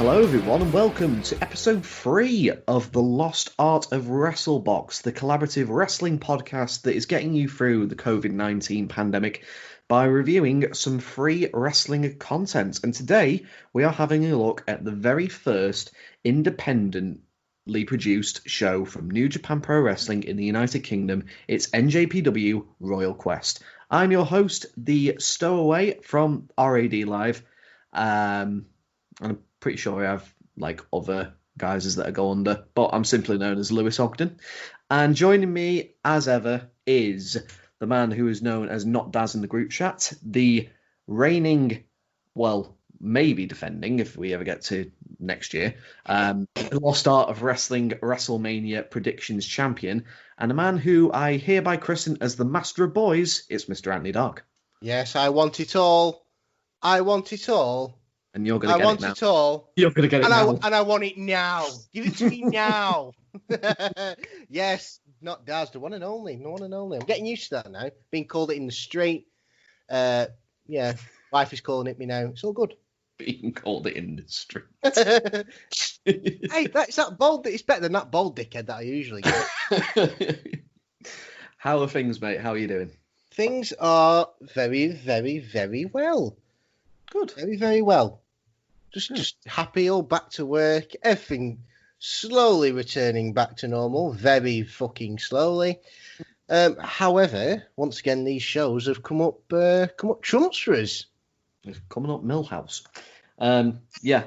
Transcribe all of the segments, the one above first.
Hello everyone and welcome to episode 3 of The Lost Art of Wrestlebox, the collaborative wrestling podcast that is getting you through the COVID-19 pandemic by reviewing some free wrestling content. And today we are having a look at the very first independently produced show from New Japan Pro Wrestling in the United Kingdom. It's NJPW Royal Quest. I'm your host, the Stowaway from RAD Live. And I'm pretty sure we have other guises that go under, but I'm simply known as Lewis Ogden. And joining me as ever is the man who is known as Not Daz in the group chat, the reigning, well, maybe defending if we ever get to next year, the Lost Art of Wrestling WrestleMania predictions champion, and a man who I hereby christen as the Master of Boys. It's Mr. Anthony Dark. Yes, I want it all. I want it all. And you're going to get it now. I want it all. You're going to get it now. And I want it now. Give it to me now. Yes, Not Daz, the one and only. The one and only. I'm getting used to that now. Being called it in the street. Yeah, wife is calling it me now. It's all good. Being called it in the street. Hey, that's that bold. It's better than that bold dickhead that I usually get. How are things, mate? How are you doing? Things are very, very, very well. Good. Very, very well. Just happy, all back to work. Everything slowly returning back to normal. Very fucking slowly. However, once again, these shows have come up trumps for us. It's coming up Millhouse. Yeah.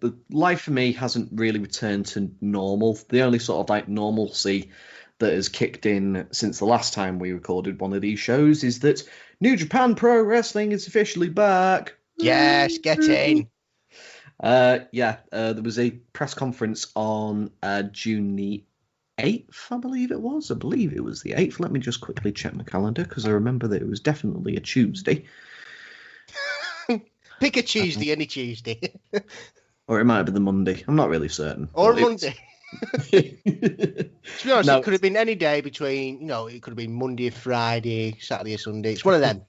The life for me hasn't really returned to normal. The only sort of normalcy that has kicked in since the last time we recorded one of these shows is that New Japan Pro Wrestling is officially back. Yes, get in. There was a press conference on June the 8th, I believe it was. I believe it was the 8th. Let me just quickly check my calendar because I remember that it was definitely a Tuesday. Pick a Tuesday, any Tuesday. Or it might have been the Monday. I'm not really certain. Or Monday. To be honest, it could have been any day between, it could have been Monday, Friday, Saturday, or Sunday. It's one of them.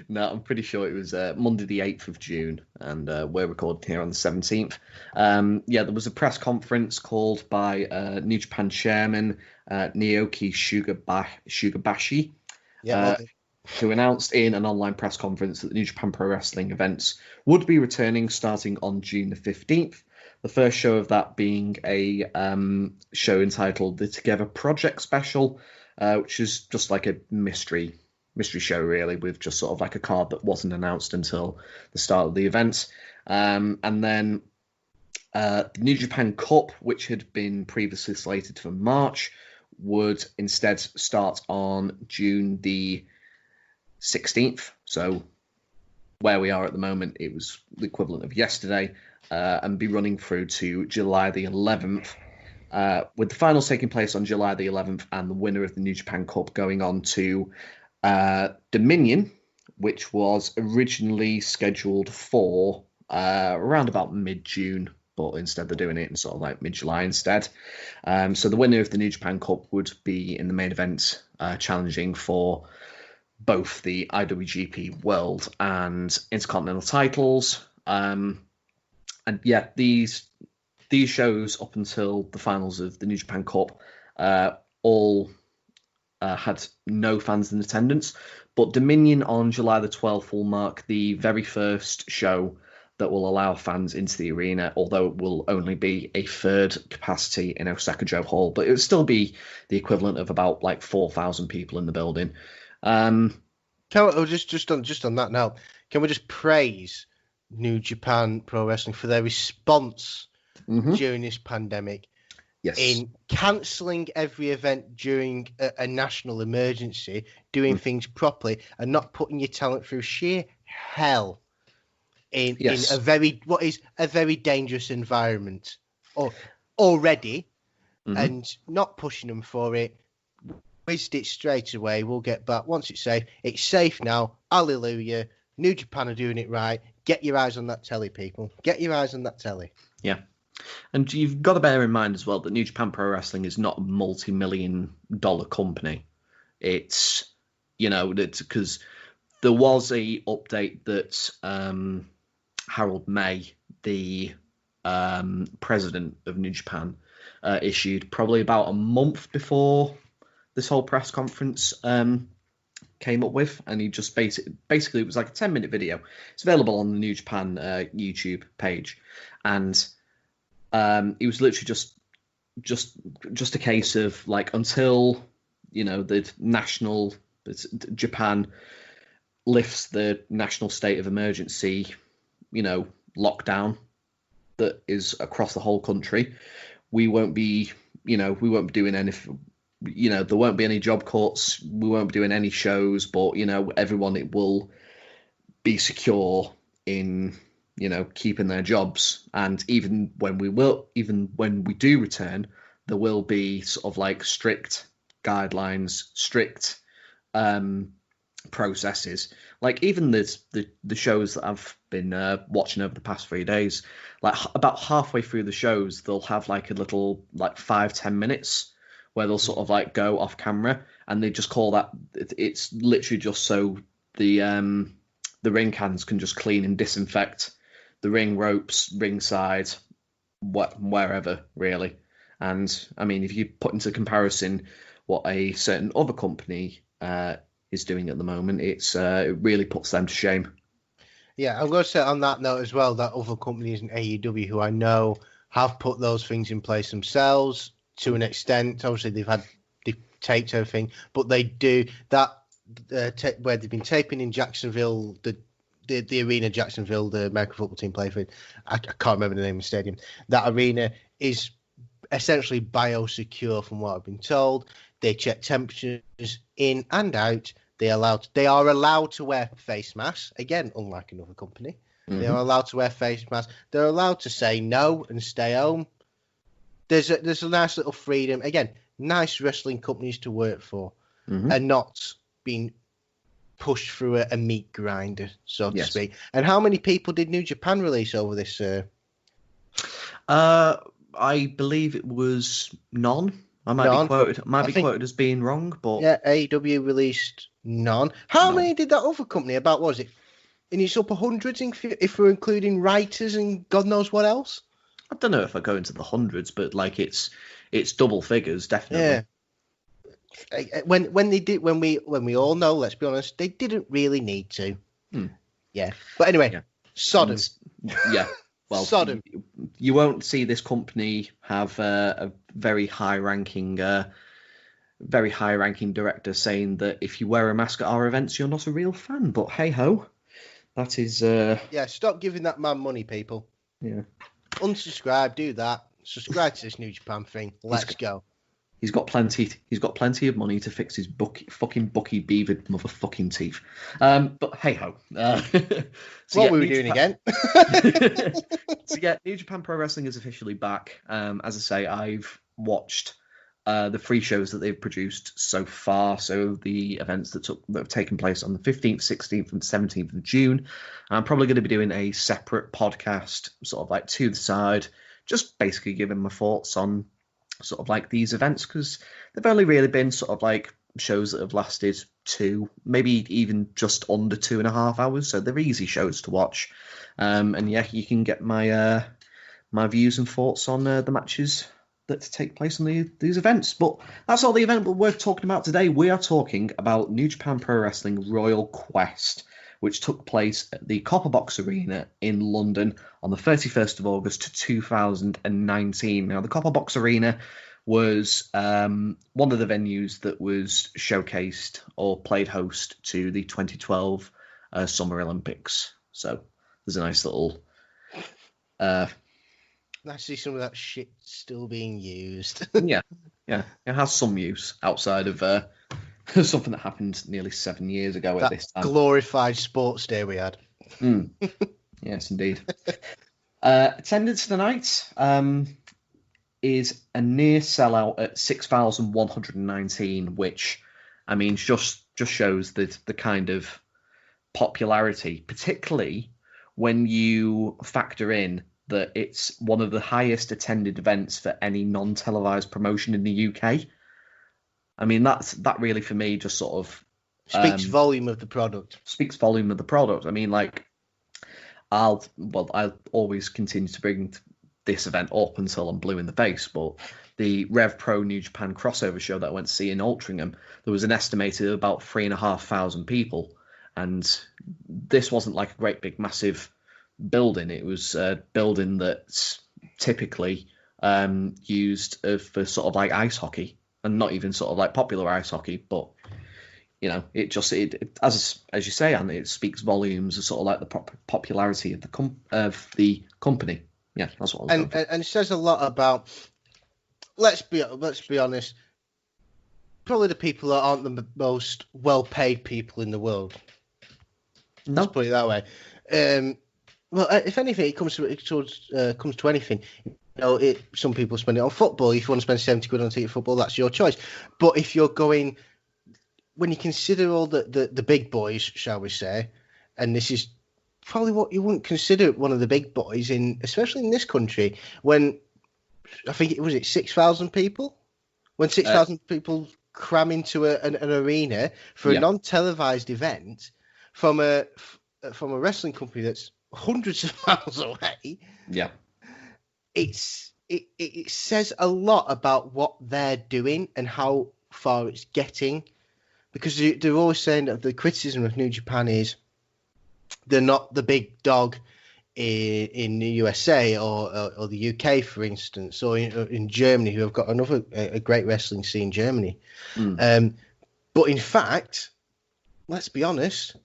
No, I'm pretty sure it was Monday the 8th of June, and we're recording here on the 17th. There was a press conference called by New Japan chairman Naoki Shugabashi, who announced in an online press conference that the New Japan Pro Wrestling events would be returning starting on June the 15th. The first show of that being a show entitled The Together Project Special, which is just like a mystery show, really, with just sort of like a card that wasn't announced until the start of the event. And then the New Japan Cup, which had been previously slated for March, would instead start on June the 16th. So where we are at the moment, it was the equivalent of yesterday. And be running through to July the 11th, with the finals taking place on July the 11th and the winner of the New Japan Cup going on to Dominion, which was originally scheduled for around about mid-June, but instead they're doing it in sort of like mid-July instead. So the winner of the New Japan Cup would be in the main event challenging for both the IWGP World and Intercontinental titles. And yeah, these shows up until the finals of the New Japan Cup all had no fans in attendance. But Dominion on July the 12th will mark the very first show that will allow fans into the arena, although it will only be a third capacity in Osaka-jo Hall. But it will still be the equivalent of about 4,000 people in the building. Just on that now, can we just praise New Japan Pro Wrestling for their response during this pandemic? Yes. In cancelling every event during a national emergency, doing things properly, and not putting your talent through sheer hell in a very dangerous environment already, and not pushing them for it. Whizzed it straight away. We'll get back once it's safe. It's safe now. Hallelujah. New Japan are doing it right. Get your eyes on that telly, people. Get your eyes on that telly. Yeah. And you've got to bear in mind as well that New Japan Pro Wrestling is not a multi-million-dollar company. It's, because there was a update that Harold May the president of New Japan issued probably about a month before this whole press conference came up with, and he just basically it was like a 10-minute video. It's available on the New Japan YouTube page, and it was literally just a case of like, until Japan lifts the national state of emergency, lockdown that is across the whole country, we won't be doing anything. There won't be any job cuts. We won't be doing any shows, but everyone, it will be secure in keeping their jobs. And even when we do return, there will be sort of like strict guidelines, strict processes. Like even the shows that I've been watching over the past 3 days, like about halfway through the shows, they'll have like a little like 5-10 minutes where they'll sort of like go off camera, and they just call that, it's literally just so the ring hands can just clean and disinfect the ring ropes, ringside, wherever really. And I mean, if you put into comparison what a certain other company is doing at the moment, it really puts them to shame. Yeah, I'm going to say on that note as well that other companies in AEW who I know have put those things in place themselves to an extent. Obviously, they've taped everything, but they do that where they've been taping in Jacksonville, the arena Jacksonville, the American football team play for. I can't remember the name of the stadium. That arena is essentially biosecure, from what I've been told. They check temperatures in and out. They are allowed to wear face masks. Again, unlike another company, they are allowed to wear face masks. They're allowed to say no and stay home. There's a nice little freedom. Again, nice wrestling companies to work for, and not being pushed through a meat grinder, so to speak. And how many people did New Japan release over this? I believe it was none. I might be quoted as being wrong, but yeah, AEW released none. How many did that other company? About, what was it? And it's upper hundreds if we're including writers and God knows what else. I don't know if I go into the hundreds, but like it's double figures, definitely. Yeah. When we all know, let's be honest, they didn't really need to. Yeah. But anyway, Sodom. Yeah. Well, Sodom. You won't see this company have a very high-ranking director saying that if you wear a mask at our events, you're not a real fan. But hey ho, that is. Yeah. Stop giving that man money, people. Yeah. Unsubscribe. Do that. Subscribe to this New Japan thing. Let's go. He's got plenty of money to fix his fucking Bucky beavered motherfucking teeth. But hey ho. What were we doing again? So yeah, New Japan Pro Wrestling is officially back. As I say, I've watched the 3 shows that they've produced so far. So the events that have taken place on the 15th, 16th, and 17th of June. I'm probably going to be doing a separate podcast, sort of like to the side, just basically giving my thoughts on sort of like these events, because they've only really been sort of like shows that have lasted 2, maybe even just under 2.5 hours, so they're easy shows to watch. And yeah, you can get my my views and thoughts on the matches that take place on these events. But that's all the event we're talking about today. We are talking about New Japan Pro Wrestling Royal Quest, which took place at the Copper Box Arena in London on the 31st of August 2019. Now, the Copper Box Arena was one of the venues that was showcased or played host to the 2012 Summer Olympics. So there's a nice little... Nice to see some of that shit still being used. Yeah. It has some use outside of... something that happened nearly 7 years ago at this time. Glorified sports day we had. Yes, indeed. Attendance tonight is a near sellout at 6,119, which, I mean, just shows the kind of popularity, particularly when you factor in that it's one of the highest attended events for any non-televised promotion in the UK. I mean, that really, for me, just sort of... Speaks volume of the product. Speaks volume of the product. I mean, like, I'll always continue to bring this event up until I'm blue in the face, but the Rev Pro New Japan crossover show that I went to see in Altrincham, there was an estimated about 3,500 people, and this wasn't like a great big massive building. It was a building that's typically used for sort of like ice hockey, and not even sort of like popular ice hockey, but you know, it as you say, and it speaks volumes of sort of like the popularity of the company. Yeah, that's what I was going for. And it says a lot about. Let's be honest. Probably the people that aren't the most well-paid people in the world. No. Let's put it that way. Well, if anything, it comes to anything. You know, some people spend it on football. If you want to spend 70 quid on a ticket football, that's your choice. But if you're going, when you consider all the big boys, shall we say, and this is probably what you wouldn't consider one of the big boys especially in this country, when I think it was 6,000 people, when 6,000 people cram into an arena for a non-televised event from a wrestling company that's hundreds of miles away. Yeah, it says a lot about what they're doing and how far it's getting, because they're always saying that the criticism of New Japan is they're not the big dog in the USA or the UK, for instance, or in Germany, who have got a great wrestling scene in Germany. But in fact, let's be honest,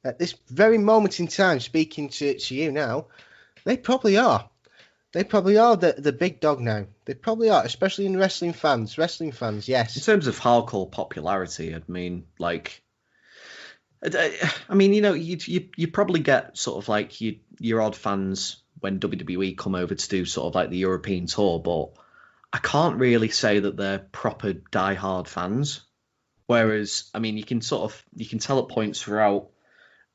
at this very moment in time, speaking to you now, they probably are. They probably are the big dog now. They probably are, especially in wrestling fans. Wrestling fans, yes. In terms of hardcore popularity, I mean, like, I mean, you know, you probably get sort of like your odd fans when WWE come over to do sort of like the European tour, but I can't really say that they're proper diehard fans. Whereas, I mean, you can tell at points throughout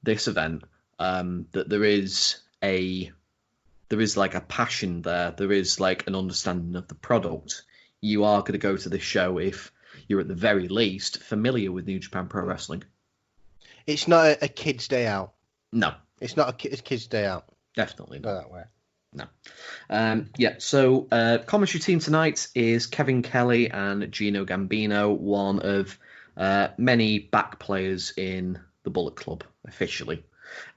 this event that there is like a passion there. There is like an understanding of the product. You are going to go to this show if you're at the very least familiar with New Japan Pro Wrestling. It's not a kid's day out. No. It's not a kid's day out. Definitely not. Go that way. No. So commentary team tonight is Kevin Kelly and Gino Gambino, one of many back players in the Bullet Club, officially.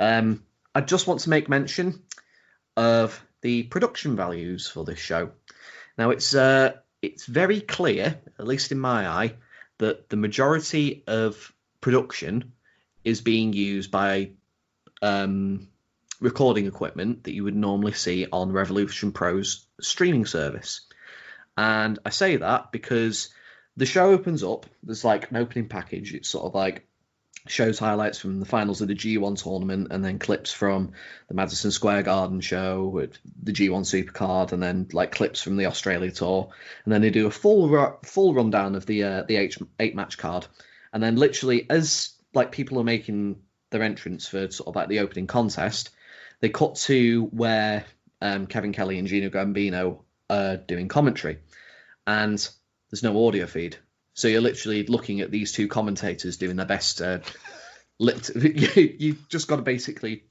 I just want to make mention of the production values for this show. Now, it's very clear, at least in my eye, that the majority of production is being used by recording equipment that you would normally see on Revolution Pro's streaming service. And I say that because the show opens up, there's like an opening package. It's sort of like shows highlights from the finals of the G1 tournament, and then clips from the Madison Square Garden show with the G1 Supercard, and then like clips from the Australia tour, and then they do a full rundown of the 8 match card, and then literally as like people are making their entrance for sort of like the opening contest, they cut to where Kevin Kelly and Gino Gambino are doing commentary, and there's no audio feed. So you're literally looking at these two commentators doing their best you've just got to basically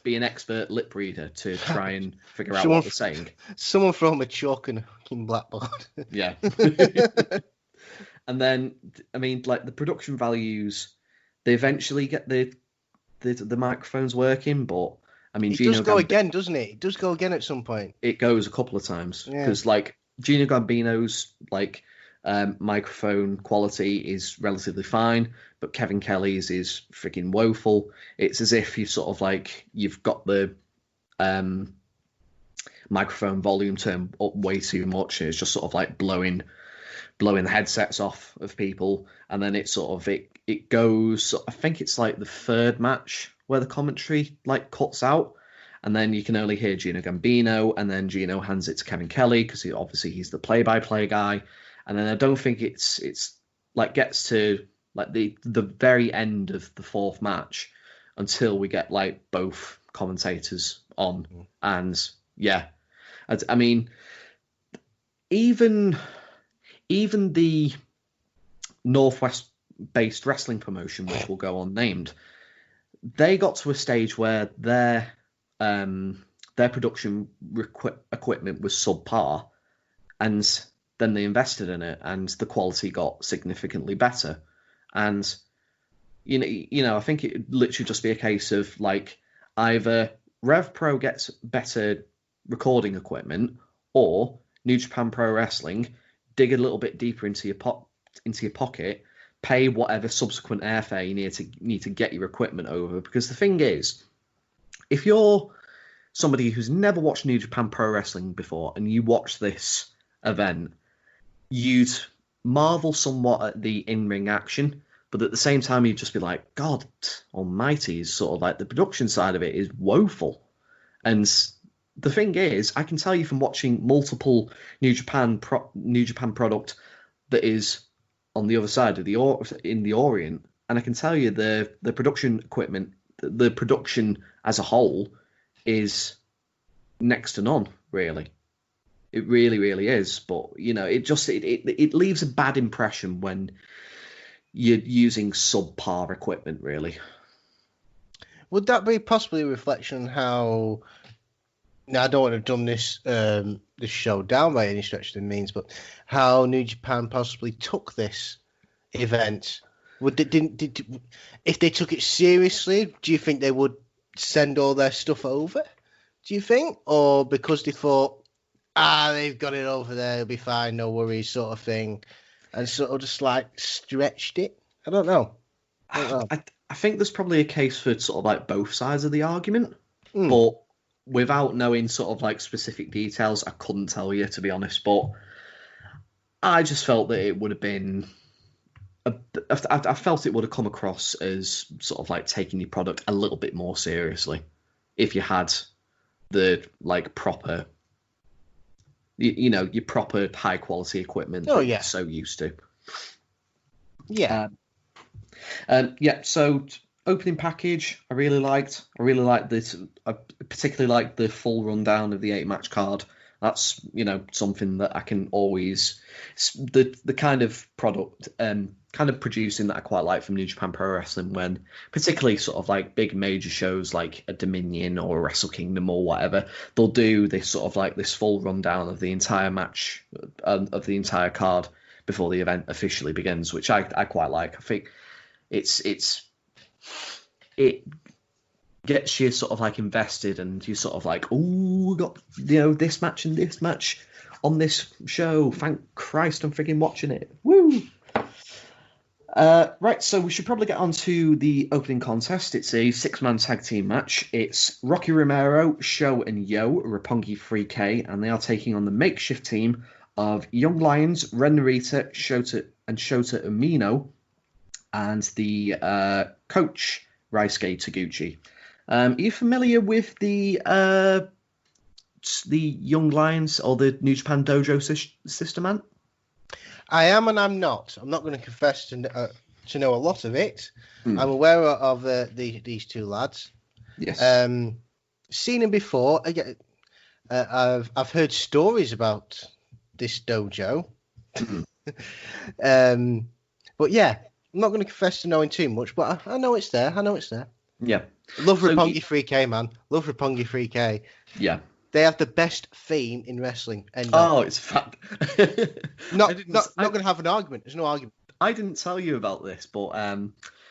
be an expert lip reader to try and figure out what they're saying. Someone throw a chalk and a fucking blackboard. Yeah. And then, I mean, like the production values, they eventually get the microphones working, but I mean, it does go again, doesn't it? It does go again at some point. It goes a couple of times because, like, Gino Gambino's like microphone quality is relatively fine, but Kevin Kelly's is freaking woeful. It's as if you sort of like you've got the microphone volume turned up way too much, and it's just sort of like blowing the headsets off of people, and then it sort of it goes. I think it's like the third match where the commentary like cuts out, and then you can only hear Gino Gambino, and then Gino hands it to Kevin Kelly because he's the play-by-play guy, and then I don't think it's like gets to like the very end of the fourth match until we get like both commentators on, and yeah, I mean even the Northwest-based wrestling promotion, which will go unnamed, they got to a stage where their production equipment was subpar, and then they invested in it, and the quality got significantly better. And I think it would literally just be a case of like either Rev Pro gets better recording equipment, or New Japan Pro Wrestling dig a little bit deeper into your pocket, pay whatever subsequent airfare you need to get your equipment over. Because the thing is, if you're somebody who's never watched New Japan Pro Wrestling before and you watch this event, you'd marvel somewhat at the in-ring action, but at the same time you'd just be like, God almighty, sort of like the production side of it is woeful. And the thing is, I can tell you from watching multiple New Japan product that is on the other side of in the Orient, and I can tell you the production equipment, the production as a whole is next to none, really. It really, really is. But it leaves a bad impression when you're using subpar equipment, really. Would that be possibly a reflection on how? Now, I don't want to dumb this show down by any stretch of the means, but how New Japan possibly took this event. If they took it seriously, do you think they would send all their stuff over? Do you think? Or because they thought, they've got it over there, it'll be fine, no worries, sort of thing, and sort of just like stretched it? I don't know. I think there's probably a case for sort of like both sides of the argument, but without knowing sort of like specific details, I couldn't tell you, to be honest. But I just felt that it would have been, I felt it would have come across as sort of like taking your product a little bit more seriously if you had the like proper, your proper high quality equipment that you're so used to. Yeah. So opening package, I really liked this. I particularly liked the full rundown of the 8-match card. That's, something that I can always, the kind of product, kind of producing that I quite like from New Japan Pro Wrestling, when particularly sort of like big major shows like a Dominion or a Wrestle Kingdom or whatever, they'll do this sort of like this full rundown of the entire match, of the entire card before the event officially begins, which I quite like. I think it gets you sort of like invested, and you sort of like, we got this match and this match on this show. Thank Christ, I'm freaking watching it. Woo! Right, so we should probably get on to the opening contest. It's a 6-man tag team match. It's Rocky Romero, Sho, and Yo, Roppongi 3K, and they are taking on the makeshift team of Young Lions, Ren Narita, Shota Umino, and the coach, Ryusuke Taguchi. Are you familiar with the Young Lions or the New Japan Dojo system, man? I am and I'm not. I'm not going to confess to know a lot of it. I'm aware of these two lads. Yes. Seen them before. Again, I've heard stories about this dojo. But yeah, I'm not going to confess to knowing too much, but I know it's there. Yeah. Love Roppongi 3K, man. Love Roppongi 3K. Yeah. They have the best theme in wrestling. It's fat. not going to have an argument. There's no argument. I didn't tell you about this, but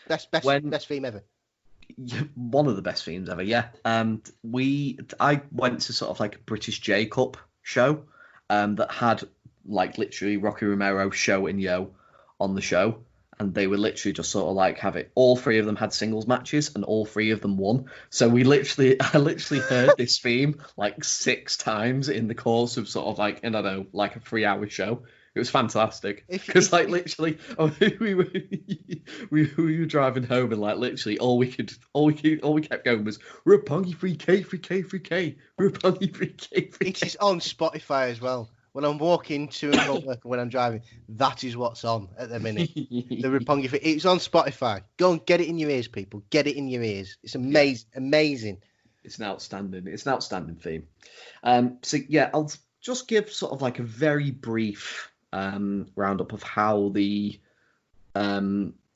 best theme ever. One of the best themes ever, yeah. I went to sort of like a British J Cup show that had like literally Rocky Romero, Sho, and Yo on the show. And they were literally just sort of like have it. All three of them had singles matches, and all three of them won. So I literally heard this theme like 6 times in the course of sort of like, I don't know, like a 3-hour show. It was fantastic because like literally, we were driving home, and like literally all we kept going was Roppongi 3K, 3K, 3K, Roppongi 3K, 3K. It is on Spotify as well. When I'm walking to and from work, when I'm driving, that is what's on at the minute. The Roppongi. It's on Spotify. Go and get it in your ears, people. Get it in your ears. It's amazing. Amazing. It's an outstanding theme. So yeah, I'll just give sort of like a very brief roundup of how the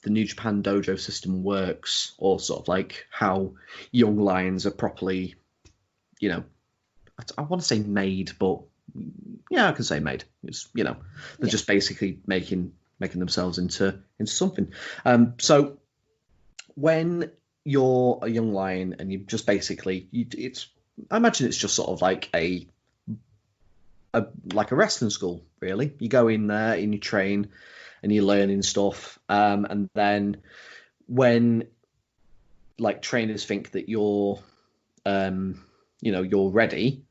the New Japan dojo system works, or sort of like how young lions are properly, you know, I want to say made, but yeah, I can say made. It's, you know, they're just basically making themselves into something. So when you're a young lion and you just basically, I imagine it's just sort of like a wrestling school, really. You go in there and you train and you're learning stuff, and then when like trainers think that you're you're ready,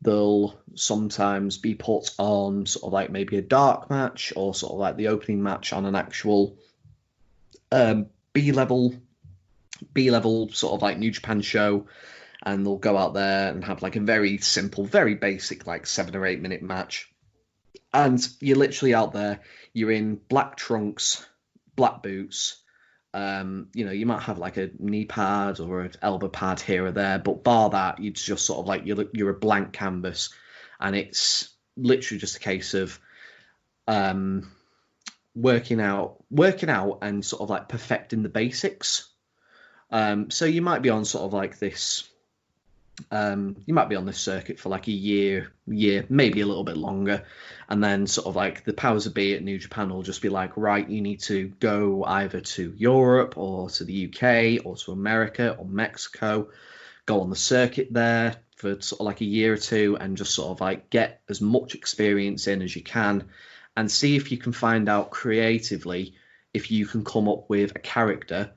they'll sometimes be put on sort of like maybe a dark match, or sort of like the opening match on an actual B-level sort of like New Japan show, and they'll go out there and have like a very simple, very basic, like 7 or 8 minute match. And you're literally out there, you're in black trunks, black boots. You might have like a knee pad or an elbow pad here or there, but bar that, it's just sort of like you're a blank canvas, and it's literally just a case of working out and sort of like perfecting the basics. So you might be on sort of like this. You might be on this circuit for like a year, maybe a little bit longer, and then sort of like the powers that be at New Japan will just be like, right, you need to go either to Europe or to the UK or to America or Mexico, go on the circuit there for sort of like a year or two, and just sort of like get as much experience in as you can, and see if you can find out creatively if you can come up with a character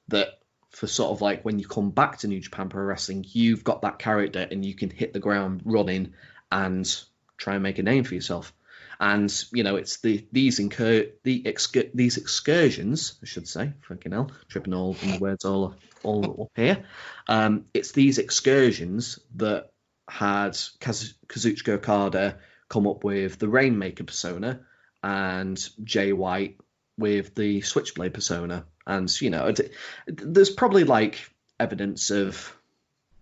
that, for sort of like when you come back to New Japan Pro Wrestling, you've got that character and you can hit the ground running and try and make a name for yourself. And it's these excursions, I should say, fucking hell, tripping all the words all up here. It's these excursions that had Kazuchika Okada come up with the Rainmaker persona, and Jay White with the Switchblade persona. And, there's probably like evidence of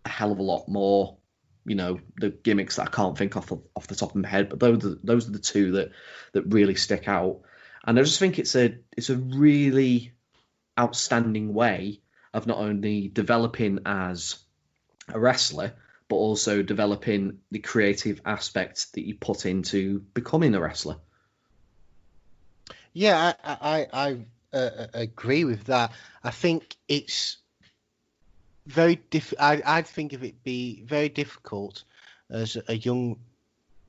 a hell of a lot more, the gimmicks that I can't think off the top of my head, but those are the two that really stick out. And I just think it's a really outstanding way of not only developing as a wrestler, but also developing the creative aspects that you put into becoming a wrestler. Yeah, I agree with that. I think it's very I'd think of it be very difficult as a young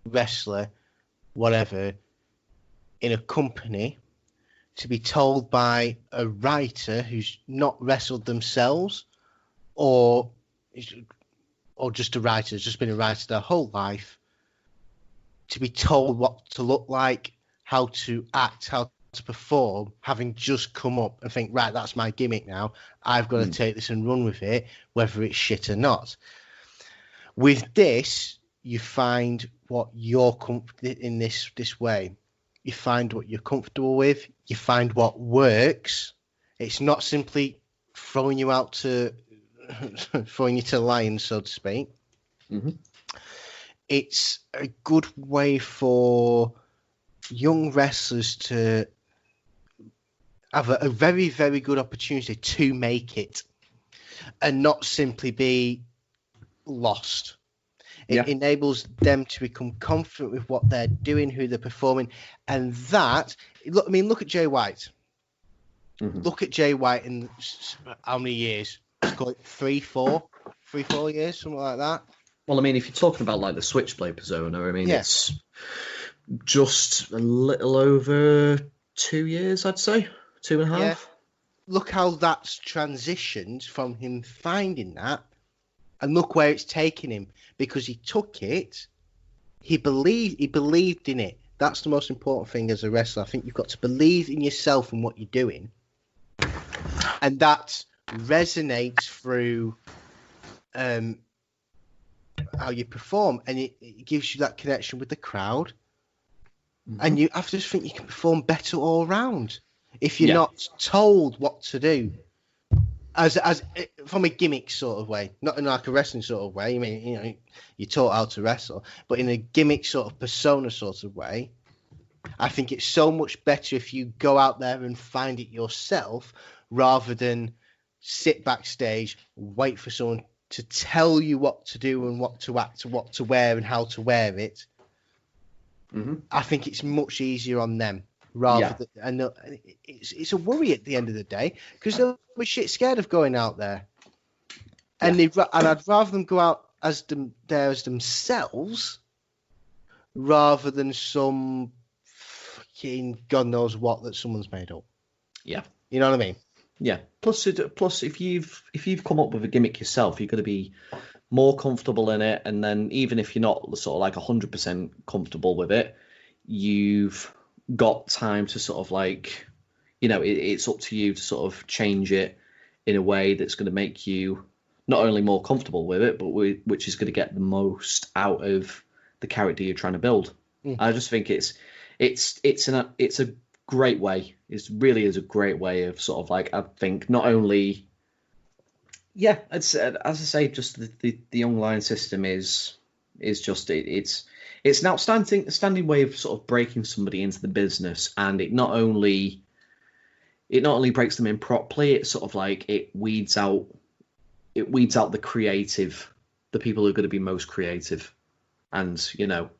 wrestler, whatever, in a company, to be told by a writer who's not wrestled themselves, or just a writer who's just been a writer their whole life, to be told what to look like, how to act, how to perform, having just come up and think, right, that's my gimmick now. I've got to take this and run with it, whether it's shit or not. With this, you find what you're comfortable in this way. You find what you're comfortable with. You find what works. It's not simply throwing you to the lions, so to speak. Mm-hmm. It's a good way for young wrestlers to have a very, very good opportunity to make it and not simply be lost. It enables them to become confident with what they're doing, who they're performing, and that. Look at Jay White. Mm-hmm. Look at Jay White in how many years? Let's call it 3-4 years, something like that. Well, if you're talking about like the Switchblade persona, it's just a little over 2 years, I'd say, 2.5. Yeah. Look how that's transitioned from him finding that, and look where it's taken him, because he took it, he believed in it. That's the most important thing as a wrestler. I think you've got to believe in yourself and what you're doing, and that resonates through how you perform, and it gives you that connection with the crowd. Mm-hmm. And I just think you can perform better all around if you're not told what to do, as from a gimmick sort of way, not in like a wrestling sort of way. You're taught how to wrestle, but in a gimmick sort of persona sort of way, I think it's so much better if you go out there and find it yourself rather than sit backstage, wait for someone to tell you what to do and what to act, what to wear and how to wear it. Mm-hmm. I think it's much easier on them rather than, and it's a worry at the end of the day because they're shit scared of going out there, and I'd rather them go out as themselves rather than some fucking God knows what that someone's made up. Yeah, you know what I mean. Yeah. Plus, if you've come up with a gimmick yourself, you're going to be more comfortable in it, and then even if you're not sort of like 100% comfortable with it, you've got time to sort of like, you know, it's up to you to sort of change it in a way that's going to make you not only more comfortable with it, but which is going to get the most out of the character you're trying to build. I just think it's a great way. It really is a great way of sort of like, I think not only, as I say, just the Young Lion system is just it's an outstanding way of sort of breaking somebody into the business, and it not only breaks them in properly, it's sort of like it weeds out the creative, the people who are going to be most creative, and you know,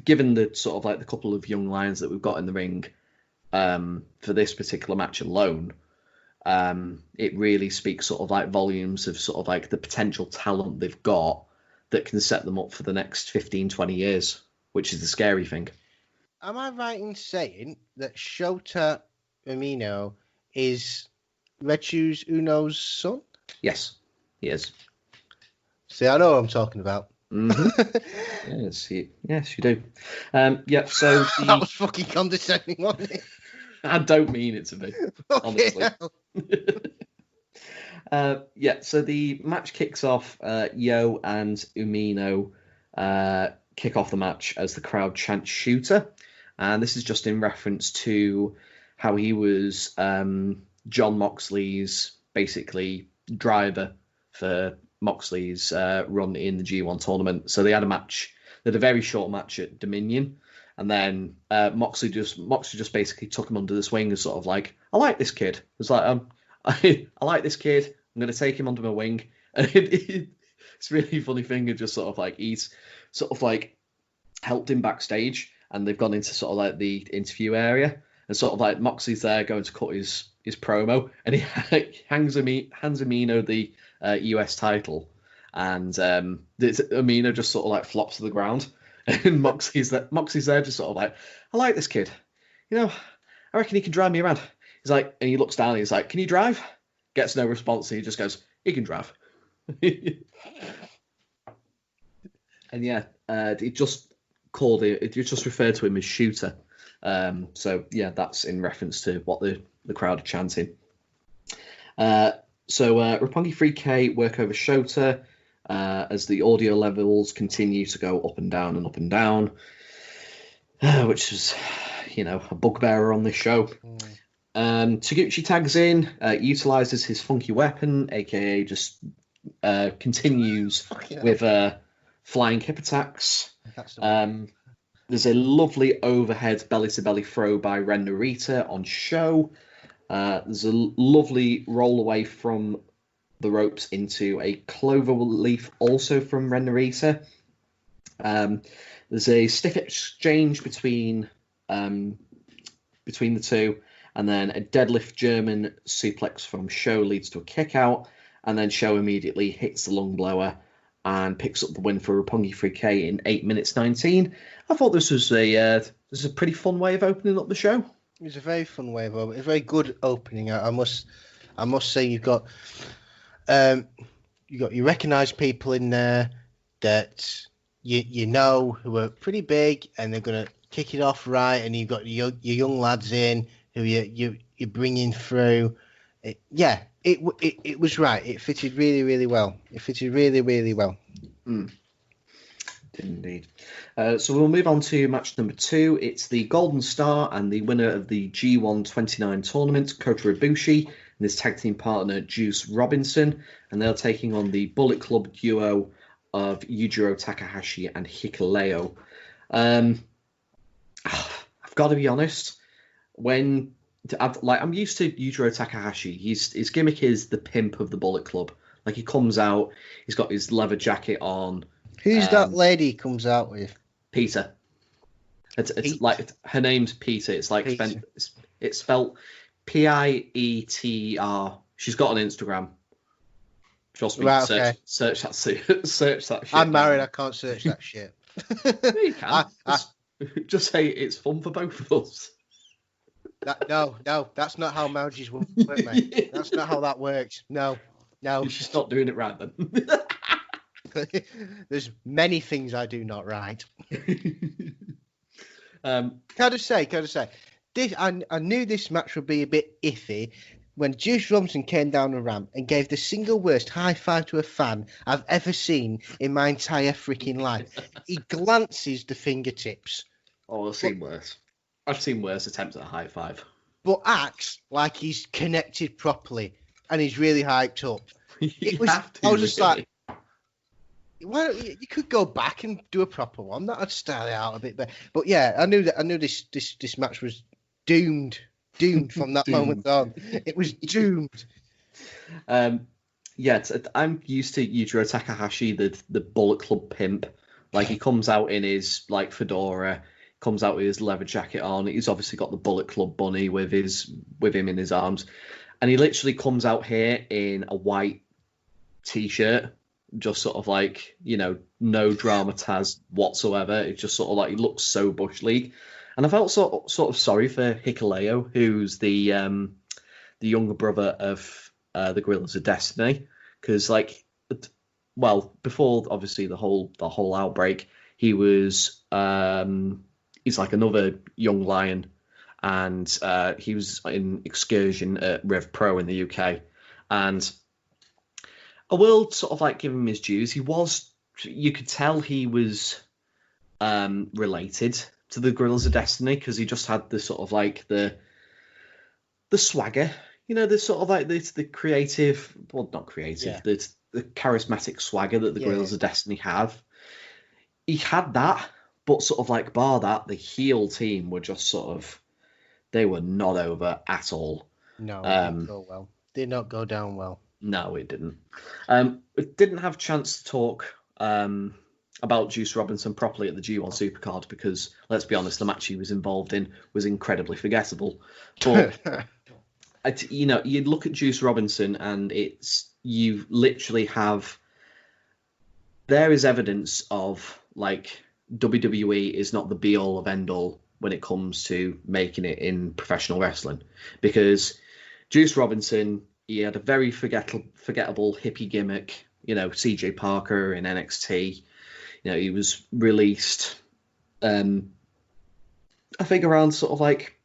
given the sort of like the couple of young lions that we've got in the ring for this particular match alone, it really speaks sort of like volumes of sort of like the potential talent they've got that can set them up for the next 15, 20 years, which is the scary thing. Am I right in saying that Shota Umino is Rechu's Uno's son? Yes, he is. See, I know what I'm talking about. Mm-hmm. Yes, you do. So that was fucking condescending, wasn't it? I don't mean it to be, honestly. So the match kicks off. Yo and Umino kick off the match as the crowd chants "Shooter," and this is just in reference to how he was John Moxley's basically driver for Moxley's run in the G1 tournament. So they had a match. They had a very short match at Dominion, and then Moxley just basically took him under the wing and sort of like, I like this kid. It's like I like this kid. I'm going to take him under my wing. And it's really funny thing. It just sort of like he's sort of like helped him backstage, and they've gone into sort of like the interview area, and sort of like Moxley's there going to cut his promo, and he hands Umino the US title, and Umino just sort of like flops to the ground, and Moxley's there just sort of like, I like this kid, you know, I reckon he can drive me around. He's like, and he looks down and he's like, can you drive? Gets no response, and he just goes, he can drive. And it just referred to him as Shooter. So that's in reference to what the crowd are chanting. Roppongi 3K work over Shota as the audio levels continue to go up and down and up and down, which is, you know, a bugbearer on this show. Taguchi tags in, utilizes his funky weapon, aka just continues with flying hip attacks. There's a lovely overhead belly-to-belly throw by Ren Narita on show. There's a lovely roll away from the ropes into a clover leaf also from Ren Narita. There's a stiff exchange between the two, and then a deadlift German suplex from Show leads to a kick out, and then Show immediately hits the lung blower and picks up the win for Roppongi 3K in 8 minutes 19. I thought this was a pretty fun way of opening up the show. It was a very fun way of opening. A very good opening. I must say you've got you recognise people in there that you know who are pretty big and they're gonna kick it off right, and you've got your young lads in who you're bringing through. It was right. It fitted really, really well. Indeed. So we'll move on to match number 2. It's the Golden Star and the winner of the G1 29 tournament, kota-ibushi, and his tag team partner, Juice Robinson, and they're taking on the Bullet Club duo of Yujiro Takahashi and Hikuleo. I've got to be honest. I'm used to Yujiro Takahashi. His gimmick is the pimp of the Bullet Club. Like, he comes out, he's got his leather jacket on. Who's that lady he comes out with? Peter. It's like, her name's Peter. It's like it's spelled P-I-E-T-R. She's got an Instagram. Trust me. Right, search that shit. I'm married. I can't search that shit. You can. Just say it's fun for both of us. No, that's not how marriages work, mate. That's not how that works. No. She's not doing it right then. There's many things I do not right. Can I just say, this, I knew this match would be a bit iffy when Juice Robinson came down the ramp and gave the single worst high five to a fan I've ever seen in my entire freaking life. He glances the fingertips. Oh, I've seen worse. I've seen worse attempts at a high five. But acts like he's connected properly and he's really hyped up. I was just like, why don't you could go back and do a proper one. That'd style it out a bit better. But yeah, I knew this match was doomed from that moment on. It was doomed. I'm used to Yujiro Takahashi, the Bullet Club pimp. Like, he comes out in his like fedora, comes out with his leather jacket on. He's obviously got the Bullet Club bunny with him in his arms, and he literally comes out here in a white t-shirt, just sort of like, no drama Taz whatsoever. It's just sort of like, he looks so Bush League. And I felt sort of sorry for Hikuleo, who's the younger brother of the Guerrillas of Destiny, because before obviously the whole outbreak, he was he's like another young lion, and he was in Excursion at Rev Pro in the UK, and I will sort of like give him his dues. You could tell he was related to the Guerrillas of Destiny, because he just had the sort of like the swagger, the sort of like the creative, well, not creative, the charismatic swagger that the Guerrillas of Destiny have. He had that, but sort of like bar that, the heel team were just sort of, they were not over at all. No, it didn't go well. Did not go down well. No, it didn't. We didn't have a chance to talk about Juice Robinson properly at the G1 Supercard, because, let's be honest, the match he was involved in was incredibly forgettable. But you look at Juice Robinson, and you literally have, there is evidence of like, WWE is not the be all of end all when it comes to making it in professional wrestling, because Juice Robinson, he had a very forgettable hippie gimmick, CJ Parker in NXT. He was released, I think around sort of like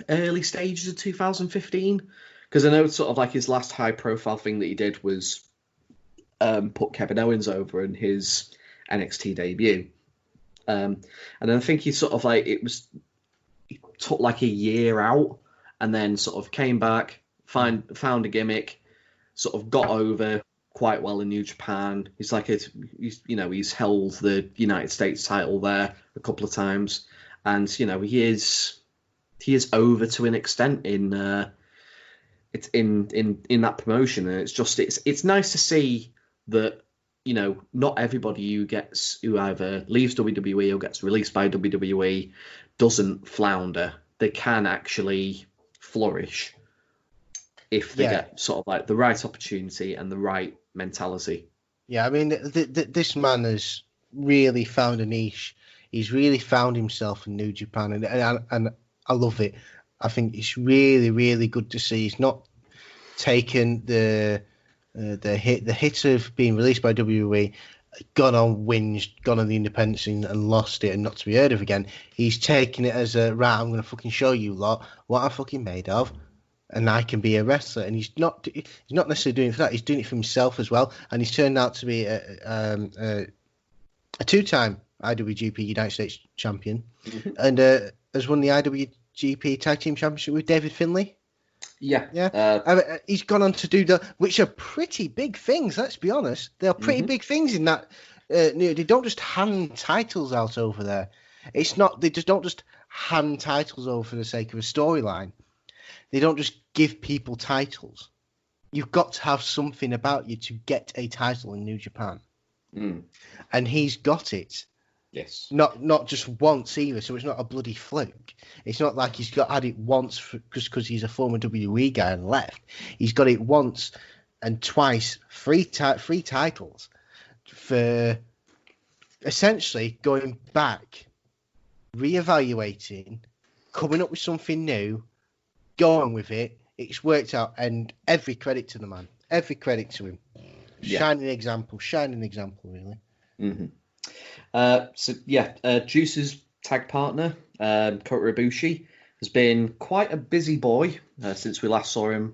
early stages of 2015, because I know sort of like his last high profile thing that he did was put Kevin Owens over in his NXT debut. And then I think he sort of like, he took like a year out, and then sort of came back, found a gimmick, sort of got over quite well in New Japan. He's held the United States title there a couple of times, and he is over to an extent in that promotion, and it's nice to see that not everybody who either leaves WWE or gets released by WWE doesn't flounder. They can actually flourish if they get sort of like the right opportunity and the right mentality. Yeah, I mean, this man has really found a niche. He's really found himself in New Japan, and I love it. I think it's really, really good to see. He's not taken the hit of being released by WWE, gone on whinged, gone on the independent scene and lost it and not to be heard of again. He's taken it as a, right, I'm going to fucking show you lot what I'm fucking made of, and I can be a wrestler. And he's not necessarily doing it for that. He's doing it for himself as well. And he's turned out to be a two-time IWGP United States champion, and has won the IWGP Tag Team Championship with David Finlay. Yeah. He's gone on to do which are pretty big things. Let's be honest, they are pretty big things in that. They don't just hand titles out over there. It's not. They just don't just hand titles over for the sake of a storyline. They don't just give people titles. You've got to have something about you to get a title in New Japan. And he's got it. Yes. Not just once either, so it's not a bloody fluke. It's not like he's had it once just because he's a former WWE guy and left. He's got it once and twice, three titles for essentially going back, reevaluating, coming up with something new, going with it. It's worked out, and every credit to the man. Every credit to him. Yeah. Shining example, really. Juice's tag partner, kota-ibushi, has been quite a busy boy since we last saw him.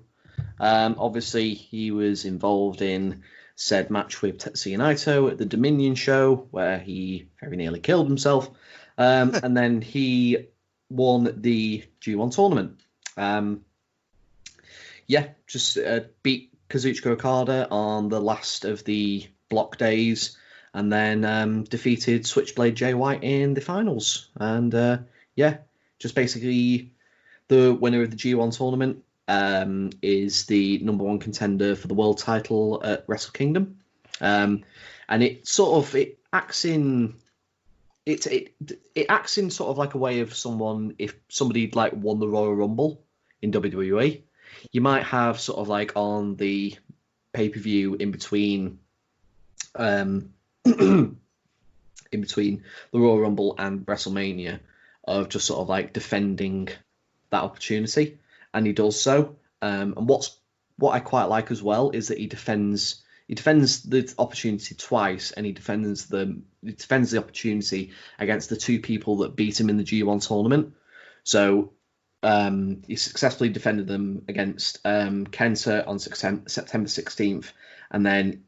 Obviously, he was involved in said match with Tetsuya Naito at the Dominion show, where he very nearly killed himself. And then he won the G1 tournament. Beat Kazuchika Okada on the last of the block days, and then defeated Switchblade Jay White in the finals. And just basically the winner of the G1 tournament is the number one contender for the world title at Wrestle Kingdom. And it acts in sort of like a way of if somebody like won the Royal Rumble in WWE. You might have sort of like on the pay-per-view in between the Royal Rumble and WrestleMania of just sort of like defending that opportunity, and he does so. And what I quite like as well is that he defends the opportunity twice, and he defends the opportunity against the two people that beat him in the G1 tournament. So he successfully defended them against KENTA on September 16th, and then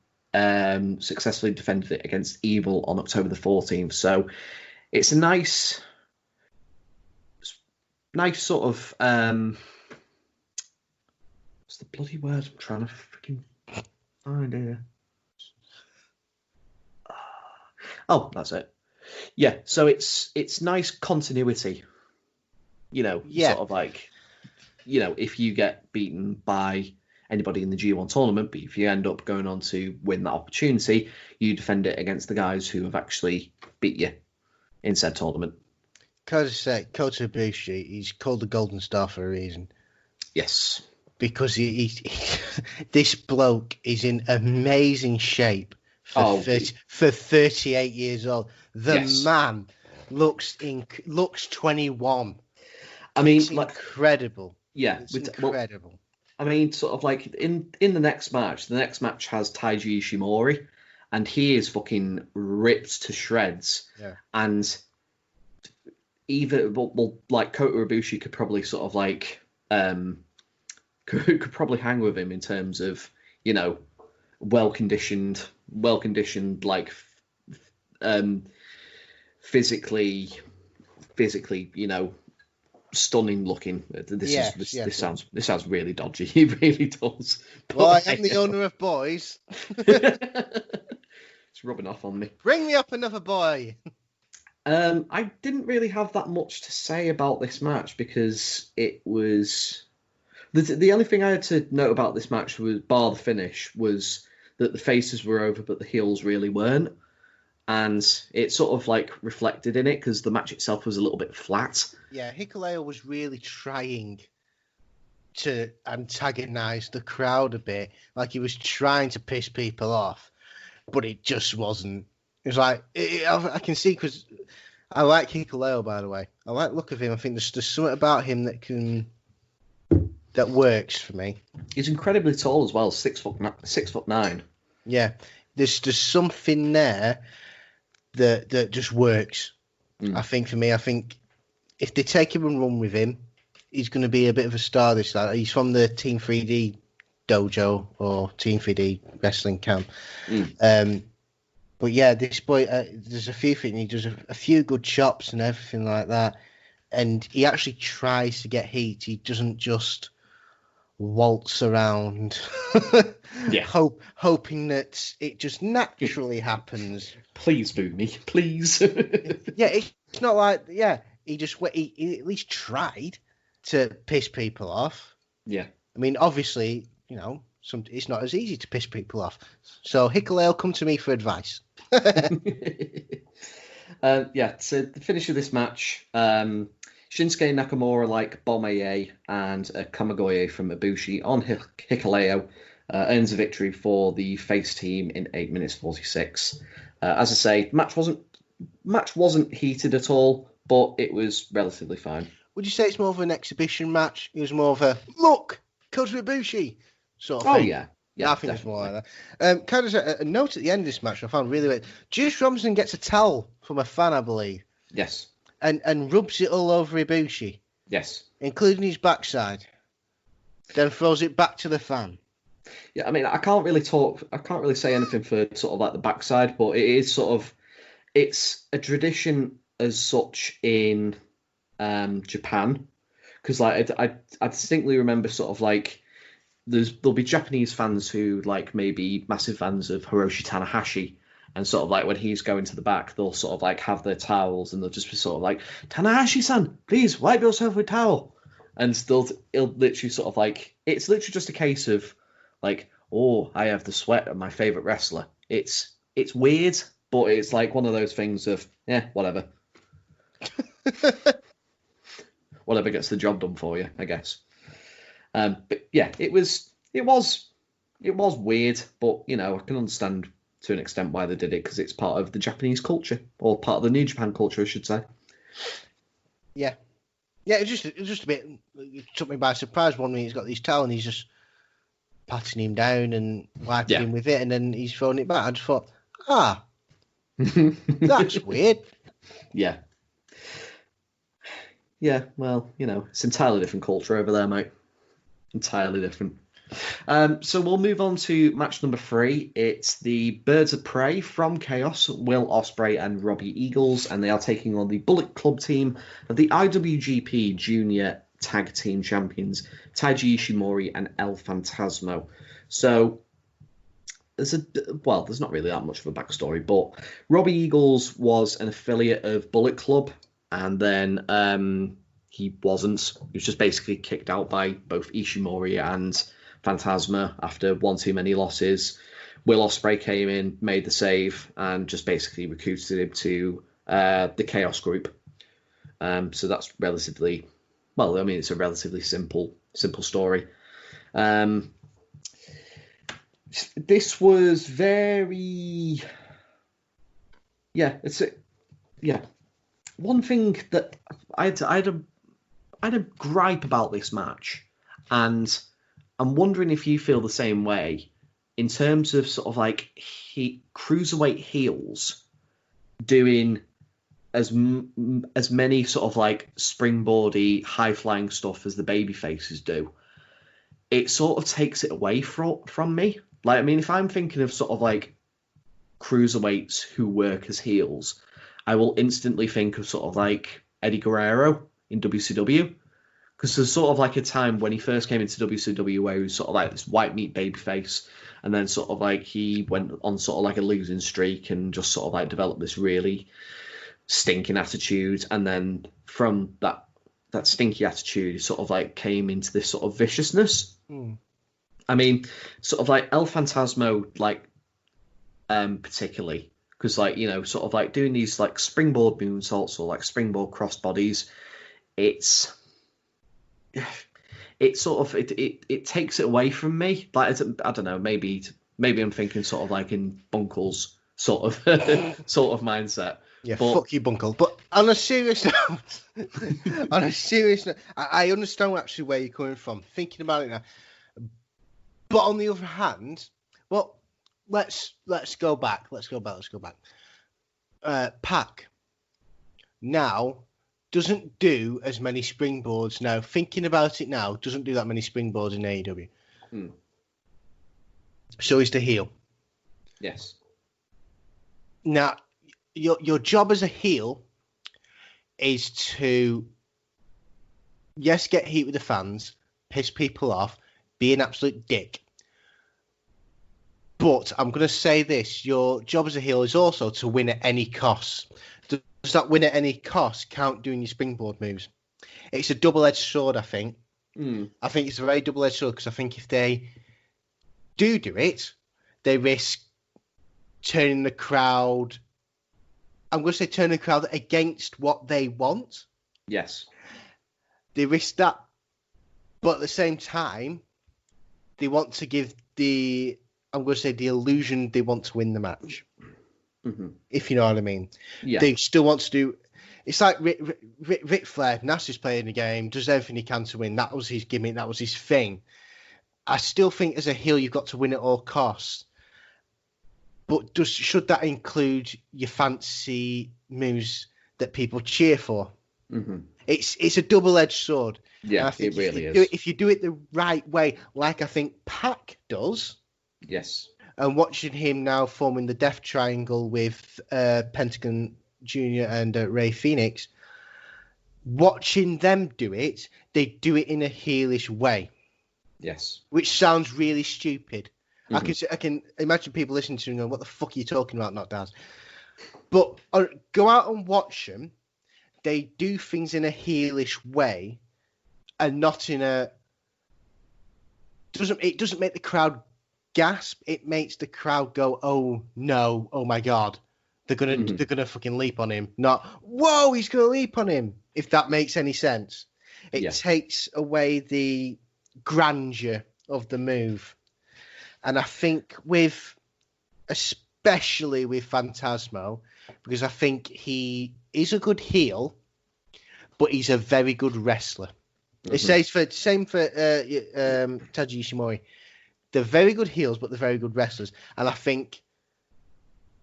successfully defended it against Evil on October the 14th. So it's a nice sort of what's the bloody word I'm trying to freaking find here? Oh, that's it. Yeah, so it's nice continuity. Sort of like, if you get beaten by anybody in the G1 tournament, but if you end up going on to win that opportunity, you defend it against the guys who have actually beat you in said tournament. Kota-ibushi, he's called the Golden Star for a reason. Yes. Because this bloke is in amazing shape for 38 years old. The man looks 21. I mean, it's incredible. Yeah, it's incredible. I mean, sort of like in the next match has Taiji Ishimori, and he is fucking ripped to shreds. Yeah. And like Kota-ibushi could probably sort of like could probably hang with him in terms of well conditioned, like physically, stunning looking. This sounds really dodgy. It really does. Well, I am the owner of boys. It's rubbing off on me. Bring me up another boy. I didn't really have that much to say about this match because it was the only thing I had to note about this match was, bar the finish, was that the faces were over but the heels really weren't. And it sort of like reflected in it because the match itself was a little bit flat. Yeah, Hikuleo was really trying to antagonize the crowd a bit. Like he was trying to piss people off, but it just wasn't. It was like, I can see, because I like Hikuleo, by the way. I like the look of him. I think there's something about him that works for me. He's incredibly tall as well, 6'9". Yeah, there's something there that just works. I think for me, I think if they take him and run with him, he's going to be a bit of a star this time. He's from the Team 3D dojo or Team 3D wrestling camp. But yeah, this boy, there's a few things. He does a few good chops and everything like that. And he actually tries to get heat. He doesn't just waltz around hoping that it just naturally happens. Please boo me, please. Yeah, it's not like, he at least tried to piss people off. Yeah. I mean, obviously, it's not as easy to piss people off. So Hikuleo, come to me for advice. So the finish of this match, Shinsuke Nakamura, Bomaye and Kamigoye from Ibushi on Hikuleo earns a victory for the face team in 8 minutes 46. As I say, match wasn't heated at all, but it was relatively fine. Would you say it's more of an exhibition match? It was more of a look, Kota Ibushi sort of thing. Oh yeah. Yeah, I think it's more like that. Kind of a note at the end of this match I found really weird. Juice Robinson gets a towel from a fan, I believe. Yes. And rubs it all over Ibushi. Yes. Including his backside. Then throws it back to the fan. Yeah, I mean, I can't really say anything for sort of like the backside, but it is it's a tradition as such in Japan. Because I distinctly remember sort of like, there'll be Japanese fans who maybe massive fans of Hiroshi Tanahashi, and sort of when he's going to the back, they'll sort of have their towels and they'll just be sort of Tanahashi-san, please wipe yourself with a towel, and it'll literally sort of it's literally just a case of oh, I have the sweat of my favorite wrestler. It's weird, but it's one of those things of whatever. Whatever gets the job done for you, I guess. But yeah, it was weird, but I can understand to an extent why they did it, because it's part of the Japanese culture, or part of the New Japan culture, I should say. Yeah, it was just a bit. It took me by surprise. One minute he's got these towels and he's just patting him down and wiping him with it, and then he's throwing it back. I just thought, that's weird. Yeah. Yeah, well, it's entirely different culture over there, mate. Entirely different. So we'll move on to match number 3. It's the Birds of Prey from Chaos, Will Ospreay and Robbie Eagles, and they are taking on the Bullet Club team of the IWGP Junior Tag Team Champions, Taiji Ishimori and El Phantasmo. So there's not really that much of a backstory, but Robbie Eagles was an affiliate of Bullet Club, and then he wasn't. He was just basically kicked out by both Ishimori and Phantasmo after one too many losses. Will Ospreay came in, made the save, and just basically recruited him to the Chaos group. So that's relatively, it's a relatively simple story. This was very, one thing that I had a gripe about this match, and I'm wondering if you feel the same way, in terms of sort of cruiserweight heels doing as many sort of springboardy, high-flying stuff as the baby faces do. It sort of takes it away from me. If I'm thinking of sort of cruiserweights who work as heels, I will instantly think of sort of Eddie Guerrero in WCW, because there's sort of a time when he first came into WCW where he was sort of this white meat babyface, and then sort of he went on sort of a losing streak and just sort of developed this really stinking attitude, and then from that stinky attitude, he sort of came into this sort of viciousness. I mean, sort of El Phantasmo, particularly, because sort of doing these springboard moonsaults or springboard crossbodies, it takes it away from me. I don't know, maybe I'm thinking sort of in Bunkle's sort of mindset. Yeah, fuck you, Bunkle. But on a serious note, I understand actually where you're coming from, thinking about it now. But on the other hand, well, let's go back. Pac now doesn't do as many springboards now. Thinking about it now, doesn't do that many springboards in AEW. So he's the heel. Yes. Now, your job as a heel is to, yes, get heat with the fans, piss people off, be an absolute dick. But I'm going to say this, your job as a heel is also to win at any cost. does that win at any cost count doing your springboard moves? It's a double-edged sword, I think. I think it's a very double-edged sword because I think if they do it, they risk turning the crowd. I'm going to say turn the crowd against what they want. Yes. They risk that. But at the same time, they want to give the illusion they want to win the match. Mm-hmm. If you know what I mean. Yeah. They still want to do. It's like Ric Flair. Nasty's playing the game, does everything he can to win. That was his gimmick. That was his thing. I still think as a heel, you've got to win at all costs. But should that include your fancy moves that people cheer for? Mm-hmm. It's a double-edged sword. Yeah, I think it really is. If you do it the right way, like I think Pac does. Yes. And watching him now forming the Death Triangle with Pentagon Jr. and Ray Phoenix, watching them do it, they do it in a heelish way. Yes. Which sounds really stupid. Mm-hmm. I can imagine people listening to it and going, what the fuck are you talking about, Not Daz? But go out and watch them. They do things in a heelish way and not in a... It doesn't make the crowd gasp. It makes the crowd go, oh, no, oh, my God. They're gonna fucking leap on him. Not, whoa, he's going to leap on him, if that makes any sense. It takes away the grandeur of the move. And I think especially with Phantasmo, because I think he is a good heel, but he's a very good wrestler. Mm-hmm. It same for Taiji Ishimori. They're very good heels, but they're very good wrestlers. And I think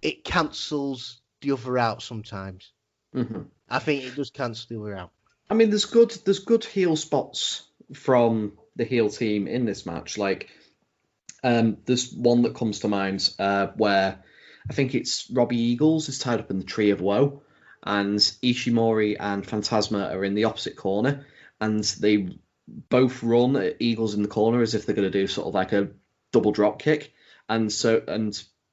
it cancels the other out sometimes. Mm-hmm. I think it does cancel the other out. I mean, there's good heel spots from the heel team in this match. Like, there's one that comes to mind where I think it's Robbie Eagles is tied up in the Tree of Woe, and Ishimori and Phantasma are in the opposite corner, and they both run at Eagles in the corner as if they're going to do sort of like a double drop kick, and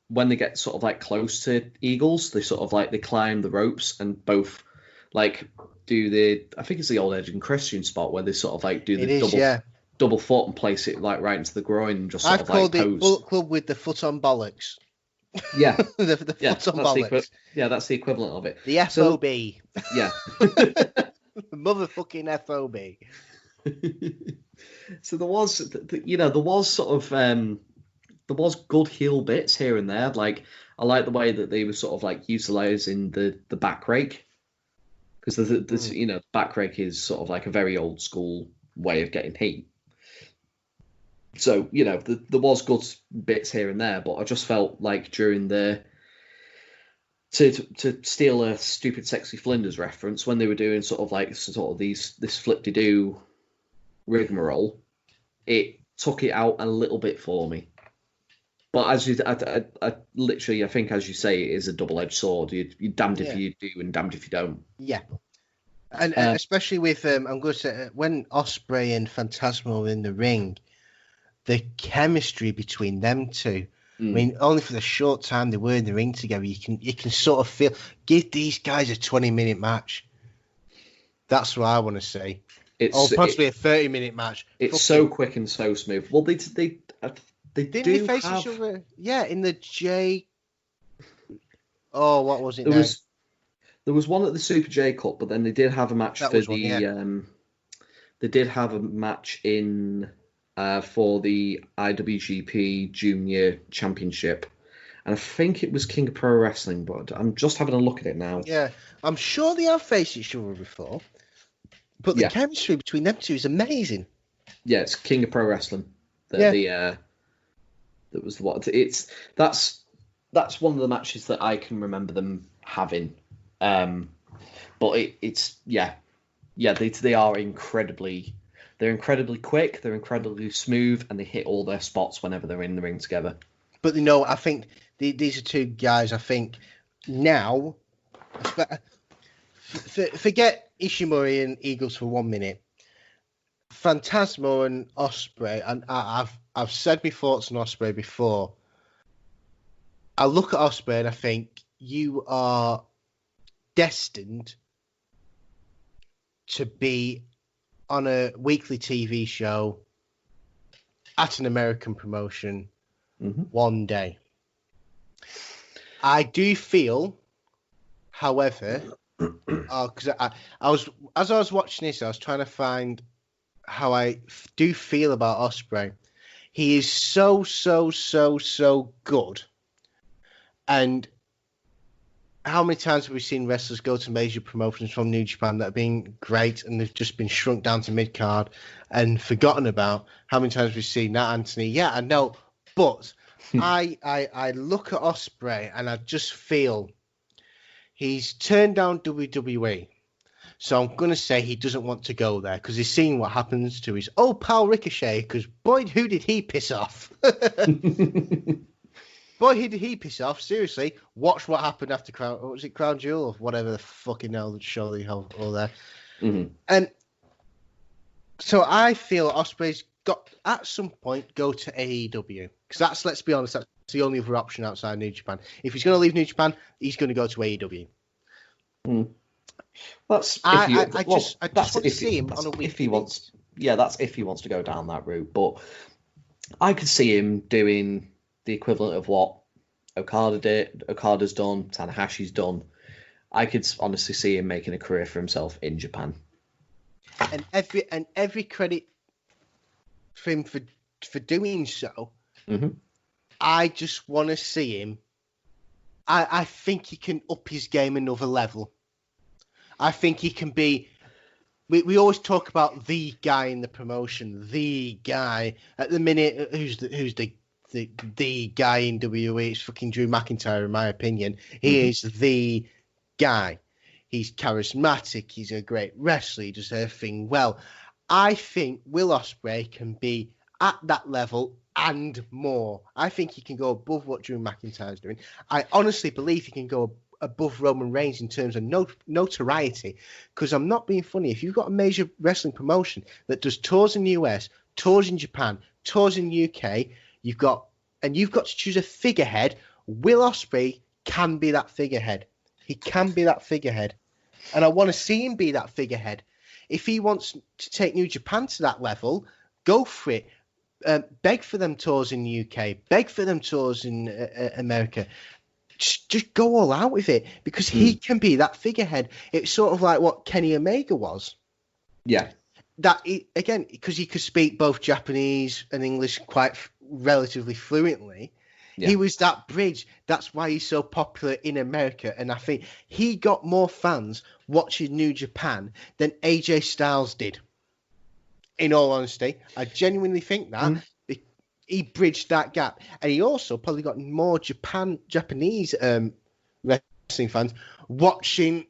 when they get sort of like close to Eagles, they sort of like they climb the ropes and both like do I think it's the old Edge and Christian spot where they sort of like do the double foot and place it like right into the groin and just sort of like pose. I've called it Bullet Club with the foot on bollocks. Yeah. the foot on bollocks. That's the equivalent of it. The FOB. Yeah. Motherfucking FOB. So there was good heel bits here and there. Like, I like the way that they were sort of like utilizing the back rake, because the back rake is sort of like a very old school way of getting heat. So there was good bits here and there, but I just felt like during to steal a stupid Sexy Flinders reference, when they were doing sort of this flip-de-doo rigmarole, it took it out a little bit for me. But I literally, I think, as you say, it is a double-edged sword. You're damned if you do and damned if you don't. Yeah. And especially with, I'm going to say, when Ospreay and Phantasmo were in the ring, the chemistry between them two, I mean, only for the short time they were in the ring together, you can sort of feel, give these guys a 20-minute match. That's what I want to say. Possibly a 30-minute match. It's so quick and so smooth. Well, they didn't they face each other? Yeah, in the J. Oh, what was it? There was one at the Super J Cup, but then they did have a match They did have a match in for the IWGP Junior Championship, and I think it was King of Pro Wrestling. But I'm just having a look at it now. Yeah, I'm sure they have faced each other before, but the chemistry between them two is amazing. Yeah, it's King of Pro Wrestling. That was what it's. That's one of the matches that I can remember them having. But they are incredibly. They're incredibly quick. They're incredibly smooth, and they hit all their spots whenever they're in the ring together. But I think these are two guys. I think now, forget Ishimori and Eagles for 1 minute. Phantasmo and Ospreay, and I've said my thoughts on Ospreay before. I look at Ospreay and I think you are destined to be on a weekly TV show at an American promotion one day. I do feel, however, because I was watching this, I was trying to find how I do feel about Ospreay. He is so good. And how many times have we seen wrestlers go to major promotions from New Japan that have been great and they've just been shrunk down to mid-card and forgotten about? How many times have we seen that, Anthony? Yeah, I know. But I look at Ospreay and I just feel he's turned down WWE. So I'm going to say he doesn't want to go there because he's seen what happens to his old pal Ricochet, because boy, who did he piss off? Boy, who did he piss off? Seriously, watch what happened after Crown Jewel or whatever the fucking hell show they have all there. And so I feel Ospreay's got at some point go to AEW, because that's, let's be honest, that's the only other option outside New Japan. If he's going to leave New Japan, he's going to go to AEW. I just want to see him on a week. If he wants, that's if he wants to go down that route. But I could see him doing the equivalent of what Okada's done, Tanahashi's done. I could honestly see him making a career for himself in Japan. And every credit for him for doing so. I just want to see him. I think he can up his game another level. I think he can be. We always talk about the guy in the promotion, the guy. At the minute, who's the guy in WWE? It's fucking Drew McIntyre, in my opinion. He is the guy. He's charismatic. He's a great wrestler. He does everything well. I think Will Ospreay can be at that level and more. I think he can go above what Drew McIntyre is doing. I honestly believe he can go above Roman Reigns in terms of notoriety, because I'm not being funny. If you've got a major wrestling promotion that does tours in the US, tours in Japan, tours in the UK, you've got to choose a figurehead. Will Ospreay can be that figurehead. He can be that figurehead, and I want to see him be that figurehead. If he wants to take New Japan to that level, go for it. Beg for them tours in the UK. Beg for them tours in America. Just go all out with it, because he can be that figurehead. It's sort of like what Kenny Omega was. Yeah. Again, because he could speak both Japanese and English quite relatively fluently. Yeah. He was that bridge. That's why he's so popular in America. And I think he got more fans watching New Japan than AJ Styles did. In all honesty, I genuinely think that. He bridged that gap, and he also probably got more Japanese wrestling fans watching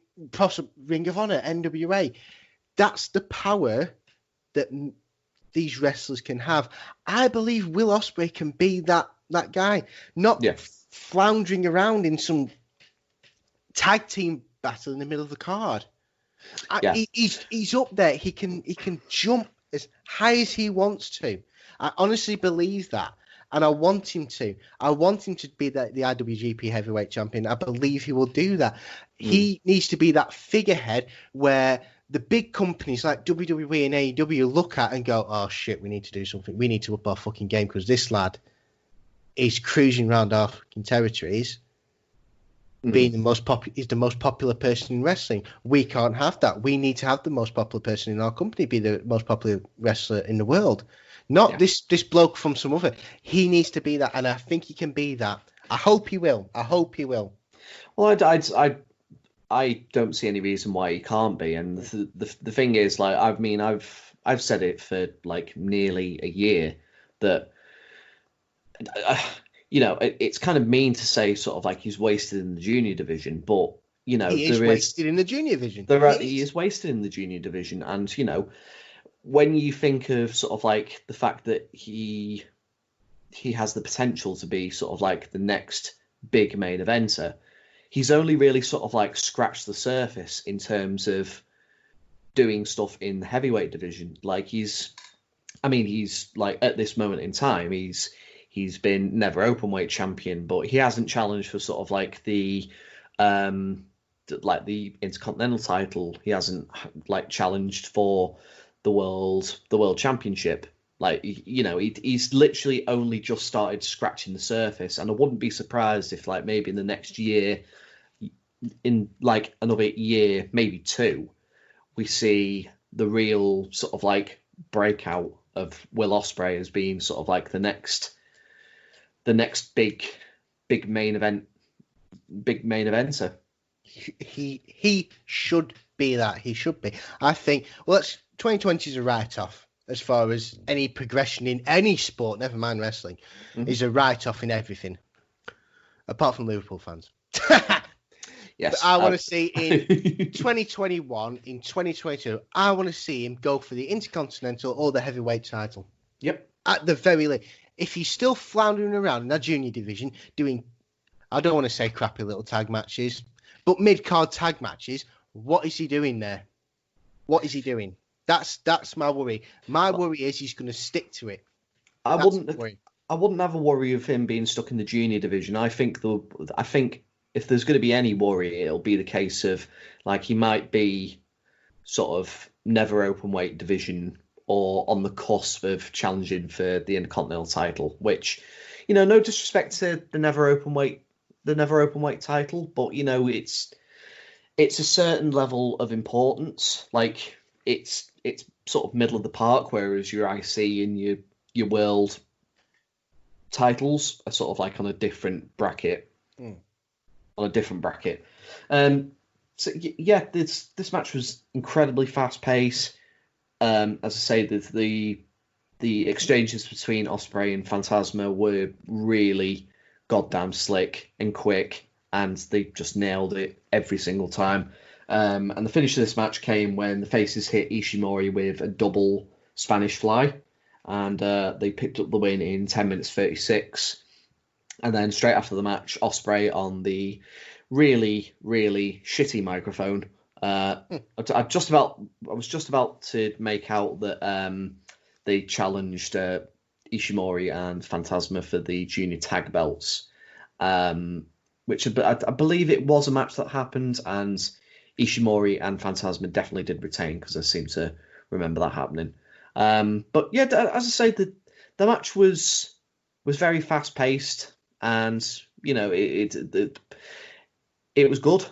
Ring of Honor, NWA. That's the power that these wrestlers can have. I believe Will Ospreay can be that guy, not floundering around in some tag team battle in the middle of the card. He's up there. He can jump as high as he wants to. I honestly believe that, and I want him to. I want him to be the IWGP heavyweight champion. I believe he will do that. He needs to be that figurehead where the big companies like WWE and AEW look at and go, oh shit, we need to do something. We need to up our fucking game, because this lad is cruising around our fucking territories, being the most popular person in wrestling. We can't have that. We need to have the most popular person in our company be the most popular wrestler in the world. Not this bloke from some other. He needs to be that, and I think he can be that. I hope he will. Well, I don't see any reason why he can't be. And the thing is, like, I mean, I've said it for like nearly a year that, it's kind of mean to say sort of like he's wasted in the junior division, but he is wasted in the junior division. He is wasted in the junior division, and when you think of sort of like the fact that he has the potential to be sort of like the next big main eventer, he's only really sort of like scratched the surface in terms of doing stuff in the heavyweight division. Like he's like at this moment in time, he's been never Openweight champion, but he hasn't challenged for sort of like the like the Intercontinental title. He hasn't like challenged for the world championship. Like, you know, he's literally only just started scratching the surface, and I wouldn't be surprised if like maybe in the next year, in like another year, maybe two, we see the real sort of like breakout of Will Ospreay as being sort of like the next big main eventer. He should be that. He should be. I think. Well, 2020 is a write-off as far as any progression in any sport. Never mind wrestling, is a write-off in everything, apart from Liverpool fans. Yes, but I want to see in 2021, in 2022, I want to see him go for the Intercontinental or the heavyweight title. Yep. At the very least, if he's still floundering around in that junior division doing, I don't want to say crappy little tag matches, but mid-card tag matches, what is he doing there? What is he doing? That's my worry. My worry is he's going to stick to it. I wouldn't have a worry of him being stuck in the junior division. I think if there's going to be any worry, it'll be the case of like he might be sort of never open weight division or on the cusp of challenging for the Intercontinental title, which, you know, no disrespect to the never open weight title, but you know, it's a certain level of importance. Like it's sort of middle of the park, whereas your IC and your world titles are sort of like on a different bracket. On a different bracket. So yeah, this match was incredibly fast paced. As I say, the exchanges between Ospreay and Phantasmo were really goddamn slick and quick, and they just nailed it every single time. And the finish of this match came when the faces hit Ishimori with a double Spanish fly, and they picked up the win in 10 minutes 36. And then straight after the match, Ospreay on the really, really shitty microphone. I was just about to make out that they challenged Ishimori and Phantasmo for the junior tag belts, which I believe it was a match that happened, and Ishimori and Phantasmo definitely did retain, because I seem to remember that happening. But yeah, as I say, the match was very fast paced. And you know, it was good.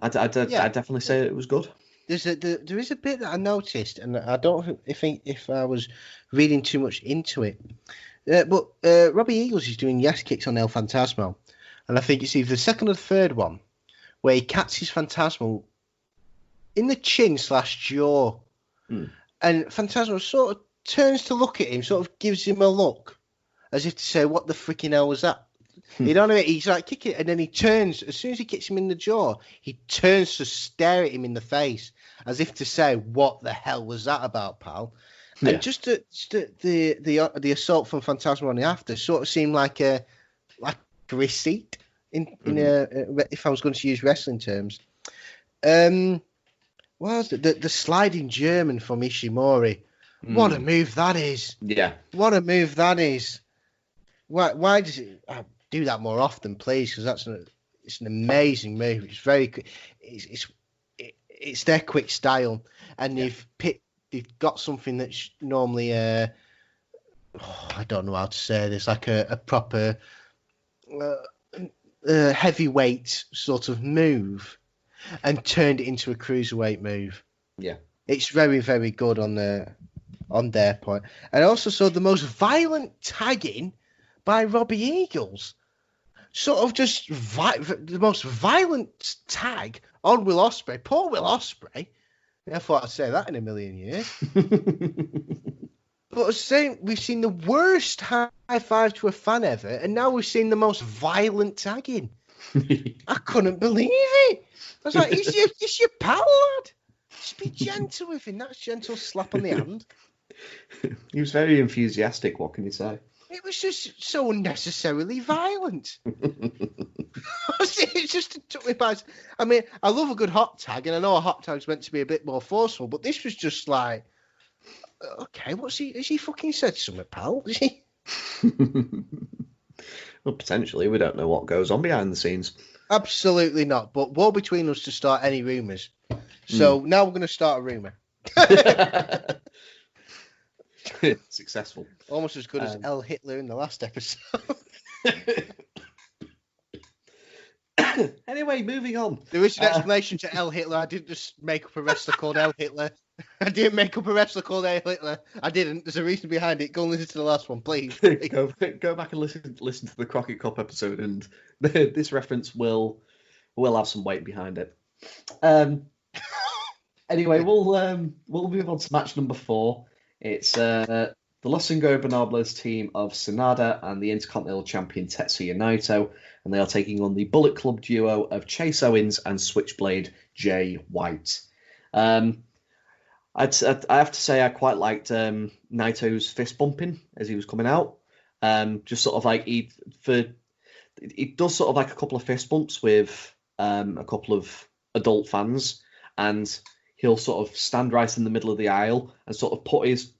I'd definitely say it was good. There is a bit that I noticed, and I don't think if I was reading too much into it. But Robbie Eagles is doing yes kicks on El Phantasmo, and I think it's either the second or the third one where he catches Phantasmo in the chin/jaw, and Phantasmo sort of turns to look at him, sort of gives him a look, as if to say, what the freaking hell was that? You know what I mean? He's like kicking it, and then he turns. As soon as he kicks him in the jaw, he turns to stare at him in the face, as if to say, what the hell was that about, pal? Yeah. And just the assault from Phantasmo on the after sort of seemed like a receipt if I was going to use wrestling terms. What was it? The sliding German from Ishimori. What a move that is! Yeah, what a move that is. Why does it do that more often, please? Because it's an amazing move. It's very quick. It's their quick style, and they've got something that's normally I don't know how to say this, like a proper heavyweight sort of move, and turned it into a cruiserweight move. Yeah, it's very, very good on their point. And I also saw the most violent tagging by Robbie Eagles. Sort of just the most violent tag on Will Ospreay. Poor Will Ospreay. I thought I'd say that in a million years. But I was saying, we've seen the worst high five to a fan ever, and now we've seen the most violent tagging. I couldn't believe it. I was like, it's your pal, lad. Just be gentle with him. That's gentle slap on the hand. He was very enthusiastic. What can you say? It was just so unnecessarily violent. It just took me by. I mean, I love a good hot tag, and I know a hot tag's meant to be a bit more forceful, but this was just like, okay, has he fucking said something, pal? Is he? Well, potentially. We don't know what goes on behind the scenes. Absolutely not. But woe between us to start any rumours. So now we're going to start a rumour. Successful. Almost as good as L. Hitler in the last episode. Anyway, moving on. There is an explanation to L. Hitler. I didn't just make up a wrestler called L. Hitler. I didn't make up a wrestler called L. Hitler. I didn't. There's a reason behind it. Go and listen to the last one, please. Go back and listen to the Crockett Cup episode, and this reference will have some weight behind it. Anyway, we'll move on to match number 4. It's the Los Ingobernables team of SANADA and the Intercontinental Champion Tetsuya Naito, and they are taking on the Bullet Club duo of Chase Owens and Switchblade Jay White. I have to say I quite liked Naito's fist bumping as he was coming out. Just sort of like he does sort of like a couple of fist bumps with a couple of adult fans, and he'll sort of stand right in the middle of the aisle and sort of put his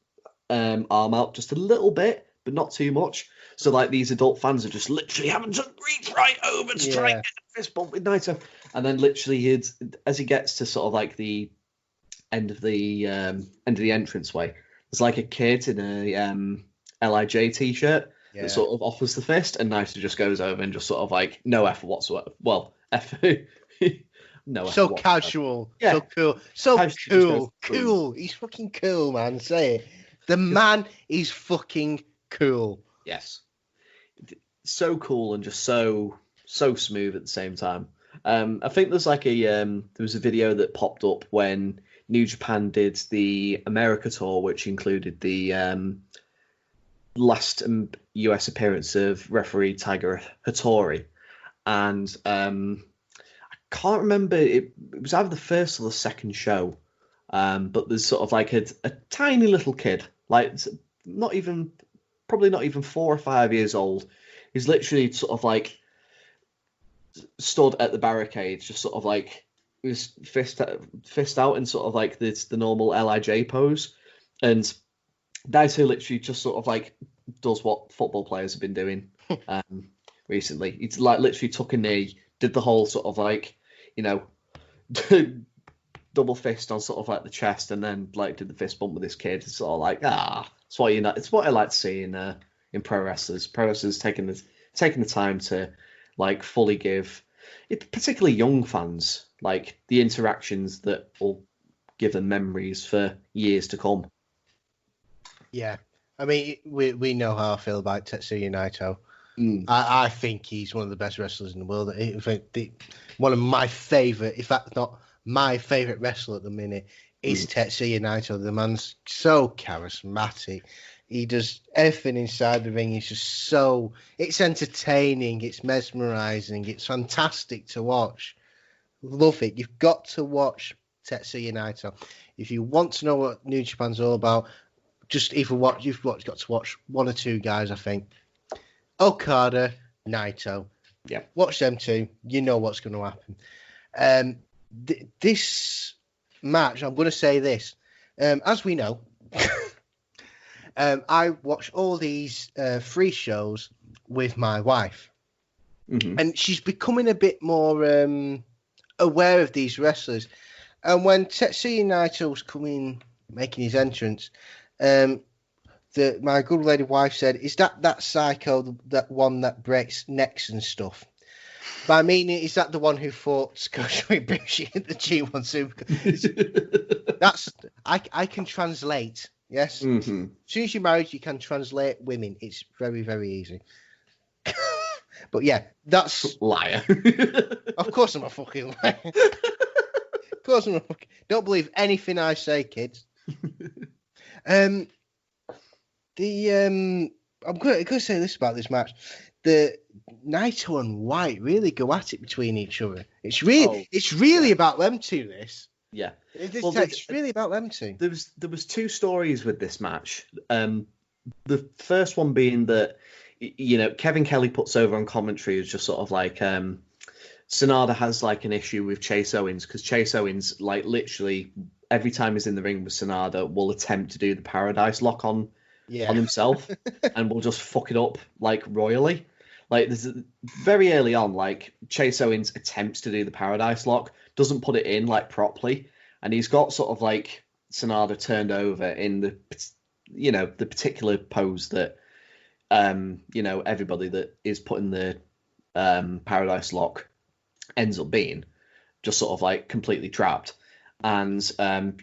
arm out just a little bit, but not too much. So like these adult fans are just literally having to reach right over to try and get a fist bump with Naito, and then literally as he gets to sort of like the end of the entranceway, there's like a kid in a LIJ t-shirt that sort of offers the fist, and Naito just goes over and just sort of like no effort whatsoever. Well, effort. No, so casual, so cool, cool. He's fucking cool, man. Say it. The man is fucking cool. Yes, so cool and just so smooth at the same time. I think there's like there was a video that popped up when New Japan did the America tour, which included the last US appearance of referee Tiger Hattori, and can't remember, it was either the first or the second show, but there's sort of like a tiny little kid, like probably not even 4 or 5 years old. He's literally sort of like stood at the barricades, just sort of like his fist out in sort of like the normal LIJ pose, and Naito literally just sort of like does what football players have been doing recently. He's like literally took a knee, did the whole sort of like, double fist on sort of like the chest, and then like did the fist bump with this kid. It's sort of like it's what I like to see in pro wrestlers. Pro wrestlers taking the time to like fully give, particularly young fans, like the interactions that will give them memories for years to come. Yeah, I mean we know how I feel about Tetsuya Naito. I think he's one of the best wrestlers in the world. I think one of my favourite, if that's not my favourite wrestler at the minute, is Tetsuya Naito. The man's so charismatic. He does everything inside the ring. He's just it's entertaining, it's mesmerising, it's fantastic to watch. Love it. You've got to watch Tetsuya Naito. If you want to know what New Japan's all about, just got to watch one or two guys, I think. Okada, Naito. Yeah. Watch them two. You know what's going to happen. This match, I'm going to say this. As we know, I watch all these free shows with my wife. Mm-hmm. And she's becoming a bit more aware of these wrestlers. And when Tetsuya Naito was making his entrance, my good lady wife said, "Is that psycho, that one that breaks necks and stuff?" But I mean, is that the one who fought kota-ibushi in the G1 Super? That's I can translate. Yes. Mm-hmm. As soon as you're married, you can translate women. It's very, very easy. But yeah, that's liar. Of course, I'm a fucking liar. Of course, don't believe anything I say, kids. I'm going to say this about this match: the Naito and White really go at it between each other. It's really about them two. This, yeah, it's really about them two. There was two stories with this match. The first one being that Kevin Kelly puts over on commentary is just sort of like SANADA has like an issue with Chase Owens, because Chase Owens, like literally every time he's in the ring with SANADA, will attempt to do the Paradise Lock on himself and will just fuck it up like royally. Like, there's very early on, like, Chase Owens attempts to do the Paradise Lock, doesn't put it in, like, properly, and he's got sort of, like, SANADA turned over in the, you know, the particular pose that, you know, everybody that is putting the Paradise Lock ends up being, just sort of, like, completely trapped. And,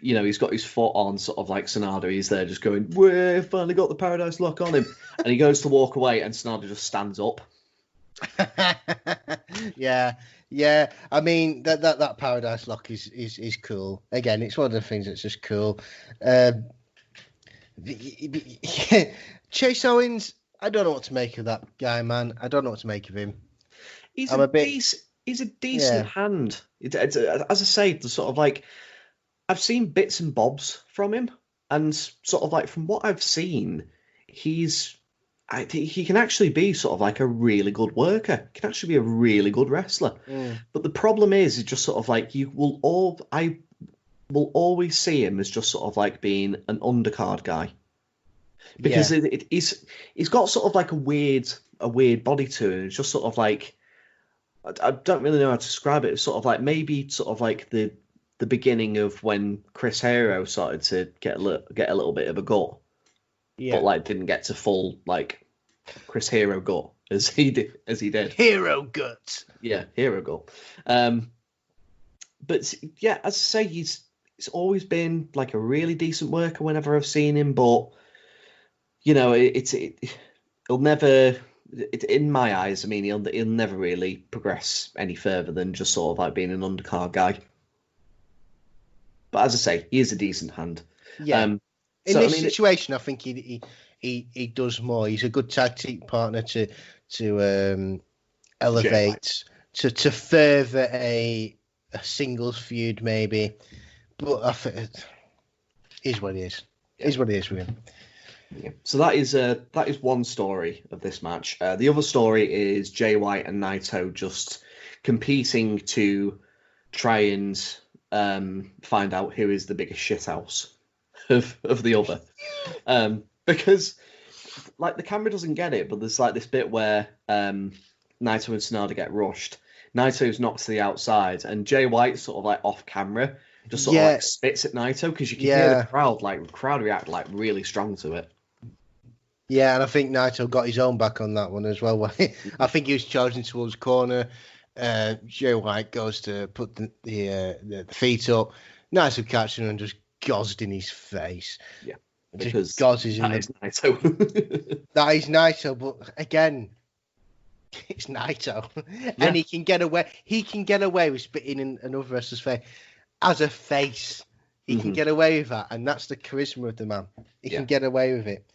you know, he's got his foot on sort of like SANADA. He's there just going, we've finally got the Paradise Lock on him. And he goes to walk away and SANADA just stands up. Yeah. I mean, that Paradise Lock is cool. Again, it's one of the things that's just cool. Chase Owens, I don't know what to make of that guy, man. I don't know what to make of him. He's a decent hand. As I say, the sort of like, I've seen bits and bobs from him, and sort of like from what I've seen, he can actually be sort of like a really good worker. He can actually be a really good wrestler. But the problem is just sort of like I will always see him as just sort of like being an undercard guy, because he's got sort of like a weird body to him. It's just sort of like, I don't really know how to describe it. It's sort of like maybe sort of like the beginning of when Chris Hero started to get a little bit of a gut, but like didn't get to full like Chris Hero gut as he did. Hero gut. Yeah, Hero gut. But yeah, as I say, he's always been like a really decent worker whenever I've seen him, but you know, it'll never. In my eyes, I mean, he'll never really progress any further than just sort of like being an undercard guy. But as I say, he is a decent hand. Yeah. In this situation, I think he does more. He's a good tag team partner to elevate, to further a singles feud maybe. But I think it is what it is. It is what it is with him. Yeah. So that is one story of this match. The other story is Jay White and Naito just competing to try and find out who is the biggest shithouse of the other. Because like the camera doesn't get it, but there's like this bit where Naito and SANADA get rushed. Naito's knocked to the outside, and Jay White sort of like off camera just sort of like spits at Naito, because you can hear the crowd react like really strong to it. Yeah, and I think Naito got his own back on that one as well. I think he was charging towards the corner. Jay White goes to put the feet up. Naito catches him and just gozzed in his face. Yeah, because that is Naito. That is Naito, but again, it's Naito, and he can get away. He can get away with spitting in another wrestler's face as a face. He can get away with that, and that's the charisma of the man. He can get away with it.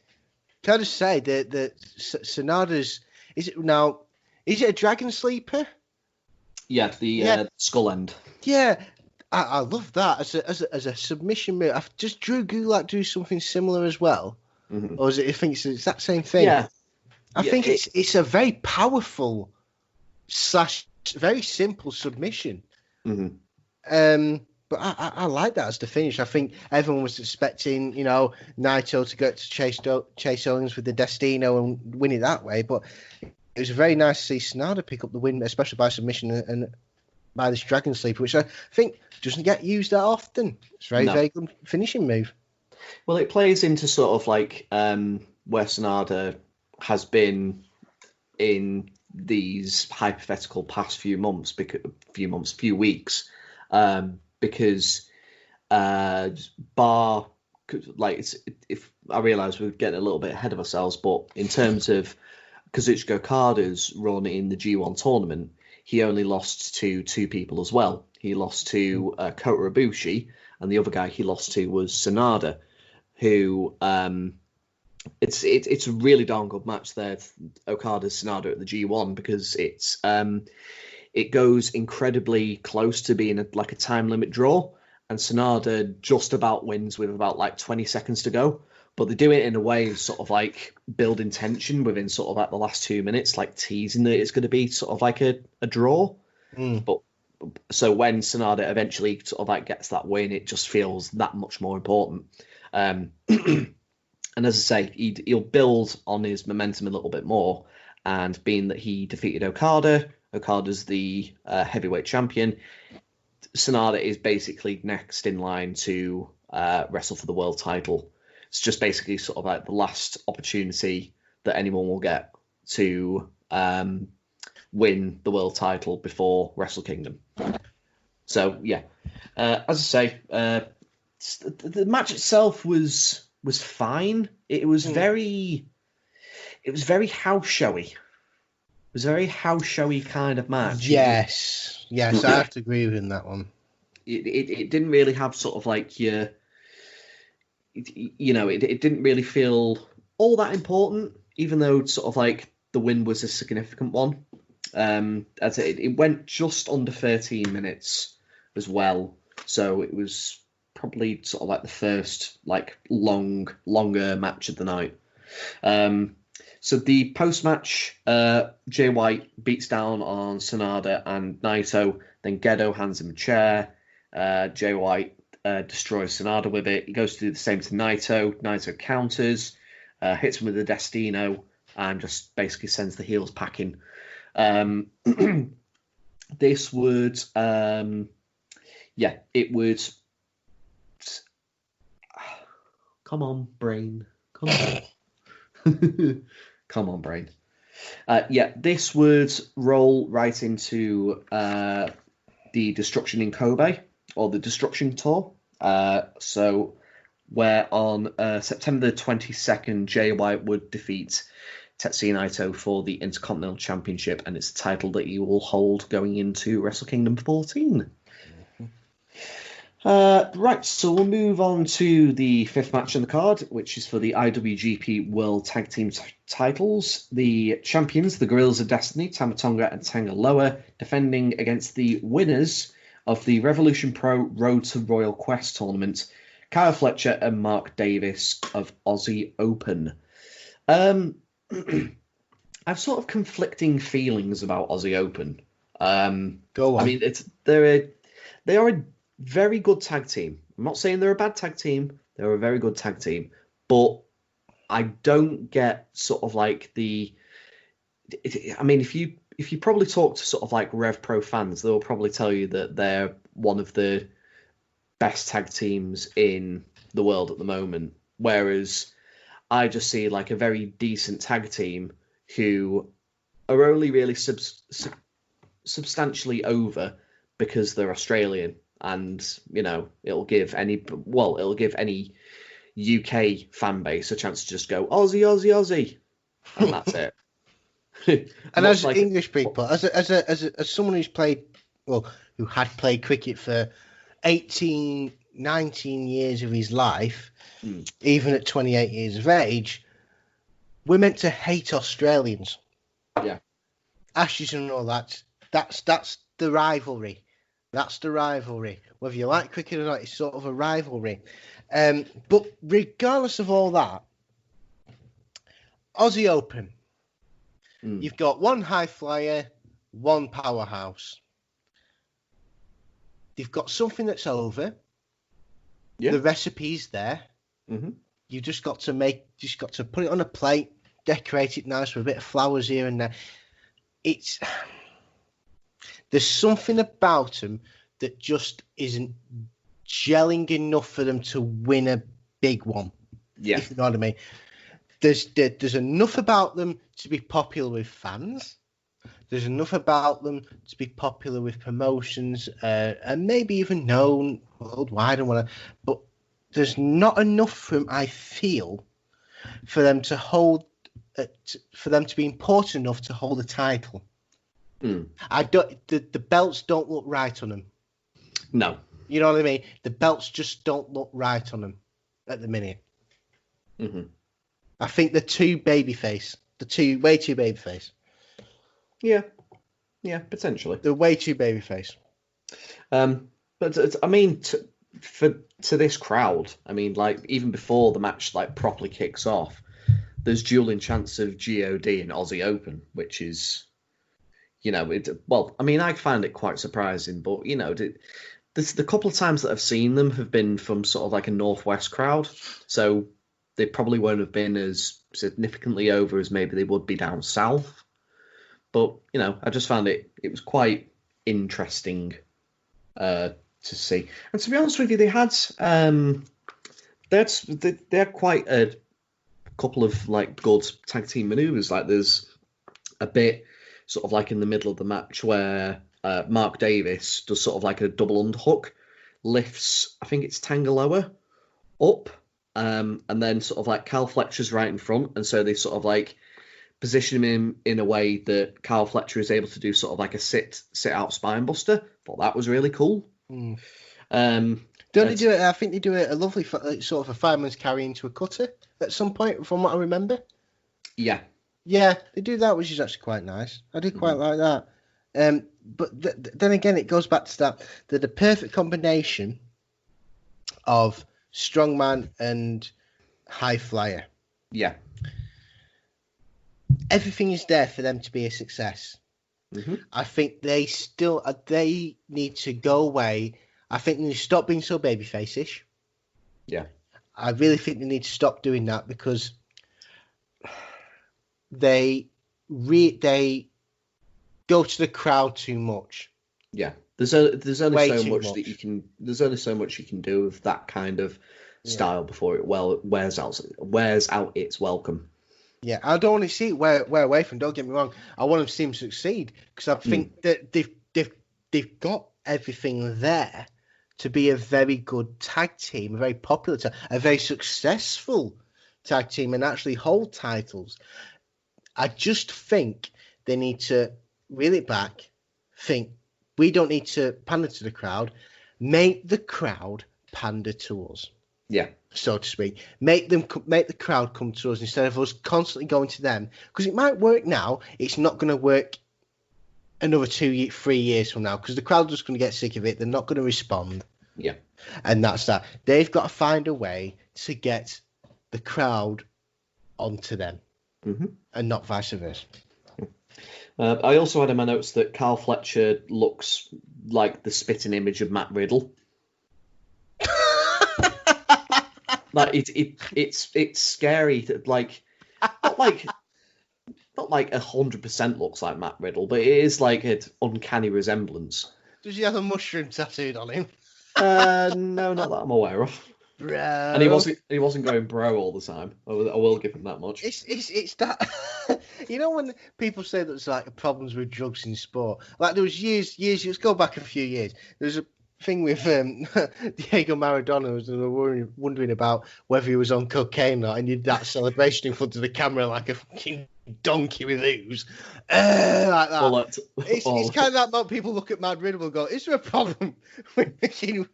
Can I just say that SANADA's is it a dragon sleeper? Yeah, the skull end. Yeah, I love that as a submission move. Does Drew Gulak do something similar as well, or is it? I think it's that same thing. Yeah, I think it's a very powerful / very simple submission. But I like that as the finish. I think everyone was expecting, you know, Naito to go to Chase Owens with the Destino and win it that way. But it was very nice to see SANADA pick up the win, especially by submission and by this Dragon Sleeper, which I think doesn't get used that often. It's a very good finishing move. Well, it plays into sort of like where SANADA has been in these hypothetical past few weeks. Because if I realise we're getting a little bit ahead of ourselves, but in terms of Kazuchika Okada's run in the G1 tournament, he only lost to two people as well. He lost to kota-ibushi, and the other guy he lost to was SANADA, who it's a really darn good match there, Okada's SANADA at the G1, because it goes incredibly close to being a time limit draw, and SANADA just about wins with about like 20 seconds to go. But they do it in a way sort of like building tension within sort of like the last 2 minutes, like teasing that it's going to be sort of like a draw. But so when SANADA eventually sort of like gets that win, it just feels that much more important. And as I say, he'll build on his momentum a little bit more. and being that he defeated Okada's the heavyweight champion, SANADA is basically next in line to wrestle for the world title. It's just basically sort of like the last opportunity that anyone will get to win the world title before Wrestle Kingdom. So yeah, as I say, the match itself was fine. It was very house showy. It was a very house showy kind of match. Yes, I have to agree with that one. It didn't really have sort of like your, it didn't really feel all that important, even though sort of like the win was a significant one. As it went just under 13 minutes as well, so it was probably sort of like the first like longer match of the night. So the post-match, Jay White beats down on SANADA and Naito, then Gedo hands him a chair. Jay White destroys SANADA with it. He goes to do the same to Naito. Naito counters, hits him with the Destino, and just basically sends the heels packing. This would, it would. Come on, brain. Come on. Come on, brain. This would roll right into the Destruction in Kobe, or the Destruction Tour. So where on September the 22nd, Jay White would defeat Tetsuya Naito for the Intercontinental Championship, and it's a title that he will hold going into Wrestle Kingdom 14. Right, so we'll move on to the fifth match on the card, which is for the IWGP World Tag Team titles. The champions, the Guerrillas of Destiny, Tama Tonga and Tanga Loa, defending against the winners of the Revolution Pro Road to Royal Quest tournament, Kyle Fletcher and Mark Davis of Aussie Open. I've sort of conflicting feelings about Aussie Open. Go on. I mean, they are a very good tag team. I'm not saying they're a bad tag team. They're a very good tag team. But I don't get sort of like I mean, if you probably talk to sort of like Rev Pro fans, they'll probably tell you that they're one of the best tag teams in the world at the moment. Whereas I just see like a very decent tag team who are only really substantially over because they're Australian. And, it'll give any UK fan base a chance to just go, Aussie, Aussie, Aussie. And that's it. And as like English people, as someone who had played cricket for 18, 19 years of his life, even at 28 years of age, we're meant to hate Australians. Yeah. Ashes and all that. That's the rivalry. That's the rivalry. Whether you like cricket or not, it's sort of a rivalry. But regardless of all that, Aussie Open, you've got one high flyer, one powerhouse. They've got something that's over. Yeah. The recipe's there. Mm-hmm. You've just got to put it on a plate, decorate it nice with a bit of flowers here and there. There's something about them that just isn't gelling enough for them to win a big one. Yeah. If you know what I mean. There's enough about them to be popular with fans. There's enough about them to be popular with promotions and maybe even known worldwide and whatever. But there's not enough for them, I feel, for them to hold, for them to be important enough to hold a title. The belts don't look right on them. No. You know what I mean? The belts just don't look right on them at the minute. Mm-hmm. I think they're too babyface. Way too babyface. Yeah, potentially. They're way too babyface. But I mean, to this crowd, I mean, like even before the match like properly kicks off, there's dueling chants of God and Aussie Open, which is, I mean, I find it quite surprising, but the couple of times that I've seen them have been from sort of like a Northwest crowd, so they probably won't have been as significantly over as maybe they would be down south. But I just found it was quite interesting to see. And to be honest with you, they had quite a couple of like good tag team maneuvers. Like there's a bit sort of like in the middle of the match where Mark Davis does sort of like a double underhook, lifts, I think it's Tangaloa up, and then sort of like Cal Fletcher's right in front, and so they sort of like position him in a way that Cal Fletcher is able to do sort of like a sit out spine buster. Thought that was really cool. Don't they do it? I think they do a lovely sort of a fireman's carry into a cutter at some point, from what I remember. Yeah, they do that, which is actually quite nice. I do quite like that. But then again, it goes back to that the perfect combination of strongman and high flyer. Yeah. Everything is there for them to be a success. Mm-hmm. I think they need to go away. I think they need to stop being so babyface-ish. Yeah. I really think they need to stop doing that because they go to the crowd too much. Yeah. There's only so much that you can. There's only so much you can do with that kind of style before it wears out its welcome. Yeah, I don't want to see it wear away from. Don't get me wrong. I want to see them succeed because I think that they've got everything there to be a very good tag team, a very popular a very successful tag team, and actually hold titles. I just think they need to reel it back. Think we don't need to pander to the crowd. Make the crowd pander to us. Yeah. So to speak, make the crowd come to us instead of us constantly going to them. Because it might work now, it's not going to work another 3 years from now. Because the crowd are just going to get sick of it. They're not going to respond. Yeah, and that's that. They've got to find a way to get the crowd onto them, and not vice versa. I also had in my notes that Carl Fletcher looks like the spitting image of Matt Riddle. Like it's scary that not like 100% looks like Matt Riddle, but it is like an uncanny resemblance. Does he have a mushroom tattooed on him? No, not that I'm aware of. Bro. And he wasn't going bro all the time. I will give him that much. It's that when people say that there's like problems with drugs in sport. Like there was years. Let's go back a few years. There's a thing with Diego Maradona. They were wondering about whether he was on cocaine or not, and he did that celebration in front of the camera like a fucking donkey with ooze, like that. It's kind of that moment people look at Mad Riddle and go, "Is there a problem with machine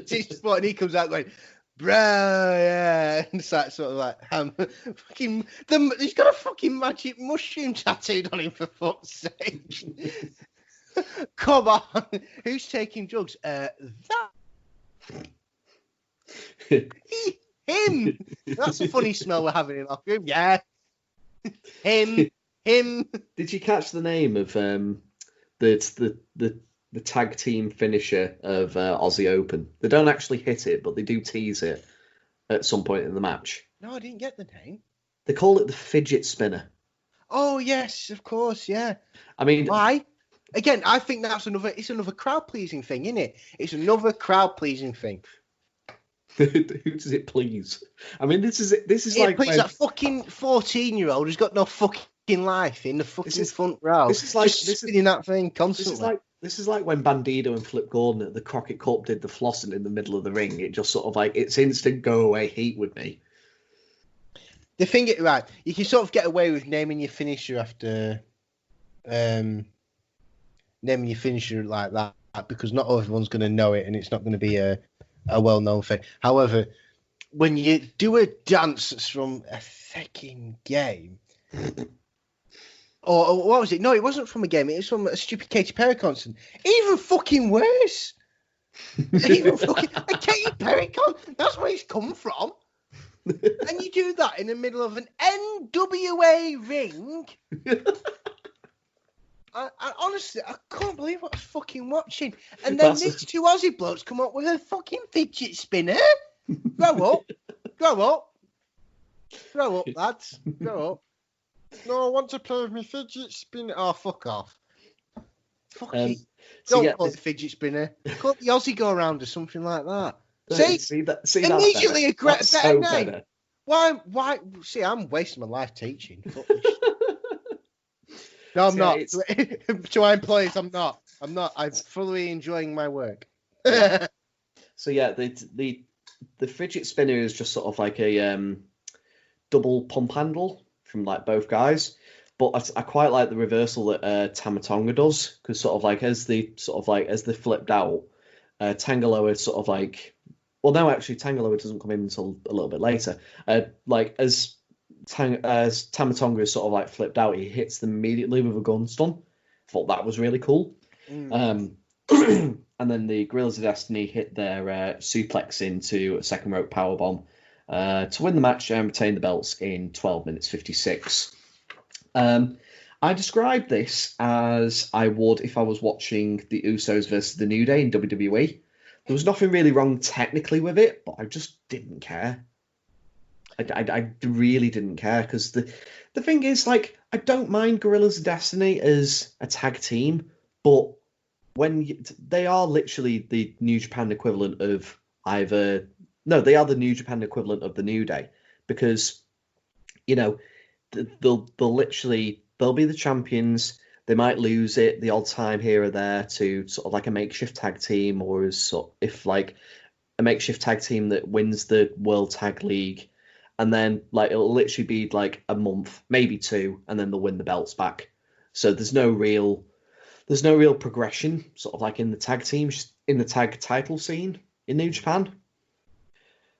sport?" And he comes out going, "Bro, yeah," and it's like sort of like he's got a fucking magic mushroom tattooed on him, for fuck's sake. Come on, who's taking drugs? Him. That's a funny smell we're having in our room. Yeah. Him. Did you catch the name of the tag team finisher of Aussie Open? They don't actually hit it, but they do tease it at some point in the match. No, I didn't get the name. They call it the fidget spinner. Oh yes, of course, yeah. I mean, why? Again, I think that's another crowd pleasing thing, isn't it? It's another crowd pleasing thing. Who does it please? I mean, this is like please that fucking 14-year-old who's got no fucking life in the fucking front row. This is like spinning that thing constantly. This is like when Bandido and Flip Gordon at the Crockett Cup did the flossing in the middle of the ring. It just sort of like it's instant go away heat with me. The thing, right? You can sort of get away with naming your finisher after, naming your finisher like that because not everyone's going to know it and it's not going to be a well-known thing. However, when you do a dance that's from a fucking game, or what was it? No, it wasn't from a game. It was from a stupid Katy Perry concert. Even fucking worse. Even fucking a Katy Perry concert. That's where it's come from. And you do that in the middle of an NWA ring. I honestly, I can't believe what I was fucking watching. And then these two Aussie blokes come up with a fucking fidget spinner. Grow up, lads. Grow up. No, I want to play with my fidget spinner. Oh, fuck off. Fuck it. So Don't call it fidget spinner. Call it the Aussie go around or something like that. See immediately a great better name. Better. Why? See, I'm wasting my life teaching. No, I'm not. To our employees, I'm not. I'm fully enjoying my work. So yeah, the fidget spinner is just sort of like a double pump handle from like both guys, but I quite like the reversal that Tama Tonga does, because sort of like as they flipped out, Tangaloa is sort of like, well, no, actually Tangaloa doesn't come in until a little bit later. Like as Tama Tonga is sort of like flipped out, he hits them immediately with a gun stun. Thought that was really cool. And then the Guerrillas of Destiny hit their suplex into a second rope powerbomb to win the match and retain the belts in 12 minutes 56. I described this as I would if I was watching the Usos versus the New Day in WWE. There was nothing really wrong technically with it, but I just didn't care. I really didn't care, because the thing is, like, I don't mind Guerrillas of Destiny as a tag team, but they are literally the New Japan equivalent of they are the New Japan equivalent of the New Day, because, you know, they'll be the champions. They might lose it the odd time here or there to sort of like a makeshift tag team, or if like a makeshift tag team that wins the World Tag League, and then like it'll literally be like a month, maybe two, and then they'll win the belts back. So there's no real progression, sort of like in the tag teams, in the tag title scene in New Japan.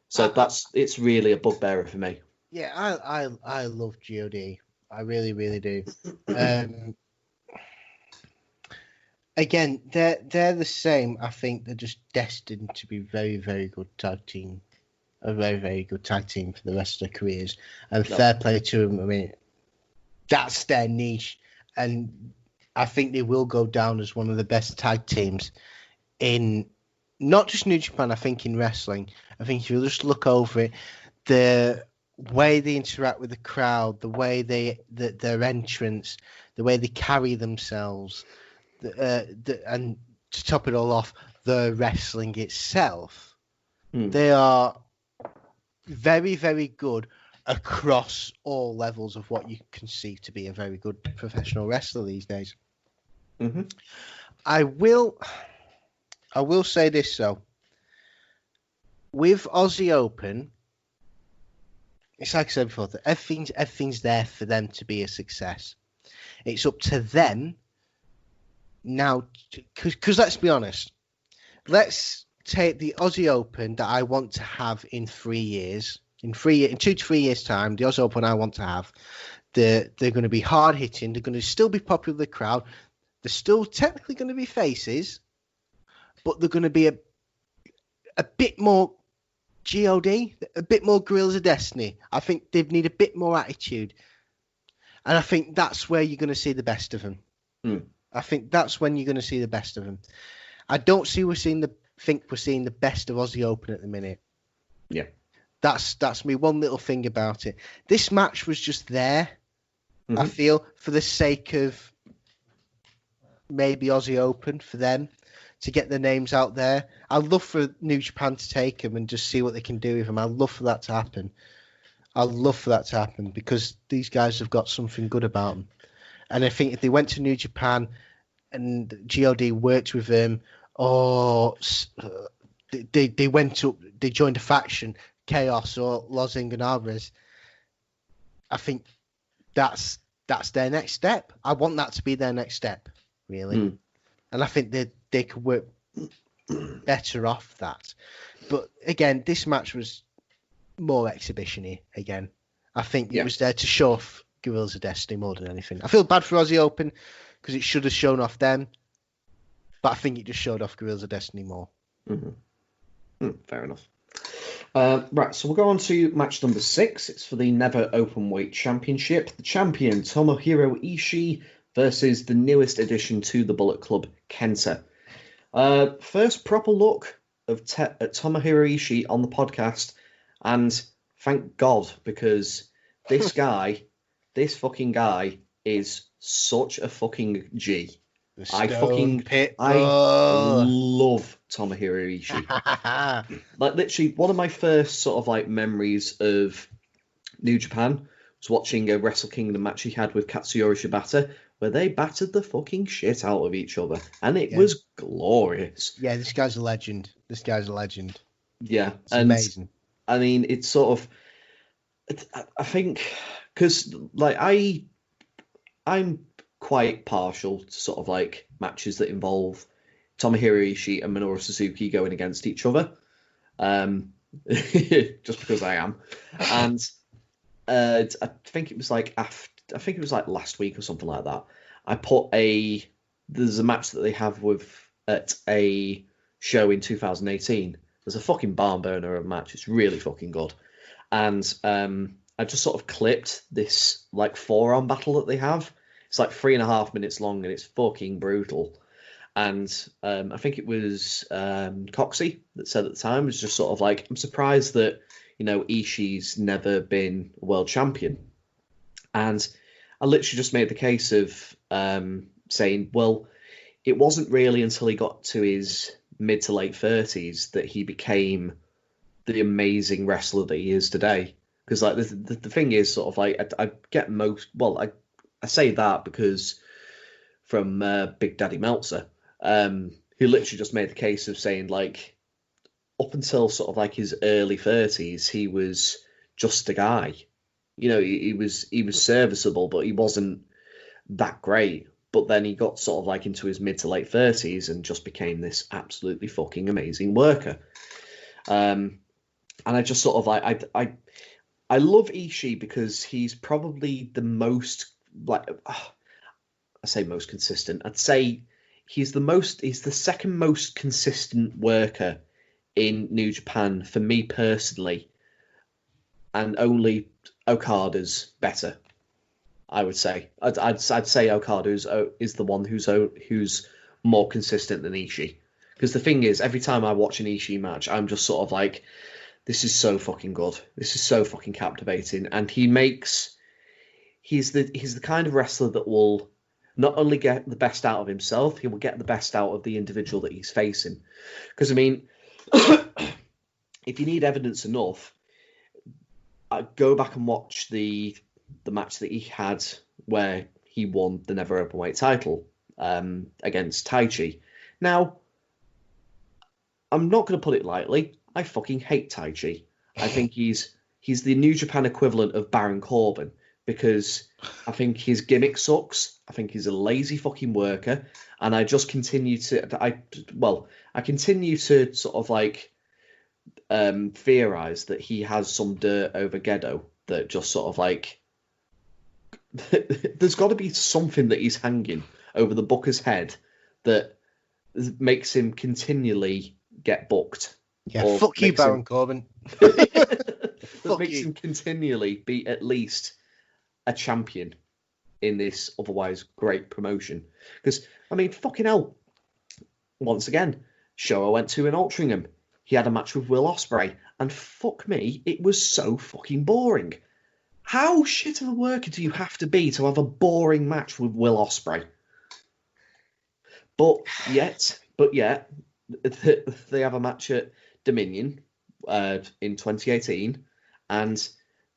So it's really a bugbearer for me. Yeah, I love God. I really, really do. Again, they're the same. I think they're just destined to be very, very good tag team. A very, very good tag team for the rest of their careers. And fair play to them. I mean, that's their niche. And I think they will go down as one of the best tag teams in not just New Japan, I think in wrestling. I think if you just look over it, the way they interact with the crowd, the way their entrance, the way they carry themselves, and to top it all off, the wrestling itself, they are very, very good across all levels of what you conceive to be a very good professional wrestler these days. Mm-hmm. I will say this though. With Aussie Open, it's like I said before, that everything's there for them to be a success. It's up to them now, because let's be honest. Let's take the Aussie Open that I want to have in 3 years. In 2 to 3 years' time, the Aussie Open I want to have, they're going to be hard hitting. They're going to still be popular with the crowd. They're still technically going to be faces, but they're going to be a bit more God, a bit more Guerrillas of Destiny. I think they need a bit more attitude, and I think that's where you're going to see the best of them. I think that's when you're going to see the best of them. I don't see we're seeing the best of Aussie Open at the minute. Yeah. That's me one little thing about it. This match was just there, I feel, for the sake of maybe Aussie Open, for them to get their names out there. I'd love for New Japan to take them and just see what they can do with them. I'd love for that to happen. Because these guys have got something good about them. And I think if they went to New Japan and God worked with them, or they joined a faction, Chaos or Los Ingobernables, I think that's their next step. I want that to be their next step, really. And I think they could work better off that. But again, this match was more exhibition-y again. I think it was there to show off Guerrillas of Destiny more than anything. I feel bad for Aussie Open because it should have shown off them, but I think it just showed off Guerrillas of Destiny more. Fair enough. Right, so we'll go on to match number 6. It's for the Never Openweight Championship. The champion, Tomohiro Ishii, versus the newest addition to the Bullet Club, KENTA. First proper look at Tomohiro Ishii on the podcast, and thank God, because this guy this fucking guy is such a fucking G. I love Tomohiro Ishii. Like literally one of my first sort of like memories of New Japan was watching a Wrestle Kingdom match he had with Katsuyori Shibata, where they battered the fucking shit out of each other, and it was glorious. Yeah, this guy's a legend. Yeah, it's amazing. I mean, it's sort of, I think, because like I'm quite partial to sort of like matches that involve Tomohiro Ishii and Minoru Suzuki going against each other, just because I am. And I think it was like last week or something like that. I put there's a match that they have at a show in 2018. There's a fucking barn burner of a match. It's really fucking good. And I just sort of clipped this like forearm battle that they have. It's like 3.5 minutes long and it's fucking brutal. And I think it was Coxie that said at the time, was just sort of like, I'm surprised that, Ishii's never been a world champion. And I literally just made the case of saying, well, it wasn't really until he got to his mid to late 30s that he became the amazing wrestler that he is today. Because like the thing is sort of like I get I say that because from Big Daddy Meltzer, who literally just made the case of saying like up until sort of like his early 30s, he was just a guy. He was serviceable, but he wasn't that great. But then he got sort of like into his mid to late 30s and just became this absolutely fucking amazing worker. And I just sort of like I love Ishii because he's probably the most like I say most consistent. I'd say he's the second most consistent worker in New Japan for me personally, and only Okada's better. I would say I'd say Okada is the one who's more consistent than Ishii. Because the thing is, every time I watch an Ishii match, I'm just sort of like, this is so fucking good. This is so fucking captivating, and he's the kind of wrestler that will not only get the best out of himself, he will get the best out of the individual that he's facing. Because I mean, if you need evidence enough, go back and watch the match that he had where he won the Never Openweight title against Taiji. Now, I'm not going to put it lightly. I fucking hate Taiji. I think he's the New Japan equivalent of Baron Corbin, because I think his gimmick sucks. I think he's a lazy fucking worker, and I just continue to I continue to sort of like theorize that he has some dirt over Gedo that just sort of like there's got to be something that he's hanging over the booker's head that makes him continually get booked. Yeah, fuck you, Baron Corbin. That makes him continually be at least a champion in this otherwise great promotion. Because, I mean, fucking hell, once again, Showa went to in Altrincham. He had a match with will-ospreay, and fuck me, it was so fucking boring. How shit of a worker do you have to be to have a boring match with will-ospreay? But yet, they have a match at Dominion in 2018, and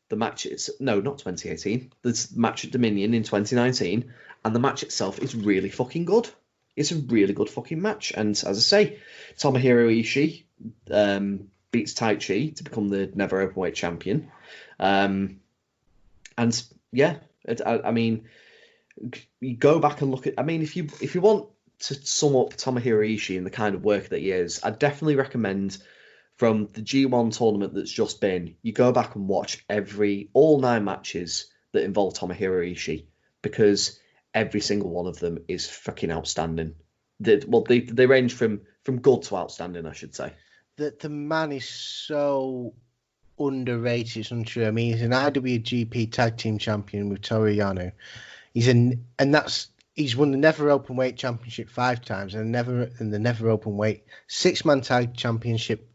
the match is not 2018. There's a match at Dominion in 2019, and the match itself is really fucking good. It's a really good fucking match, and as I say, Tomohiro Ishii beats Taichi to become the Never Openweight champion, and yeah, I mean, you go back and look at. I mean, if you want to sum up Tomohiro Ishii and the kind of work that he is, I'd definitely recommend from the G1 tournament that's just been, you go back and watch all 9 matches that involve Tomohiro Ishii, because every single one of them is fucking outstanding. They range from good to outstanding, I should say. The man is so underrated, it's untrue. I mean, he's an IWGP Tag Team Champion with Toru Yano. He's won the Never Openweight Championship 5 times and the Never Openweight 6-man Tag Championship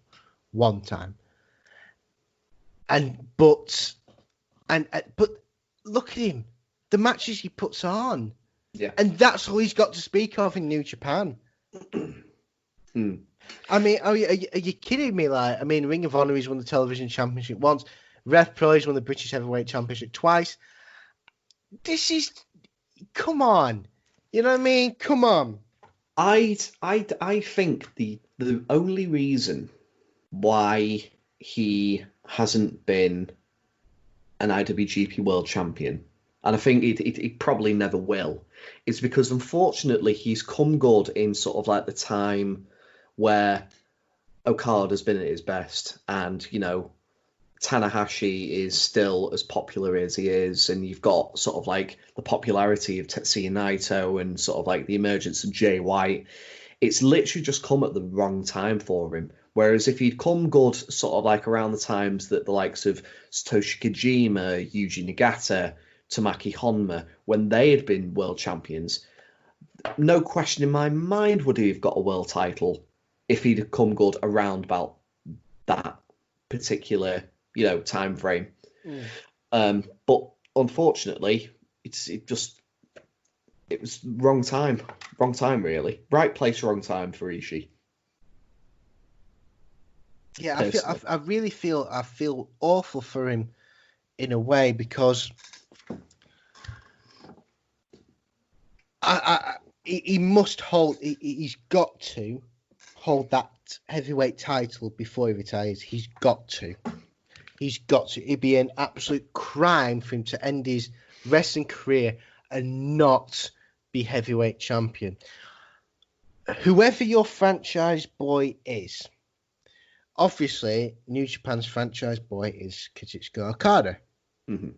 1 time. But look at him. the matches he puts on. Yeah. And that's all he's got to speak of in New Japan. I mean, are you kidding me? Like, I mean, Ring of Honor, he's won the television championship once. Rev Pro, he's won the British Heavyweight Championship twice. This is, come on. You know what I mean? Come on. I think the only reason why he hasn't been an IWGP World Champion, and I think it probably never will, is because unfortunately he's come good in sort of like the time where Okada's been at his best, and Tanahashi is still as popular as he is, and you've got sort of like the popularity of Tetsuya Naito and sort of like the emergence of Jay White. It's literally just come at the wrong time for him. Whereas if he'd come good sort of like around the times that the likes of Satoshi Kojima, Yuji Nagata, Tamaki Honma, when they had been world champions, no question in my mind would he have got a world title if he'd have come good around about that particular time frame. But unfortunately, it was wrong time really. Right place, wrong time for Ishii. Yeah, I really feel awful for him in a way, because he must hold. He's got to hold that heavyweight title before he retires. He's got to. It'd be an absolute crime for him to end his wrestling career and not be heavyweight champion. Whoever your franchise boy is, obviously New Japan's franchise boy is Kazuchika Okada. Mm-hmm.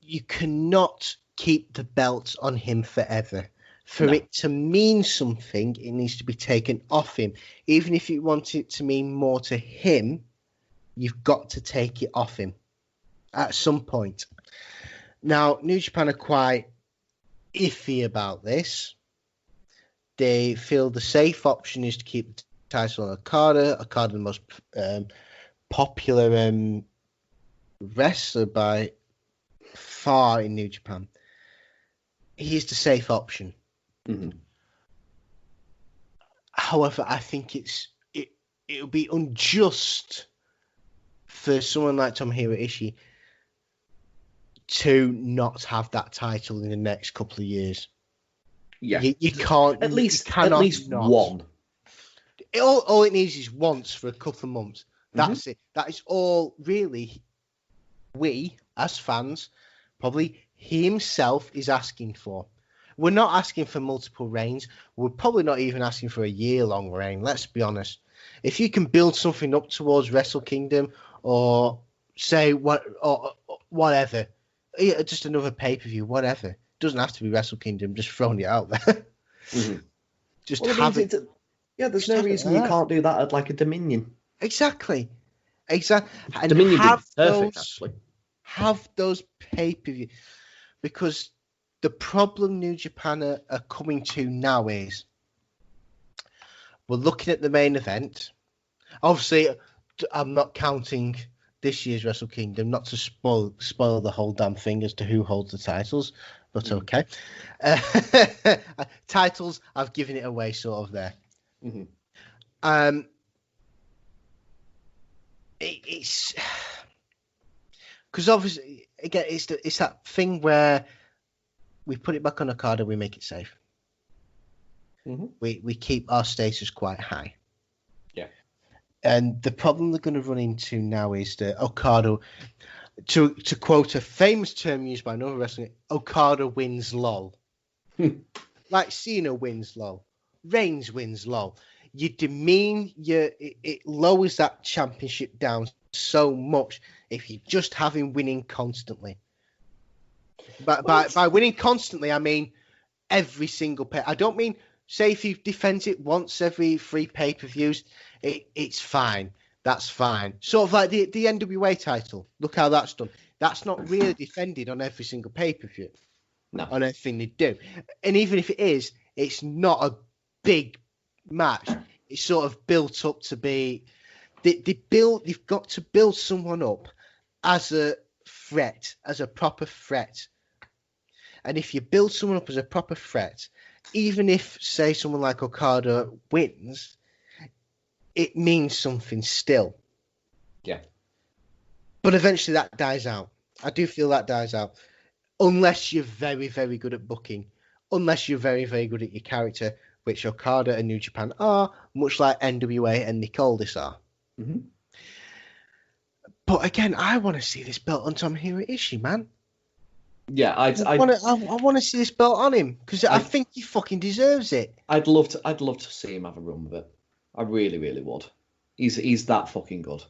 You cannot keep the belt on him forever. For it to mean something, it needs to be taken off him. Even if you want it to mean more to him, you've got to take it off him at some point. Now, New Japan are quite iffy about this. They feel the safe option is to keep the title on Okada. Okada, the most popular wrestler by far in New Japan. He's the safe option. Mm-hmm. However, I think it would be unjust for someone like Tomohiro Ishii to not have that title in the next couple of years. Yeah, you can't. At least not. one. All it needs is once for a couple of months. That's Mm-hmm. it. That is all really we, as fans, probably he himself is asking for. We're not asking for multiple reigns. We're probably not even asking for a year-long reign. Let's be honest. If you can build something up towards Wrestle Kingdom, or say whatever, just another pay-per-view, whatever. It doesn't have to be Wrestle Kingdom. Just throwing it out there. Mm-hmm. Just have it. There's no reason you can't do that at like a Dominion. Exactly. And Dominion have perfect, actually. Have those pay-per-view, because the problem New Japan are coming to now is we're looking at the main event. Obviously, I'm not counting this year's Wrestle Kingdom, not to spoil the whole damn thing as to who holds the titles, but okay. Titles, I've given it away sort of there. Mm-hmm. It's because obviously again it's that thing where we put it back on Okada, we make it safe. Mm-hmm. We keep our status quite high. Yeah. And the problem they're going to run into now is that Okada, to quote a famous term used by another wrestler, Okada wins low. Like Cena wins low. Reigns wins low. You demean it lowers that championship down so much if you just have him winning constantly. But by winning constantly, I mean every single pay. I don't mean say if he defends it once every 3 pay-per-views, it's fine. That's fine. Sort of like the NWA title. Look how that's done. That's not really defended on every single pay-per-view. No. On everything they do. And even if it is, it's not a big match. It's sort of built up to be. They've got to build someone up as a threat, as a proper threat. And if you build someone up as a proper threat, even if, say, someone like Okada wins, it means something still. Yeah. But eventually that dies out. I do feel that dies out. Unless you're very, very good at booking. Unless you're very, very good at your character, which Okada and New Japan are, much like NWA and Nick Aldis are. Mm-hmm. But again, I want to see this belt on Tomohiro Ishii, man. Yeah, I want to see this belt on him because I think he fucking deserves it. I'd love to see him have a run with it. I really, really would. He's that fucking good.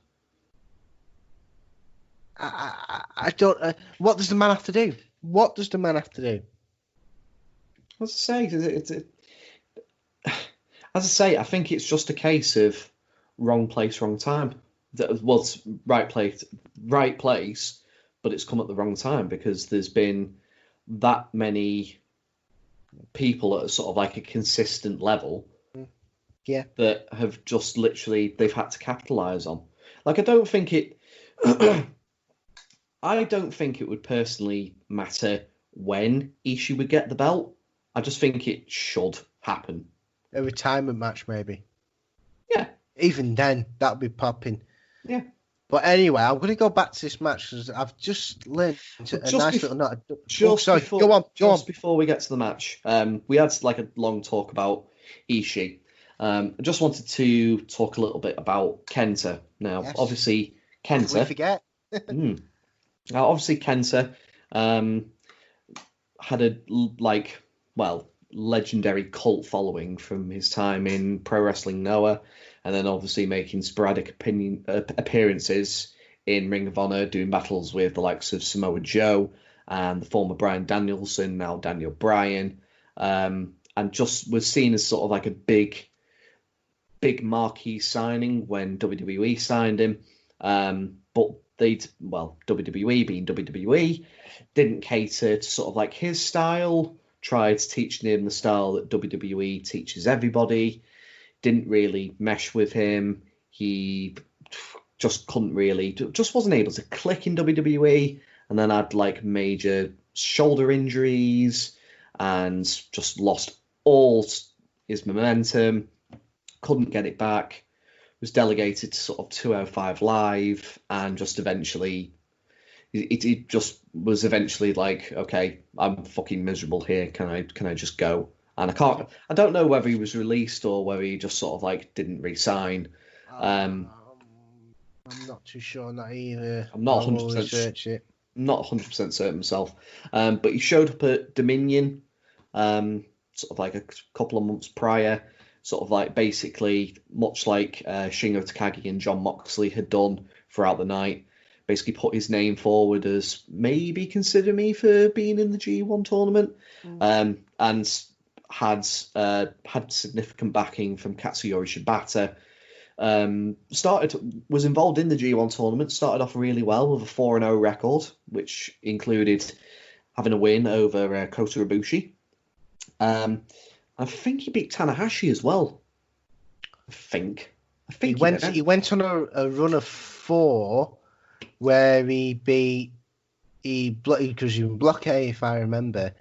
I don't. What does the man have to do? What does the man have to do? As I say, I think it's just a case of wrong place, wrong time. That was right place, but it's come at the wrong time because there's been that many people at sort of like a consistent level, that have just literally they've had to capitalize on. Like I don't think it would personally matter when Ishii would get the belt. I just think it should happen. A retirement match, maybe. Yeah. Even then, that would be popping. Yeah. But anyway, I'm going to go back to this match because I've just learned little note. Go on. Before we get to the match, we had like a long talk about Ishii. I just wanted to talk a little bit about KENTA. Now, obviously, KENTA. We forget. Now, obviously, KENTA had a legendary cult following from his time in Pro Wrestling Noah, and then obviously making sporadic appearances in Ring of Honor, doing battles with the likes of Samoa Joe and the former Bryan Danielson, now Daniel Bryan, and just was seen as sort of like a big marquee signing when WWE signed him. But WWE being WWE, didn't cater to sort of like his style, tried teaching him the style that WWE teaches everybody, didn't really mesh with him. He just wasn't able to click in WWE, and then had like major shoulder injuries and just lost all his momentum, couldn't get it back, was delegated to sort of 205 Live, and just eventually it just was eventually like, okay, I'm fucking miserable here. Can I just go? And I don't know whether he was released or whether he just sort of like didn't re-sign. I'm not too sure on that either. I'm not 100% certain myself. But he showed up at Dominion, sort of like a couple of months prior, sort of like basically much like Shingo Takagi and Jon Moxley had done throughout the night. Basically put his name forward as maybe consider me for being in the G1 tournament, and had significant backing from Katsuyori Shibata. Was involved in the G1 tournament, started off really well with a 4-0 record, which included having a win over Kota-Ibushi. I think he beat Tanahashi as well. I think he went on a run of 4 where he was in Block A, if I remember.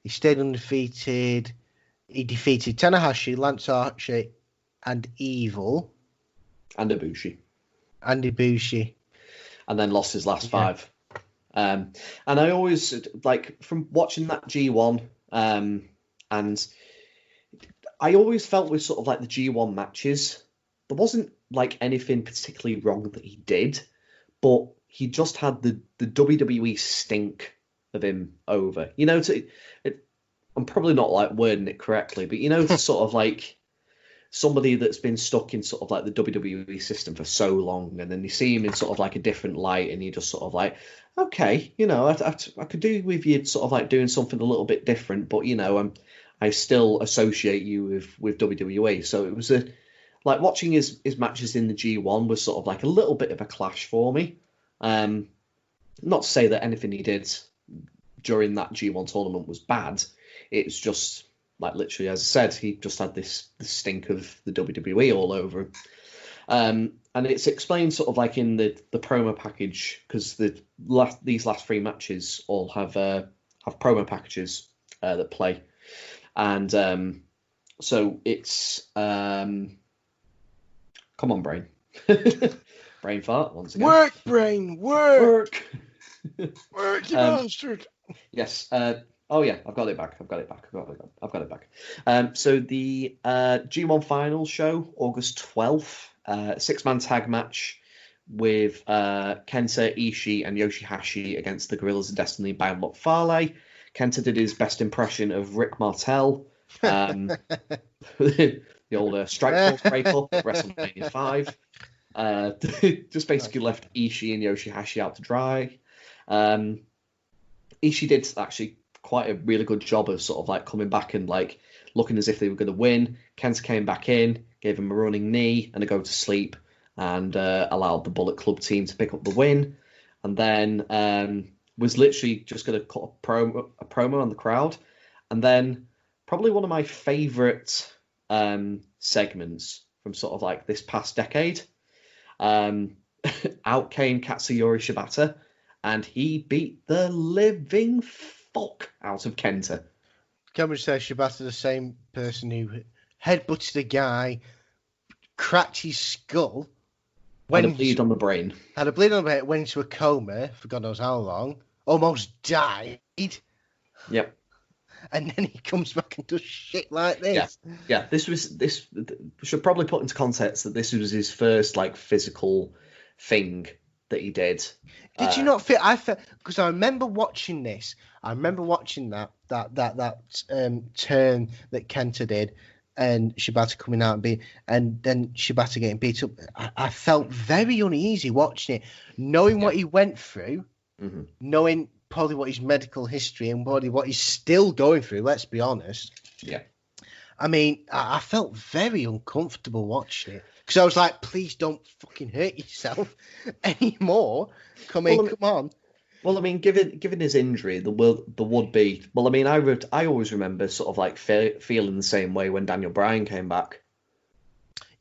He stayed undefeated. He defeated Tanahashi, Lance Archer, and Evil. And Ibushi. And then lost his last 5. And I always, like, from watching that G1, and I always felt with sort of like the G1 matches, there wasn't like anything particularly wrong that he did, but he just had the WWE stink of him over. You know, I'm probably not like wording it correctly, but you know, to sort of like somebody that's been stuck in sort of like the WWE system for so long, and then you see him in sort of like a different light, and you just sort of like, okay, you know, I could do with you sort of like doing something a little bit different, but you know, I still associate you with WWE. So it was like watching his matches in the G1 was sort of like a little bit of a clash for me. Not to say that anything he did during that G1 tournament was bad. It's just like literally, as I said, he just had this stink of the WWE all over him. And it's explained sort of like in the promo package, because these last three matches all have promo packages that play, and so it's come on, brain. Brain fart once again. Work, brain, work. Work, you bastard. Yes. Oh yeah, I've got it back. I've got it back. So the G1 Finals show, August 12th, 6-man tag match with Kenta, Ishii, and Yoshihashi against the Guerrillas of Destiny by Unlock Fale. Kenta did his best impression of Rick Martel. The old Strike Force breakup at WrestleMania 5. Just basically left Ishii and Yoshihashi out to dry. Ishii did actually quite a really good job of sort of like coming back and like looking as if they were going to win. Kenta came back in, gave him a running knee and a go to sleep, and allowed the Bullet Club team to pick up the win. And then was literally just going to cut a promo on the crowd. And then probably one of my favourite segments from sort of like this past decade. Out came Katsuyori Shibata, and he beat the living fuck out of Kenta. Can we say Shibata, the same person who headbutted a guy, cracked his skull, had a bleed on the brain, went into a coma for God knows how long, almost died. Yep. And then he comes back and does shit like this. Yeah. This should probably put into context that this was his first like physical thing that he did. Did you not feel? I felt, because I remember watching this. I remember watching that turn that Kenta did, and Shibata coming out and then Shibata getting beat up. I felt very uneasy watching it, knowing what he went through, knowing probably what his medical history and probably what he's still going through. Let's be honest. Yeah. I mean, I felt very uncomfortable watching it. Because I was like, please don't fucking hurt yourself anymore. Come on. Well, I mean, given his injury, there would be. Well, I mean, I always remember sort of like feeling the same way when Daniel Bryan came back.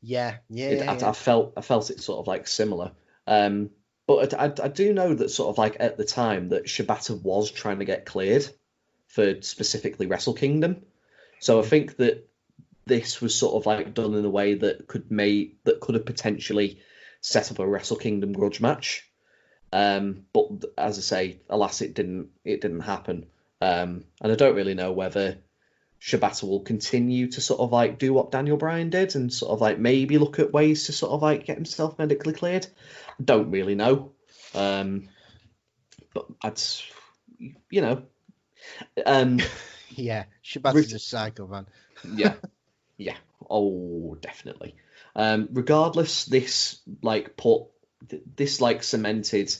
Yeah. I felt it sort of like similar. But I do know that sort of like at the time that Shibata was trying to get cleared for specifically Wrestle Kingdom. So I think that this was sort of like done in a way that could have potentially set up a Wrestle Kingdom grudge match. But as I say, alas, it didn't happen. And I don't really know whether Shibata will continue to sort of like do what Daniel Bryan did and sort of like maybe look at ways to sort of like get himself medically cleared. I don't really know. But yeah, Shibata's a psycho, man. Yeah. Oh, definitely. Regardless, this cemented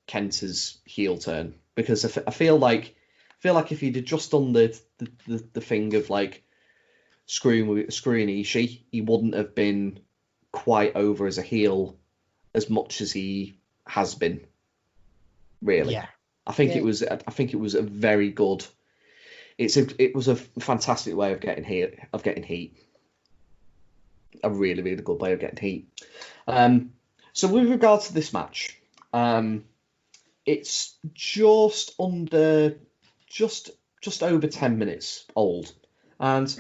Kenta's heel turn, because I feel like if he'd just done the thing of like screwing Ishii, he wouldn't have been quite over as a heel as much as he has been. Really, yeah. I think it was a very good. It was a fantastic way of getting heat. A really, really good way of getting heat. So with regards to this match, it's just over 10 minutes old, and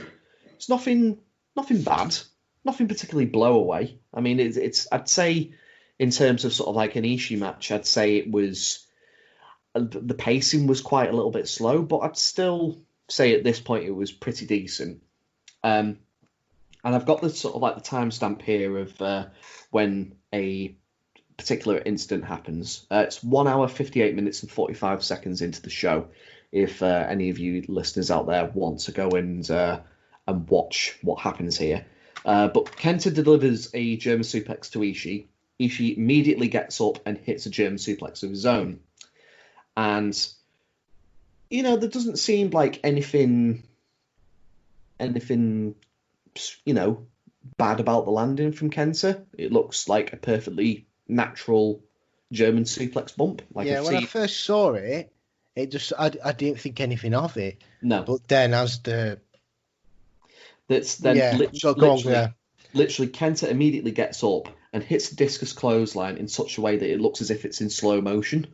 it's nothing bad, nothing particularly blow away. I mean, it's I'd say in terms of sort of like an Ishii match, I'd say it was the pacing was quite a little bit slow, but I'd still say at this point it was pretty decent. And I've got the sort of like the timestamp here of when a particular incident happens. It's 1 hour, 58 minutes and 45 seconds into the show. If any of you listeners out there want to go and watch what happens here. But Kenta delivers a German suplex to Ishii. Ishii immediately gets up and hits a German suplex of his own. And, there doesn't seem like anything, bad about the landing from Kenta. It looks like a perfectly natural German suplex bump. When I first saw it, I didn't think anything of it. No. But then literally Kenta immediately gets up and hits the discus clothesline in such a way that it looks as if it's in slow motion.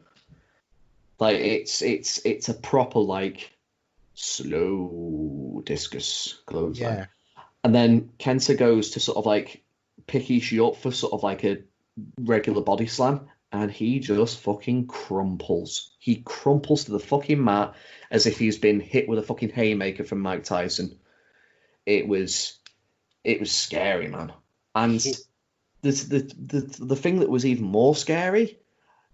Like it's a proper like slow discus clothesline. Yeah. And then Kenta goes to sort of like pick Ishii up for sort of like a regular body slam, and he just fucking crumples. He crumples to the fucking mat as if he's been hit with a fucking haymaker from Mike Tyson. It was scary, man. And the thing that was even more scary,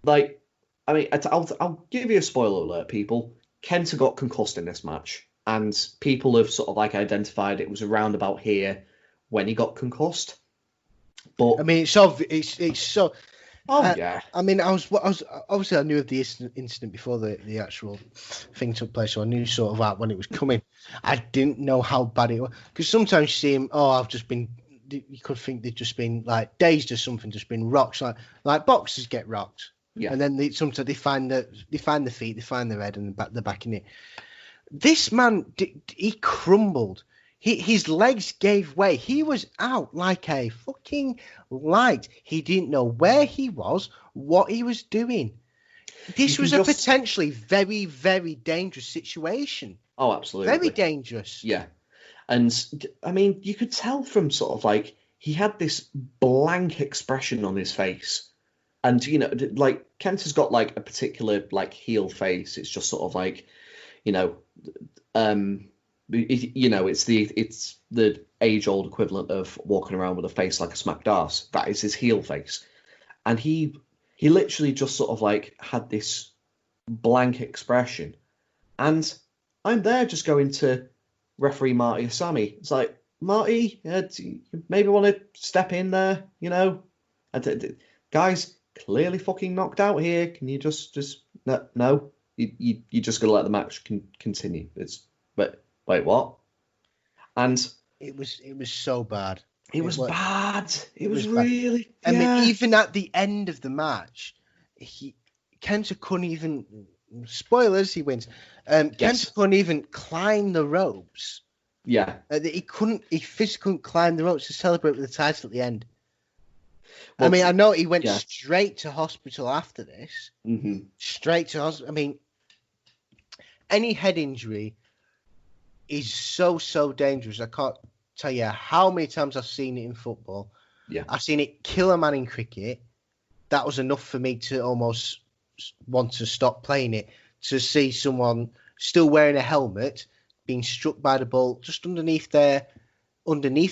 like, I mean, I'll give you a spoiler alert, people. Kenta got concussed in this match, and people have sort of like identified it was around about here when he got concussed. But I mean, it's so. Oh yeah. I mean, I was obviously I knew of the incident before the actual thing took place, so I knew sort of that when it was coming. I didn't know how bad it was, because sometimes you see him. Oh, I've just been. You could think they've just been like dazed or something, just been rocked, like boxers get rocked. Yeah. And then sometimes they find the feet, they find the head, and the back in it. This man, he crumbled. His legs gave way. He was out like a fucking light. He didn't know where he was, what he was doing. This was a potentially very, very dangerous situation. Oh, absolutely. Very dangerous. Yeah. And, I mean, you could tell from sort of like, he had this blank expression on his face. And, you know, like, Kenta's got like a particular like heel face. It's just sort of like, you know, it's the age-old equivalent of walking around with a face like a smacked arse. That is his heel face. And he literally just sort of like had this blank expression. And I'm there just going to referee Marty Asami. It's like, Marty, do you maybe want to step in there, you know? Guys, clearly fucking knocked out here. Can you just no? You just got to let the match continue. But wait, what? And it was so bad. It was bad. It was really. I mean, even at the end of the match, Kenta couldn't even. Spoilers, he wins. Kenta couldn't even climb the ropes. Yeah. He physically couldn't climb the ropes to celebrate with the title at the end. Well, I mean, I know he went straight to hospital after this. Mm-hmm. Straight to hospital. I mean, any head injury is so dangerous. I can't tell you how many times I've seen it in football. Yeah. I've seen it kill a man in cricket. That was enough for me to almost want to stop playing it. To see someone still wearing a helmet being struck by the ball just underneath the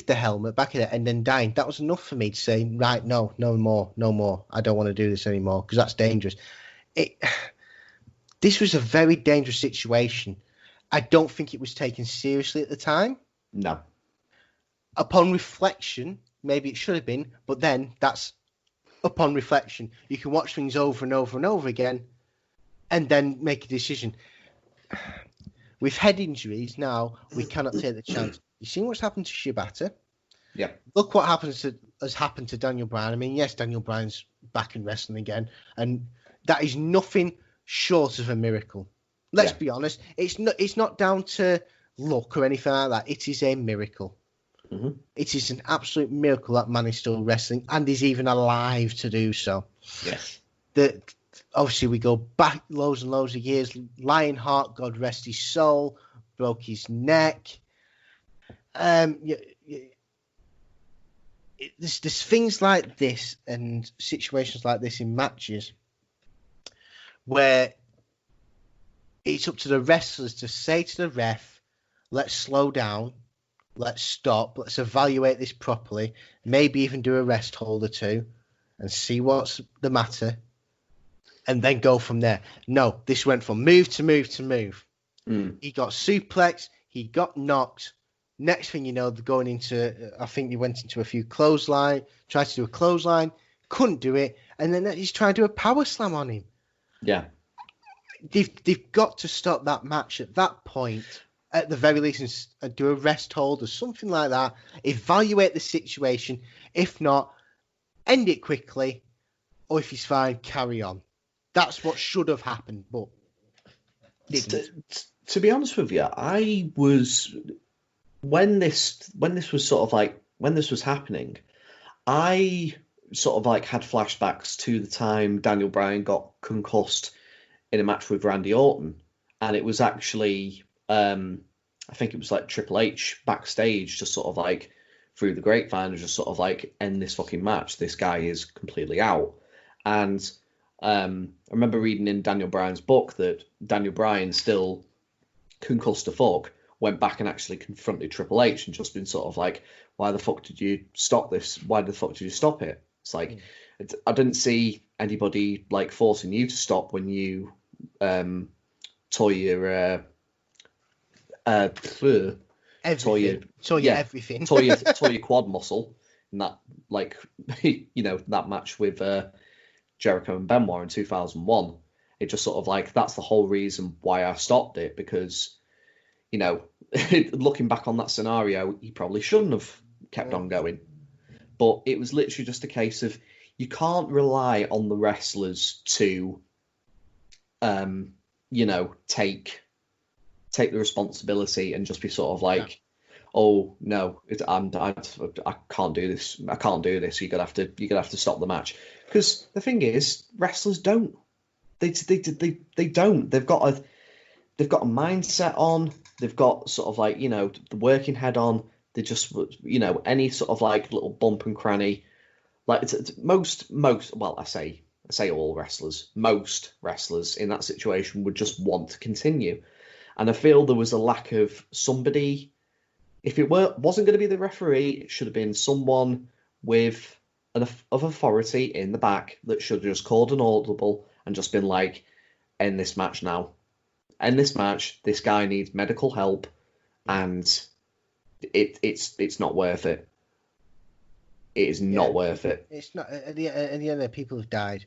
helmet, back of it, and then dying. That was enough for me to say, right, no more. I don't want to do this anymore, because that's dangerous. This was a very dangerous situation. I don't think it was taken seriously at the time. No. Upon reflection, maybe it should have been, but then that's upon reflection. You can watch things over and over and over again and then make a decision. With head injuries now, we cannot take the chance. You seen what's happened to Shibata? Yeah. Look what has happened to Daniel Bryan. I mean, yes, Daniel Bryan's back in wrestling again, and that is nothing short of a miracle. Let's be honest. It's not down to luck or anything like that. It is a miracle. Mm-hmm. It is an absolute miracle that man is still wrestling and is even alive to do so. Yes. Obviously, we go back loads and loads of years. Lionheart, God rest his soul, broke his neck. There's things like this and situations like this in matches where it's up to the wrestlers to say to the ref, let's slow down, let's stop, let's evaluate this properly, maybe even do a rest hold or two and see what's the matter, and then go from there. No, this went from move to move to move. He got suplexed, he got knocked. Next thing you know, they're going into, I think he went into a few clothesline, tried to do a clothesline, couldn't do it, and then he's trying to do a power slam on him. Yeah. They've got to stop that match at that point, at the very least, and do a rest hold or something like that. Evaluate the situation. If not, end it quickly, or if he's fine, carry on. That's what should have happened, but didn't. To be honest with you, I was when this was sort of like when this was happening, I sort of like had flashbacks to the time Daniel Bryan got concussed in a match with Randy Orton, and it was actually I think it was like Triple H backstage, just sort of like through the grapevine, just sort of like, end this fucking match. This guy is completely out. And I remember reading in Daniel Bryan's book that Daniel Bryan, still concussed to fuck, went back and actually confronted Triple H and just been sort of like, why the fuck did you stop this? Why the fuck did you stop it? It's like, I didn't see anybody like forcing you to stop when you tore your everything. Tore your quad muscle in that, like, that match with Jericho and Benoit in 2001. It just sort of like, that's the whole reason why I stopped it, because looking back on that scenario, he probably shouldn't have kept on going. But it was literally just a case of, you can't rely on the wrestlers to take the responsibility and just be sort of like, oh no, I can't do this. I can't do this. You're gonna have to stop the match. Because the thing is, wrestlers don't. They don't. They've got a mindset on. They've got sort of like, the working head on. They just, any sort of like little bump and cranny. Like it's most well, I say all wrestlers. Most wrestlers in that situation would just want to continue. And I feel there was a lack of somebody. If it wasn't going to be the referee, it should have been someone of authority in the back that should have just called an audible and just been like, end this match now. End this match. This guy needs medical help, and it's not worth it. It is not worth it. It's not. At the end, people have died.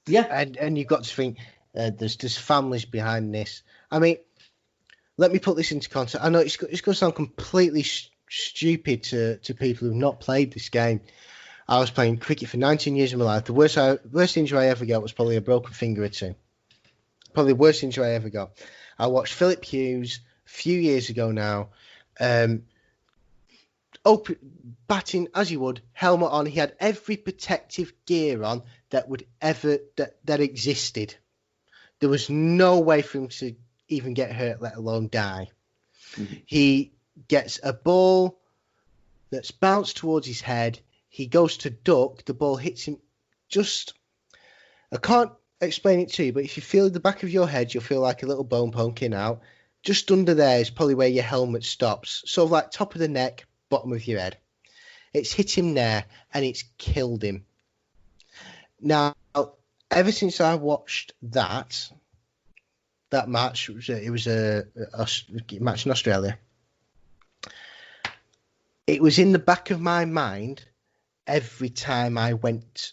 Yeah, and you've got to think there's families behind this. I mean, let me put this into context. I know it's going to sound completely stupid to people who've not played this game. I was playing cricket for 19 years of my life. The worst injury I ever got was probably a broken finger or two. Probably the worst injury I ever got. I watched Philip Hughes a few years ago now, batting as he would, helmet on. He had every protective gear on that existed. There was no way for him to even get hurt, let alone die. Mm-hmm. He gets a ball that's bounced towards his head. He goes to duck. The ball hits him. I can't explain it to you, but if you feel the back of your head, you'll feel like a little bone poking out. Just under there is probably where your helmet stops. Sort of like top of the neck, bottom of your head. It's hit him there, and it's killed him. Now, ever since I watched that match, it was a match in Australia. It was in the back of my mind every time I went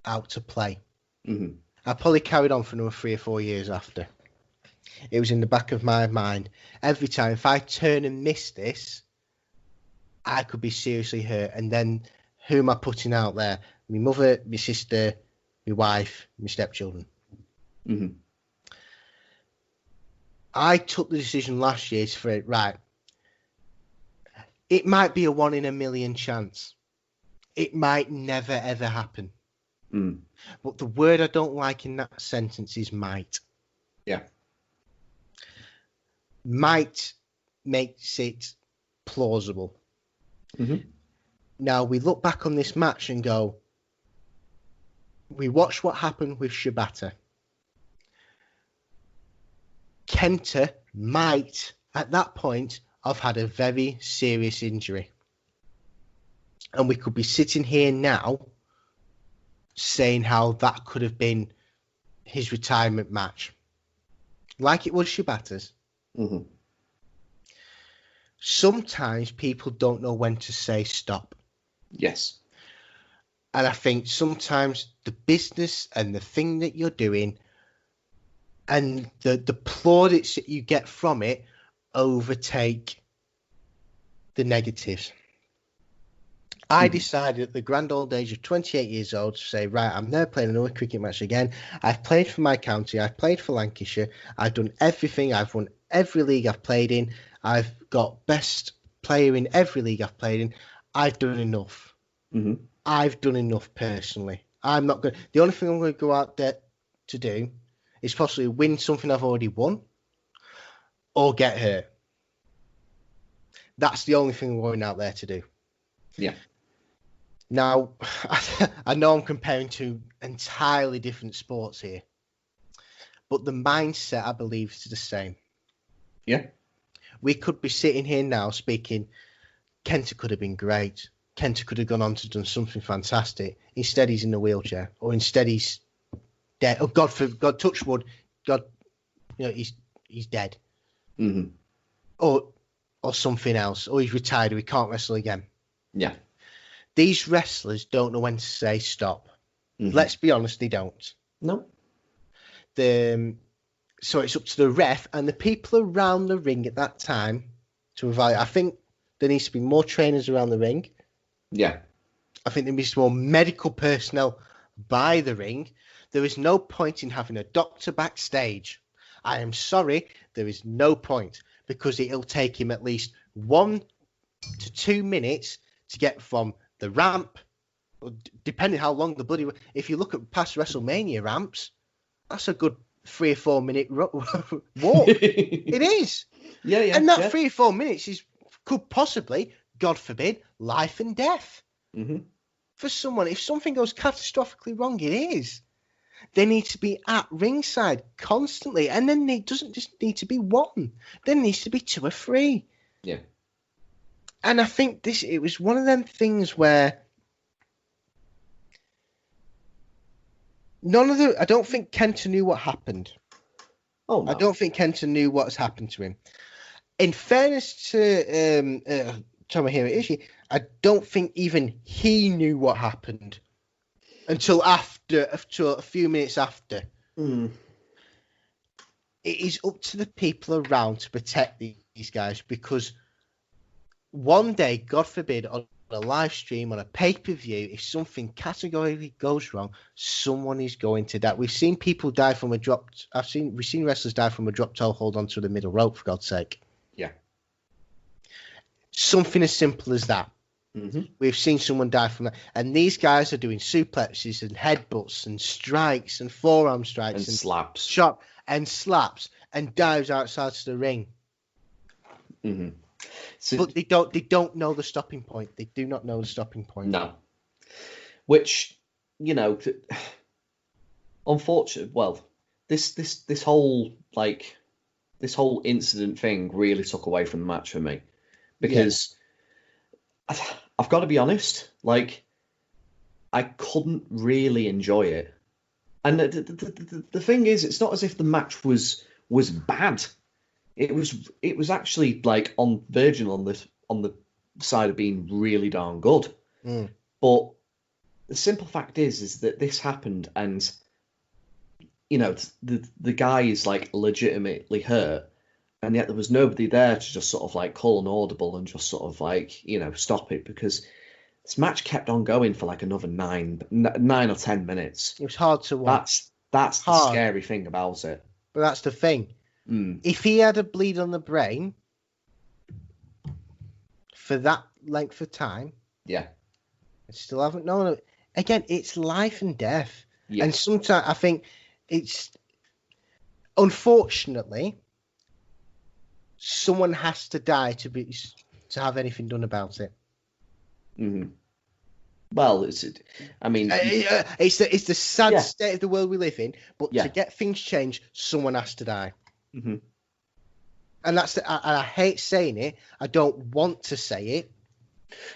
out to play. Mm-hmm. I probably carried on for another 3 or 4 years after. It was in the back of my mind every time. If I turn and miss this, I could be seriously hurt. And then who am I putting out there? My mother, my sister, my wife, my stepchildren. Mm-hmm. I took the decision last year to right. It might be a 1 in a million chance. It might never, ever happen. Mm. But the word I don't like in that sentence is might. Yeah. Might makes it plausible. Mm-hmm. Now, we look back on this match and go, we watched what happened with Shibata. Kenta might, at that point, have had a very serious injury. And we could be sitting here now saying how that could have been his retirement match. Like it was Shibata's. Mm-hmm. Sometimes people don't know when to say stop. Yes. And I think sometimes the business and the thing that you're doing and the plaudits that you get from it overtake the negatives. I decided at the grand old age of 28 years old to say, right, I'm never playing another cricket match again. I've played for my county. I've played for Lancashire. I've done everything. I've won every league I've played in. I've got best player in every league I've played in. I've done enough. Mm-hmm. I've done enough personally. I'm not going. The only thing I'm going to go out there to do is possibly win something I've already won, or get hurt. That's the only thing I'm going out there to do. Yeah. Now, I know I'm comparing two entirely different sports here, but the mindset, I believe, is the same. Yeah. We could be sitting here now speaking, Kenta could have been great. Kenta could have gone on to done something fantastic. Instead, he's in a wheelchair, or instead he's dead. Oh, God touch wood. God, he's dead. Mm-hmm. Or something else. Or he's retired, or he can't wrestle again. Yeah. These wrestlers don't know when to say stop. Mm-hmm. Let's be honest, they don't. No. So it's up to the ref and the people around the ring at that time to evaluate. I think there needs to be more trainers around the ring. Yeah. I think there needs to be more medical personnel by the ring. There is no point in having a doctor backstage. I am sorry, there is no point, because it'll take him at least 1 to 2 minutes to get from the ramp, depending how long the bloody... If you look at past WrestleMania ramps, that's a good 3 or 4 minute walk. It is. Yeah. And that 3 or 4 minutes could possibly, God forbid, life and death. Mm-hmm. For someone. If something goes catastrophically wrong, it is. They need to be at ringside constantly. And then it doesn't just need to be one. There needs to be 2 or 3. Yeah. And I think it was one of them things where I don't think Kenta knew what happened. Oh, no. I don't think Kenta knew what's happened to him. In fairness to Tomohiro Ishii, I don't think even he knew what happened until a few minutes after. Mm. It is up to the people around to protect these guys, because one day, God forbid, on a live stream, on a pay-per-view, if something categorically goes wrong, someone is going to die. We've seen people die from we've seen wrestlers die from a drop toe hold onto the middle rope, for God's sake. Yeah. Something as simple as that. Mm-hmm. We've seen someone die from that. And these guys are doing suplexes and headbutts and strikes and forearm strikes and slaps. Shot and slaps and dives outside the ring. Mm-hmm. So, but they don't know the stopping point. They do not know the stopping point. No. Which, unfortunately, well, this whole incident thing really took away from the match for me, because I've got to be honest, I couldn't really enjoy it. And the thing is, it's not as if the match was bad. It was actually on verging on the side of being really darn good. Mm. But the simple fact is that this happened, and the guy is legitimately hurt, and yet there was nobody there to just sort of call an audible and just sort of stop it, because this match kept on going for another 9 or 10 minutes. It was hard to watch. That's the scary thing about it. But that's the thing. Mm. If he had a bleed on the brain for that length of time, yeah, I still haven't known it. Again, it's life and death. Yeah. And sometimes I think it's, unfortunately, someone has to die to have anything done about it. Mm-hmm. Well, it's the sad state of the world we live in. But Yeah. to get things changed, someone has to die. Mm-hmm. And I hate saying it. I don't want to say it.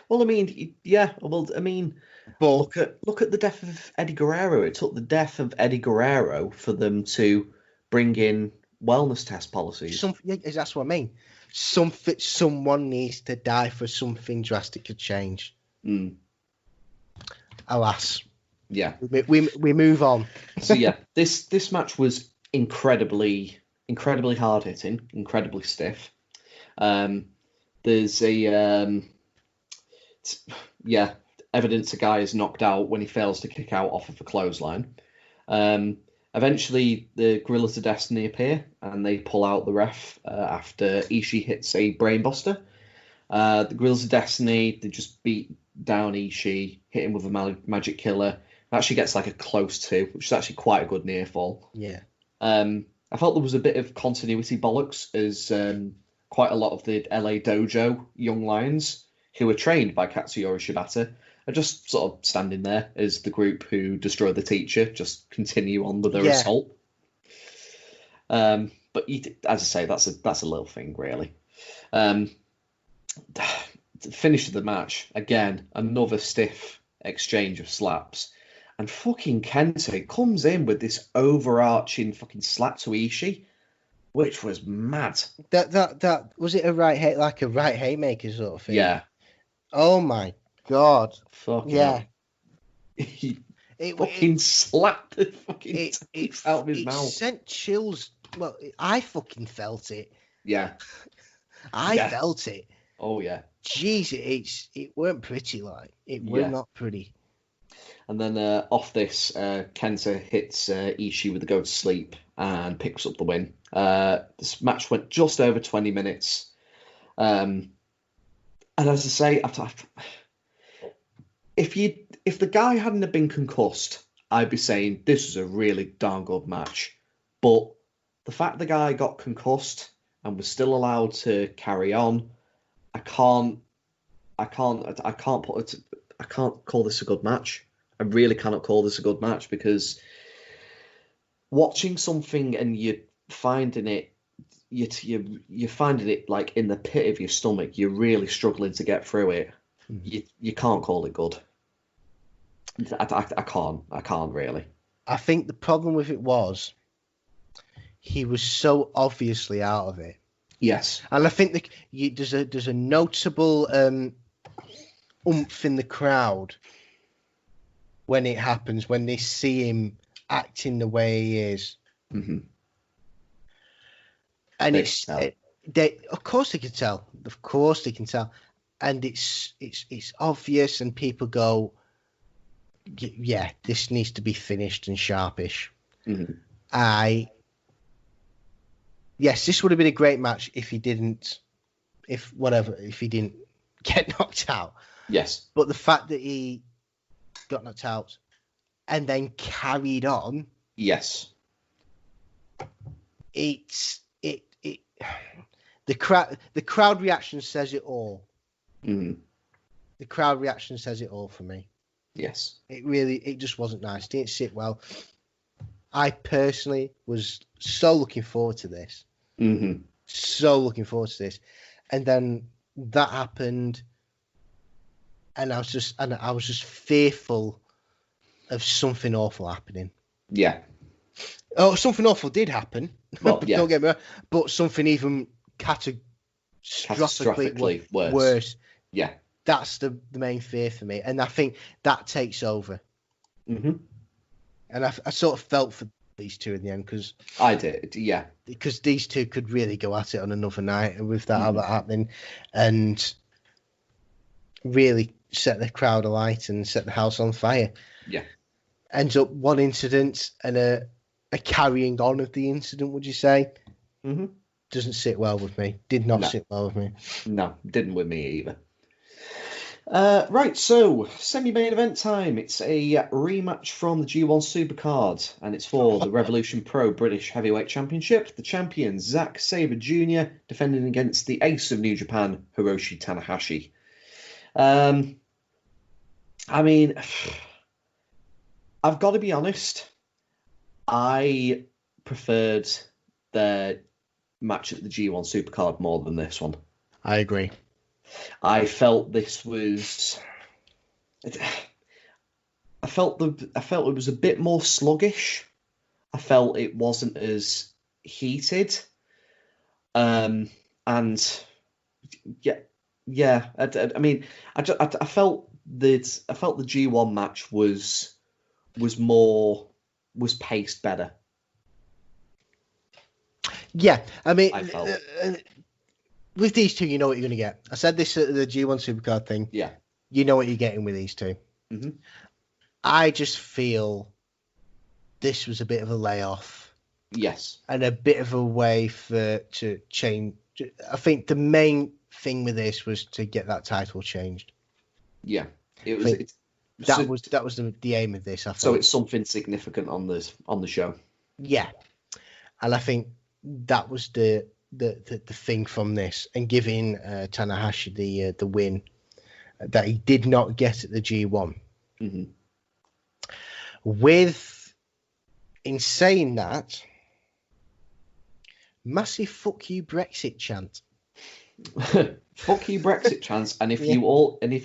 Well, I mean, yeah. Well, I mean, but look at the death of Eddie Guerrero. It took the death of Eddie Guerrero for them to bring in wellness test policies. That's what I mean. Someone needs to die for something drastic to change. Mm. Alas. Yeah. We move on. So yeah, this match was incredibly hard hitting, incredibly stiff. There's evidence a guy is knocked out when he fails to kick out off of a clothesline. Eventually, the Guerrillas of Destiny appear and they pull out the ref after Ishii hits a brainbuster. The Guerrillas of Destiny, they just beat down Ishii, hit him with a magic killer. Actually gets like a close to, which is actually quite a good near fall. Yeah. I felt there was a bit of continuity bollocks as quite a lot of the LA Dojo young lions who were trained by Katsuyori Shibata are just sort of standing there as the group who destroy the teacher just continue on with their assault. But as I say, that's a little thing, really. The finish of the match, again, another stiff exchange of slaps. And fucking Kenta comes in with this overarching fucking slap to Ishii, which was mad. That was it a right haymaker sort of thing? Yeah. Oh my god. Fucking yeah. He fucking slapped the fucking teeth out of his mouth. It sent chills. Well, I fucking felt it. Yeah. I felt it. Oh yeah. Jeez, it weren't pretty, like. It were not pretty. And then off this, Kenta hits Ishii with a go to sleep and picks up the win. This match went just over 20 minutes. And as I say, if the guy hadn't have been concussed, I'd be saying this was a really darn good match. But the fact the guy got concussed and was still allowed to carry on, I can't call this a good match. I really cannot call this a good match because watching something and you're finding it like in the pit of your stomach, you're really struggling to get through it. You can't call it good. I can't really. I think the problem with it was he was so obviously out of it. Yes, and I think there's a notable oomph in the crowd when it happens, when they see him acting the way he is. Mm-hmm. And of course they can tell. Of course they can tell. And it's obvious, and people go, yeah, this needs to be finished and sharpish. Mm-hmm. Yes, this would have been a great match if he didn't get knocked out. Yes. But the fact that he got knocked out and then carried on. Yes. The crowd reaction says it all. Mm-hmm. The crowd reaction says it all for me. Yes. It just wasn't nice. It didn't sit well. I personally was so looking forward to this. Mm-hmm. So looking forward to this. And then that happened. And I was just fearful of something awful happening. Yeah. Oh, something awful did happen. Well, yeah. Don't get me wrong. But something even catastrophically worse. Yeah. That's the main fear for me. And I think that takes over. Mm-hmm. And I sort of felt for these two in the end because I did, yeah. Because these two could really go at it on another night with that happening, and really set the crowd alight and set the house on fire. Yeah. Ends up one incident and a carrying on of the incident. Would you say? Mm-hmm. Doesn't sit well with me. Did not sit well with me. No, didn't with me either. Right, so semi-main event time. It's a rematch from the G1 Supercard, and it's for the Revolution Pro British Heavyweight Championship. The champion, Zack Sabre Jr., defending against the ace of New Japan, Hiroshi Tanahashi. I mean, I've got to be honest. I preferred their match at the G1 Supercard more than this one. I agree. I felt this was. I felt it was a bit more sluggish. I felt it wasn't as heated. And yeah. I mean, I felt the G1 match was paced better. Yeah, I mean, I felt. With these two, you know what you're going to get. I said this at the G1 Supercard thing. Yeah. You know what you're getting with these two. Mm-hmm. I just feel this was a bit of a layoff. Yes. And a bit of a way to change. I think the main thing with this was to get that title changed. Yeah. It was. That was the aim of this. I think. So it's something significant on the show. Yeah, and I think that was the thing from this, and giving Tanahashi the win that he did not get at the G1. Mm-hmm. In saying that, massive "fuck you Brexit" chant. Fuck you Brexit chance, and if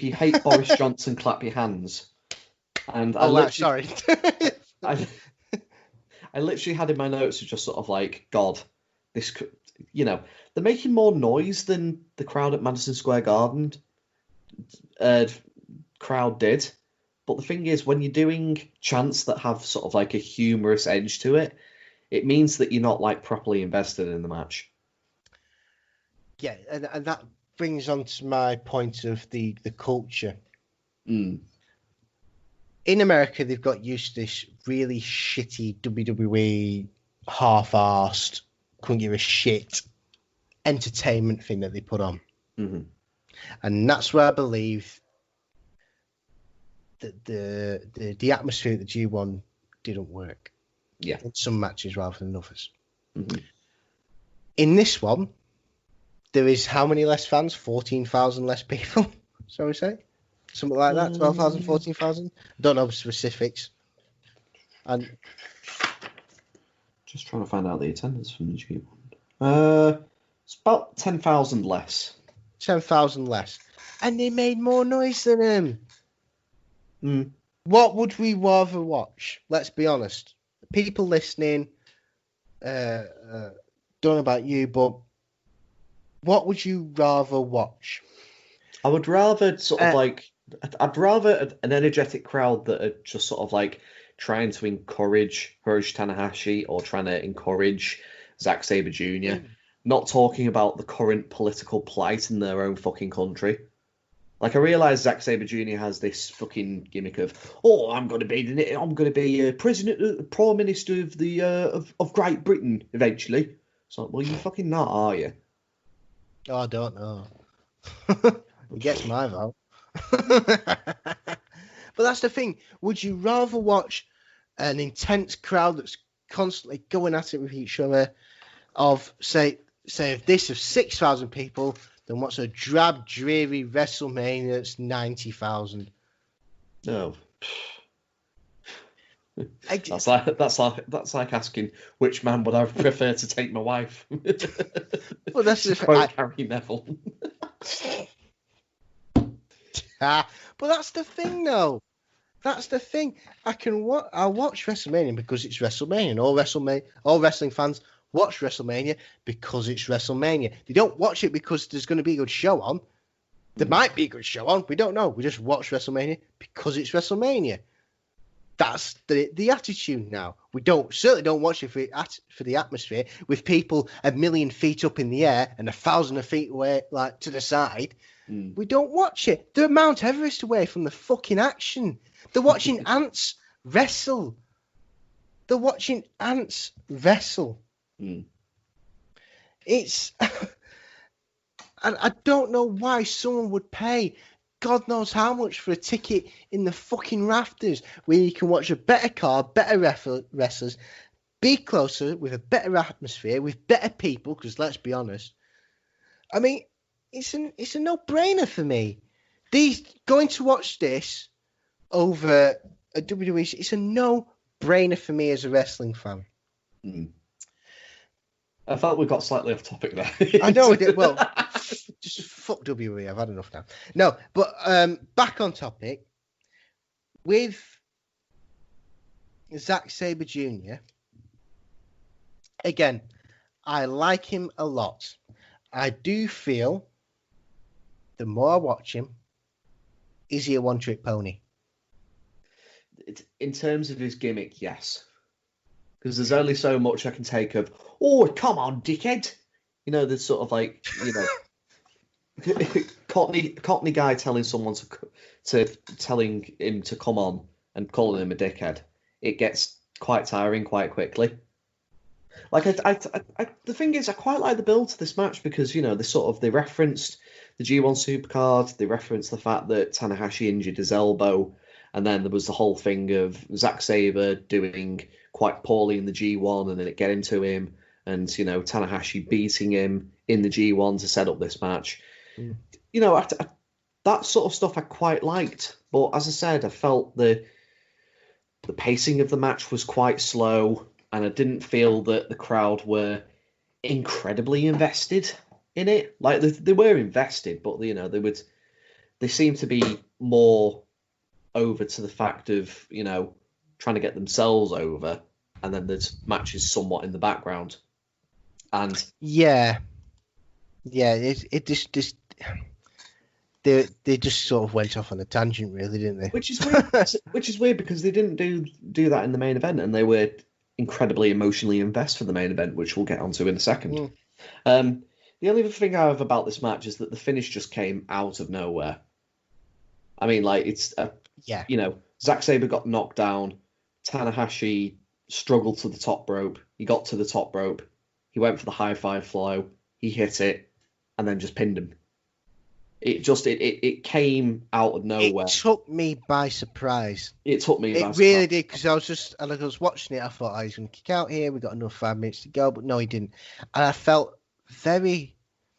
you hate Boris Johnson, clap your hands. And sorry. I literally had in my notes just sort of like, God, this, they're making more noise than the crowd at Madison Square Garden crowd did. But the thing is, when you're doing chants that have sort of like a humorous edge to it, it means that you're not like properly invested in the match. Yeah, and that brings on to my point of the culture. Mm. In America, they've got used to this really shitty WWE half-arsed, couldn't give a shit entertainment thing that they put on. Mm-hmm. And that's where I believe that the atmosphere at the G1 didn't work. Yeah. In some matches rather than others. Mm-hmm. In this one, there is how many less fans? 14,000 less people, shall we say? Something like that, 12,000, 14,000. Don't know the specifics. And just trying to find out the attendance from the G1. It's about 10,000 less. 10,000 less. And they made more noise than him. Mm. What would we rather watch? Let's be honest. People listening, don't know about you, but what would you rather watch? I would rather I'd rather an energetic crowd that are just sort of like trying to encourage Hiroshi Tanahashi or trying to encourage Zack Sabre Jr. Not talking about the current political plight in their own fucking country. Like, I realise Zack Sabre Jr. has this fucking gimmick of, I'm going to be president, prime minister of the of Great Britain eventually. So, well, you fucking not, are you? Oh, I don't know. He gets my vote. But that's the thing. Would you rather watch an intense crowd that's constantly going at it with each other, of say if this of 6,000 people, than what's a drab, dreary WrestleMania that's 90,000? No. That's like asking which man would I prefer to take my wife. Well, that's the Harry Neville. But that's the thing, though. That's the thing. I watch WrestleMania because it's WrestleMania. And all wrestling fans watch WrestleMania because it's WrestleMania. They don't watch it because there's going to be a good show on. There might be a good show on. We don't know. We just watch WrestleMania because it's WrestleMania. That's the attitude now. We certainly don't watch it for the atmosphere with people 1,000,000 feet up in the air and 1,000 feet away, like to the side. We don't watch it. They're Mount Everest away from the fucking action. They're watching ants wrestle. It's and I don't know why someone would pay God knows how much for a ticket in the fucking rafters where you can watch a better card, better wrestlers, be closer with a better atmosphere, with better people, because let's be honest, I mean, it's a no-brainer for me. Going to watch this over a WWE, it's a no-brainer for me as a wrestling fan. I felt we got slightly off topic there. I know we did. Well, just fuck WWE. I've had enough now. No, but back on topic. With Zack Sabre Jr., again, I like him a lot. I do feel the more I watch him, is he a one-trick pony? In terms of his gimmick, yes. Because there's only so much I can take of, come on, dickhead. There's sort of like, Cockney guy telling someone telling him to come on and calling him a dickhead. It gets quite tiring quite quickly. Like, the thing is, I quite like the build to this match because, they referenced the G1 Supercard. They referenced the fact that Tanahashi injured his elbow, and then there was the whole thing of Zack Sabre doing quite poorly in the G1 and then it getting to him, and Tanahashi beating him in the G1 to set up this match. That sort of stuff I quite liked, but as I said, I felt the pacing of the match was quite slow, and I didn't feel that the crowd were incredibly invested in it. Like they were invested, but they seemed to be more over to the fact of trying to get themselves over, and then the match is somewhat in the background. And it just they just sort of went off on a tangent, really, didn't they? Which is weird. Which is weird because they didn't do that in the main event, and they were incredibly emotionally invested for the main event, which we'll get onto in a second. The only other thing I have about this match is that the finish just came out of nowhere. I mean, like, it's Zack Sabre got knocked down. Tanahashi struggled to the top rope. He got to the top rope. He went for the high five flow. He hit it, and then just pinned him. It came out of nowhere. It took me by surprise. It really did, because I was watching it. I thought, he's going to kick out here. We got another 5 minutes to go, but no, he didn't. And I felt it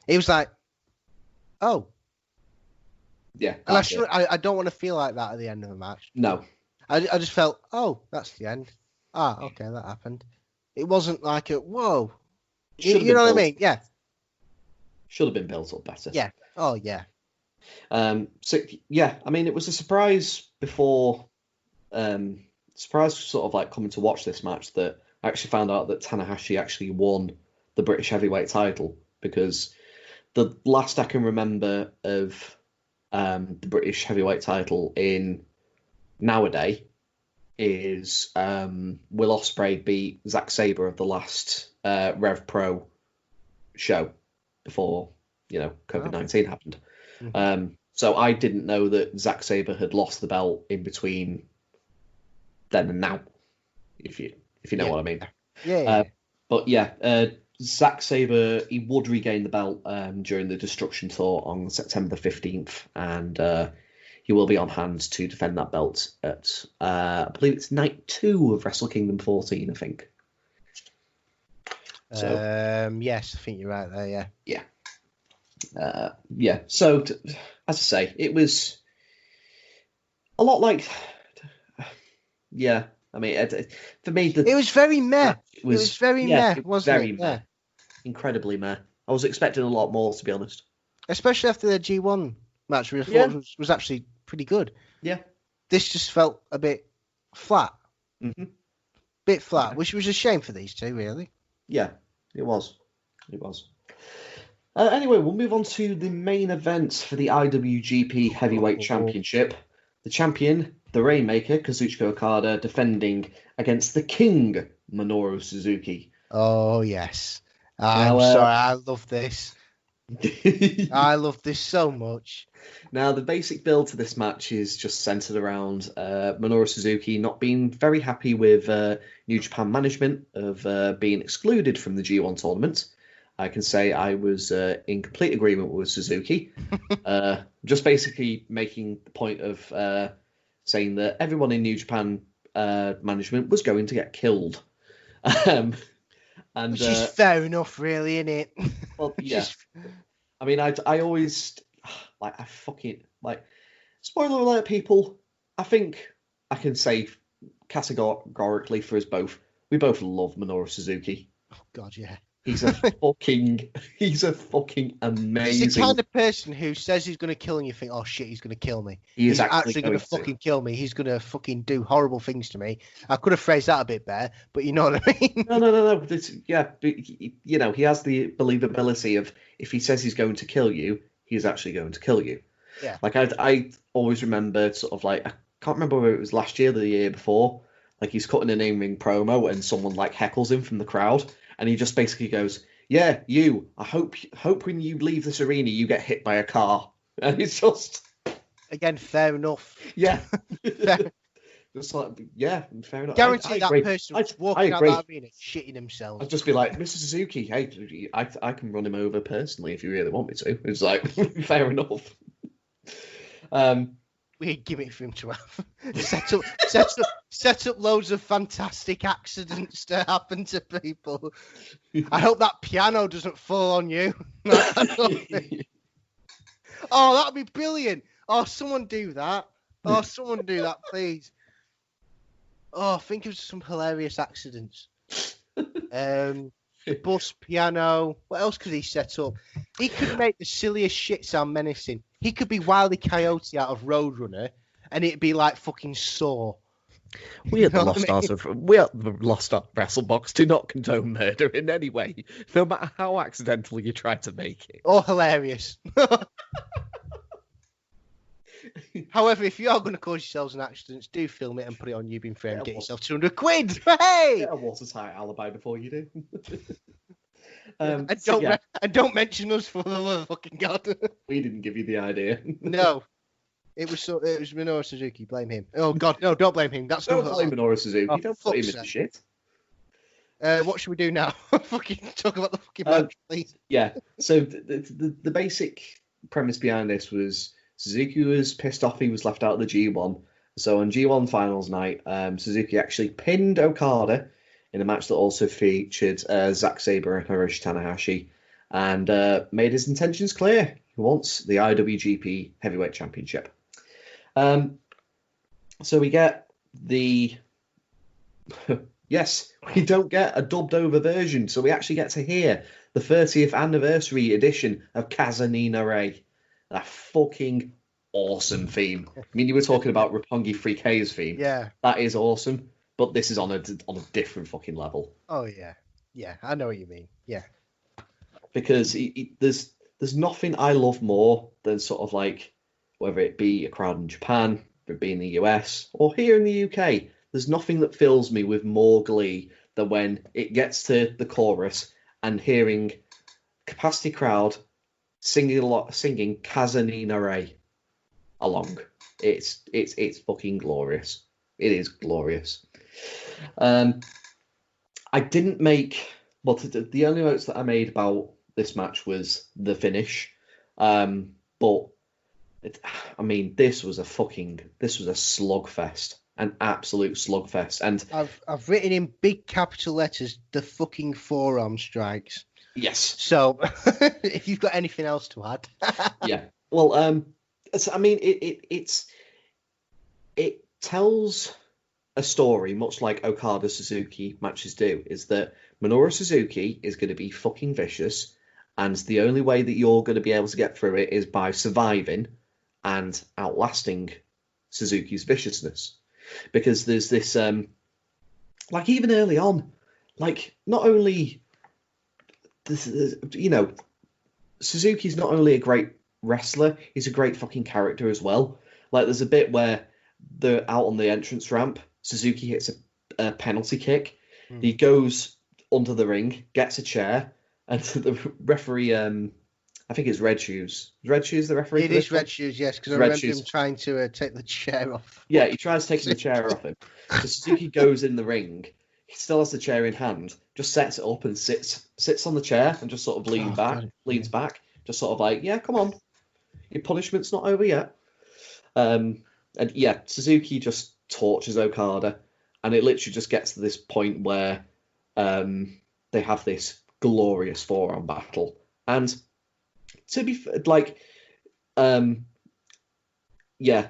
was like, oh. Yeah. And I don't want to feel like that at the end of a match. No. I just felt, oh, that's the end. Okay, that happened. It wasn't like a, whoa. You know what I mean? Yeah. Should have been built up better. Yeah. Oh, yeah. I mean, it was a surprise before, sort of like coming to watch this match, that I actually found out that Tanahashi actually won the British heavyweight title, because the last I can remember of the British heavyweight title in nowadays is Will Ospreay beat Zack Sabre of the last Rev Pro show before COVID-19 happened. Mm-hmm. So I didn't know that Zack Sabre had lost the belt in between then and now, if you know what I mean. Yeah. But Zack Sabre, he would regain the belt during the Destruction Tour on September the 15th, and he will be on hand to defend that belt at, I believe it's night 2 of Wrestle Kingdom 14, I think. So, yes, I think you're right there, yeah. So, as I say, it was a lot like... Yeah, I mean, for me... It was very meh. It was very meh, wasn't it? Meh. Incredibly meh. I was expecting a lot more, to be honest. Especially after the G1 match, which I thought was actually pretty good. Yeah. This just felt a bit flat. Mm-hmm. Bit flat, which was a shame for these two, really. Yeah, it was. Anyway, we'll move on to the main events for the IWGP Heavyweight Championship. The champion, the Rainmaker, Kazuchika Okada, defending against the King, Minoru Suzuki. Oh, yes. I'm sorry, I love this. I love this so much. Now, the basic build to this match is just centered around Minoru Suzuki not being very happy with New Japan management of being excluded from the G1 tournament. I can say I was in complete agreement with Suzuki. Just basically making the point of saying that everyone in New Japan management was going to get killed. Which is fair enough, really, isn't it? Well, yeah. I mean, I always... I fucking... spoiler alert, people. I think I can say categorically for us both, we both love Minoru Suzuki. Oh, God, yeah. He's a fucking amazing... He's the kind of person who says he's going to kill and you think, oh shit, he's going to kill me. He's actually going to fucking kill me. He's going to fucking do horrible things to me. I could have phrased that a bit better, but you know what I mean? No. He has the believability of, if he says he's going to kill you, he's actually going to kill you. Yeah. I always remember sort of I can't remember whether it was last year or the year before, he's cutting an in-ring promo and someone heckles him from the crowd. And he just basically goes, yeah, you, I hope when you leave this arena, you get hit by a car. And it's just... Again, fair enough. Yeah. Just like, yeah, fair enough. Guarantee that agree. person was walking out that arena shitting themselves. I'd just be like, Mr. Suzuki, hey, I can run him over personally if you really want me to. It's like, fair enough. Weird gimmick for him to have. set up loads of fantastic accidents to happen to people. I hope that piano doesn't fall on you. Oh, that'd be brilliant. Oh, someone do that. Oh, someone do that, please. Oh, think of some hilarious accidents. The bus, piano. What else could he set up? He could make the silliest shit sound menacing. He could be Wile E. Coyote out of Roadrunner, and it'd be like fucking Saw. We at the Lost Stars of Wrestlebox do not condone murder in any way, no matter how accidental you try to make it. Or hilarious. However, if you are going to cause yourselves an accident, do film it and put it on YouTube in frame. Get yourself 200 quid. Hey! Get a watertight alibi before you do. And don't mention us for the love of fucking God. We didn't give you the idea. No. It was Minoru Suzuki. Blame him. Oh God, no! Don't blame him. Don't blame Minoru Suzuki. Oh, don't put him in the shit. What should we do now? Fucking talk about the fucking match, please. Yeah. So the basic premise behind this was Suzuki was pissed off he was left out of the G1. So on G1 finals night, Suzuki actually pinned Okada in a match that also featured Zack Sabre and Hiroshi Tanahashi, and made his intentions clear. He wants the IWGP Heavyweight Championship. So we get the... Yes, we don't get a dubbed over version, so we actually get to hear the 30th anniversary edition of Kazanina Ray. That fucking awesome theme. I mean, you were talking about Roppongi 3K's theme. Yeah. That is awesome, but this is on a different fucking level. Oh, yeah. Yeah, I know what you mean. Yeah. Because there's nothing I love more than sort of like, whether it be a crowd in Japan, whether it be in the US, or here in the UK, there's nothing that fills me with more glee than when it gets to the chorus and hearing capacity crowd singing Kazanina Ray along. It's fucking glorious. It is glorious. I didn't make... Well, the only notes that I made about this match was the finish. But, this was a slugfest. An absolute slugfest. And I've written in big capital letters the fucking forearm strikes. Yes. So, if you've got anything else to add. Yeah. Well, it tells a story, much like Okada Suzuki matches do, is that Minoru Suzuki is going to be fucking vicious, and the only way that you're going to be able to get through it is by surviving and outlasting Suzuki's viciousness. Because there's this, even early on, not only, Suzuki's not only a great wrestler, he's a great fucking character as well. There's a bit where they're out on the entrance ramp, Suzuki hits a penalty kick, he goes under the ring, gets a chair, and the referee, I think it's Red Shoes. Is Red Shoes the referee? It is Red Shoes, yes, because I remember him trying to take the chair off. Yeah, he tries taking the chair off him. So Suzuki goes in the ring, he still has the chair in hand, just sets it up and sits on the chair and just sort of leans back, just sort of like, yeah, come on, your punishment's not over yet. And yeah, Suzuki just tortures Okada, and it literally just gets to this point where they have this glorious forearm battle. And to be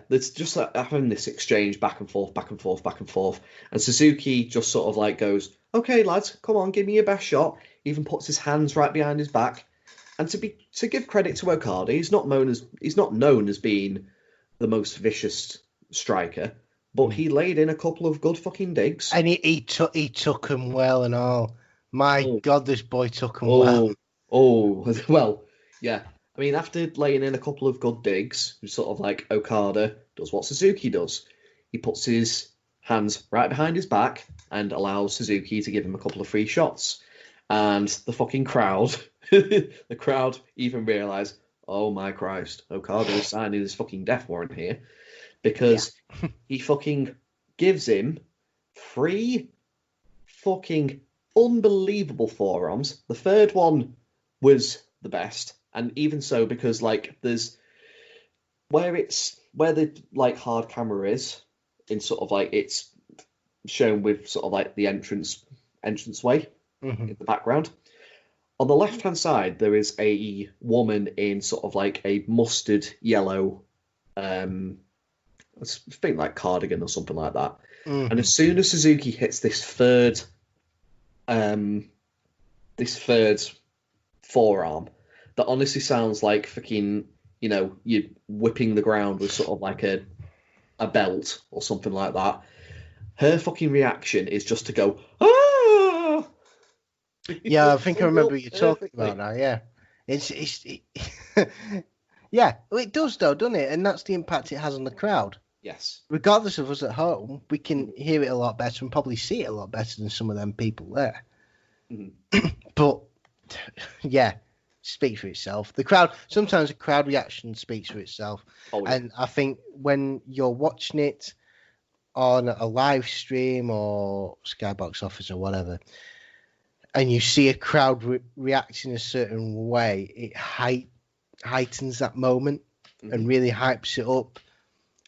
there's just having this exchange back and forth, and Suzuki just sort of goes, okay, lads, come on, give me your best shot. He even puts his hands right behind his back. And to give credit to Okada, he's not known as being the most vicious striker, but he laid in a couple of good fucking digs. And he took them well and all. My God, this boy took them well. Oh, well, yeah. After laying in a couple of good digs, sort of like Okada does what Suzuki does. He puts his hands right behind his back and allows Suzuki to give him a couple of free shots. And the fucking crowd, the crowd even realise, oh my Christ, Okada is signing his fucking death warrant here. Because he fucking gives him 3 fucking unbelievable forearms. The third one was the best, and even so, because like there's where the like hard camera is in sort of like it's shown with sort of like the entranceway in the background. On the left hand side, there is a woman in sort of like a mustard yellow, I think like cardigan or something like that. And as soon as Suzuki hits this third forearm, that honestly sounds like fucking, you know, you're whipping the ground with sort of like a belt or something like that. Her fucking reaction is just to go, ah! Yeah, I think I remember what you're talking about now. Yeah, yeah, well, it does though, doesn't it? And that's the impact it has on the crowd. Yes. Regardless of us at home, we can hear it a lot better and probably see it a lot better than some of them people there. But yeah, speaks for itself. The crowd, sometimes the crowd reaction speaks for itself. Oh, yeah. And I think when you're watching it on a live stream or Skybox Office or whatever, and you see a crowd reacting a certain way, it heightens that moment and really hypes it up,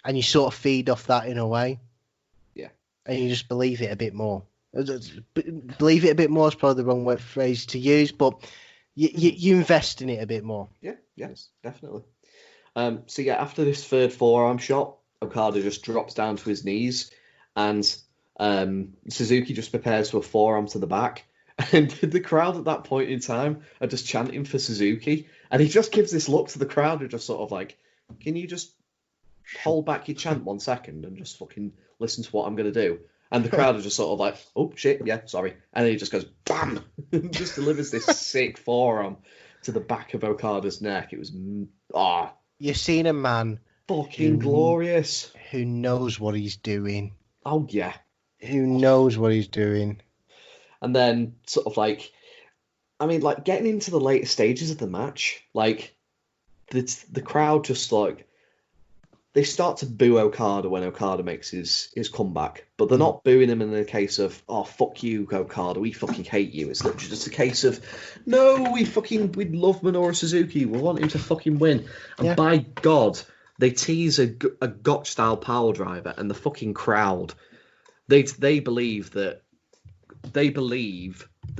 and you sort of feed off that in a way. Yeah. And you just believe it a bit more. Believe it a bit more is probably the wrong word phrase to use, but you invest in it a bit more. Yeah, yes, definitely. So yeah, after this third forearm shot, Okada just drops down to his knees, and Suzuki just prepares for a forearm to the back. And the crowd at that point in time are just chanting for Suzuki, and he just gives this look to the crowd who just sort of like, can you just hold back your chant 1 second and just fucking listen to what I'm going to do? And the crowd are just sort of like, oh shit, yeah, sorry. And then he just goes, bam, and just delivers this sick forearm to the back of Okada's neck. It was, You're seeing a man fucking glorious who knows what he's doing. Oh yeah, who knows what he's doing. And then sort of like, I mean, like getting into the later stages of the match, like the crowd just like, they start to boo Okada when Okada makes his comeback, but they're not booing him in the case of, oh, fuck you, Okada, we fucking hate you. It's literally just a case of, no, we love Minoru Suzuki, we want him to fucking win. And by God, they tease a Gotch-style power driver, and the fucking crowd, they believe that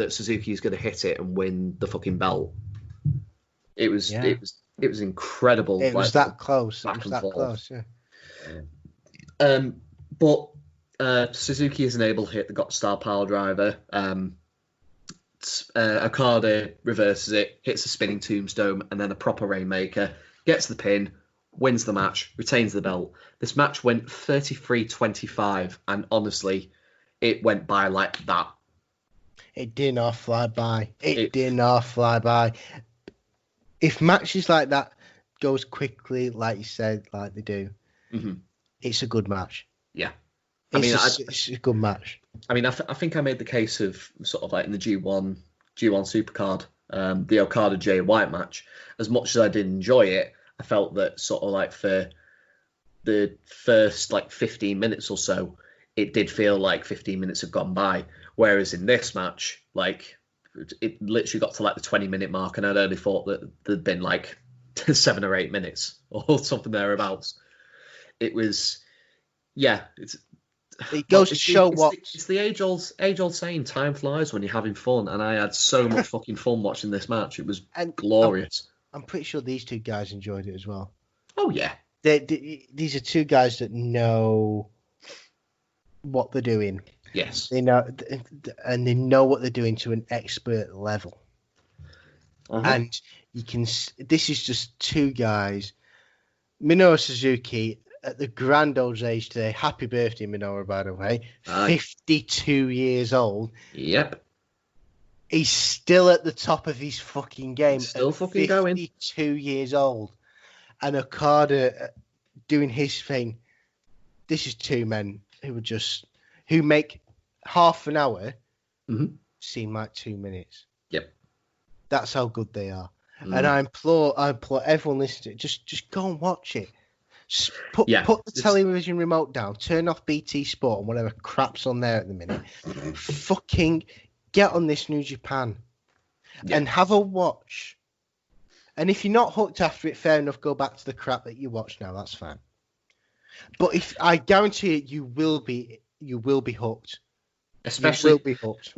Suzuki is going to hit it and win the fucking belt. It was incredible. It was that close. It was that close, yeah. But Suzuki isn't able to hit the Gotch-style power driver. Okada reverses it, hits a spinning tombstone, and then a proper rainmaker, gets the pin, wins the match, retains the belt. This match went 33-25, and honestly, it went by like that. It did not fly by. It did not fly by. If matches like that goes quickly, like you said, like they do, it's a good match. Yeah. It's a good match. I mean, I think I made the case of sort of like in the G1 Supercard, the Okada Jay White match. As much as I did enjoy it, I felt that sort of like for the first like 15 minutes or so, it did feel like 15 minutes have gone by. Whereas in this match, like it literally got to like the 20-minute mark, and I'd only thought that there'd been like 7 or 8 minutes or something thereabouts. It was, it goes to show it's the age old saying, time flies when you're having fun, and I had so much fucking fun watching this match. It was glorious. I'm pretty sure these two guys enjoyed it as well. Oh yeah, these are two guys that know what they're doing. Yes, they know, and they know what they're doing to an expert level. And you can. This is just two guys. Minoru Suzuki at the grand old age today. Happy birthday, Minoru, by the way. 52 years old. Yep. He's still at the top of his fucking game. Still fucking going. 52 years old. And Okada doing his thing. This is two men who make half an hour seem like 2 minutes. Yep. That's how good they are. And I implore everyone listening, just go and watch it. Put the television remote down, turn off BT Sport and whatever crap's on there at the minute. Fucking get on this New Japan and have a watch. And if you're not hooked after it, fair enough, go back to the crap that you watch now. That's fine. But if I guarantee it, you will be hooked. Especially you will be hooked.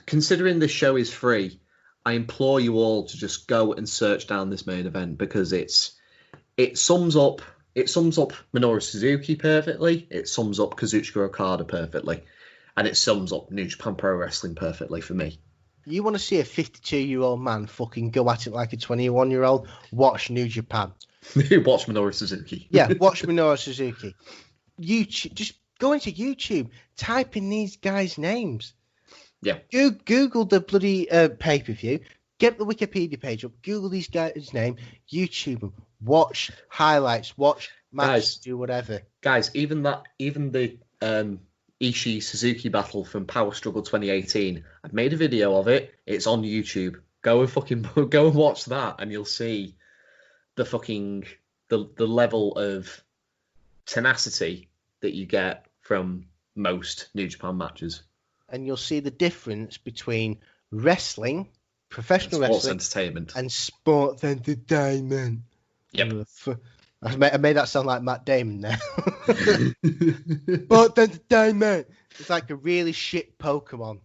Considering this show is free, I implore you all to just go and search down this main event because it sums up Minoru Suzuki perfectly, it sums up Kazuchika Okada perfectly, and it sums up New Japan Pro Wrestling perfectly for me. You want to see a 52-year-old man fucking go at it like a 21-year-old? Watch New Japan. Watch Minoru Suzuki. Yeah, watch Minoru Suzuki. YouTube, just go into YouTube, type in these guys' names. Yeah. Google the bloody pay-per-view, get the Wikipedia page up, Google these guys' name, YouTube them, watch highlights, watch matches, do whatever. Guys, even the Ishii Suzuki battle from Power Struggle 2018, I've made a video of it. It's on YouTube. Go and watch that, and you'll see the level of tenacity that you get from most New Japan matches. And you'll see the difference between wrestling, professional sports wrestling, entertainment, and sports entertainment. Yep. I made that sound like Matt Damon there. Sports entertainment. It's like a really shit Pokemon.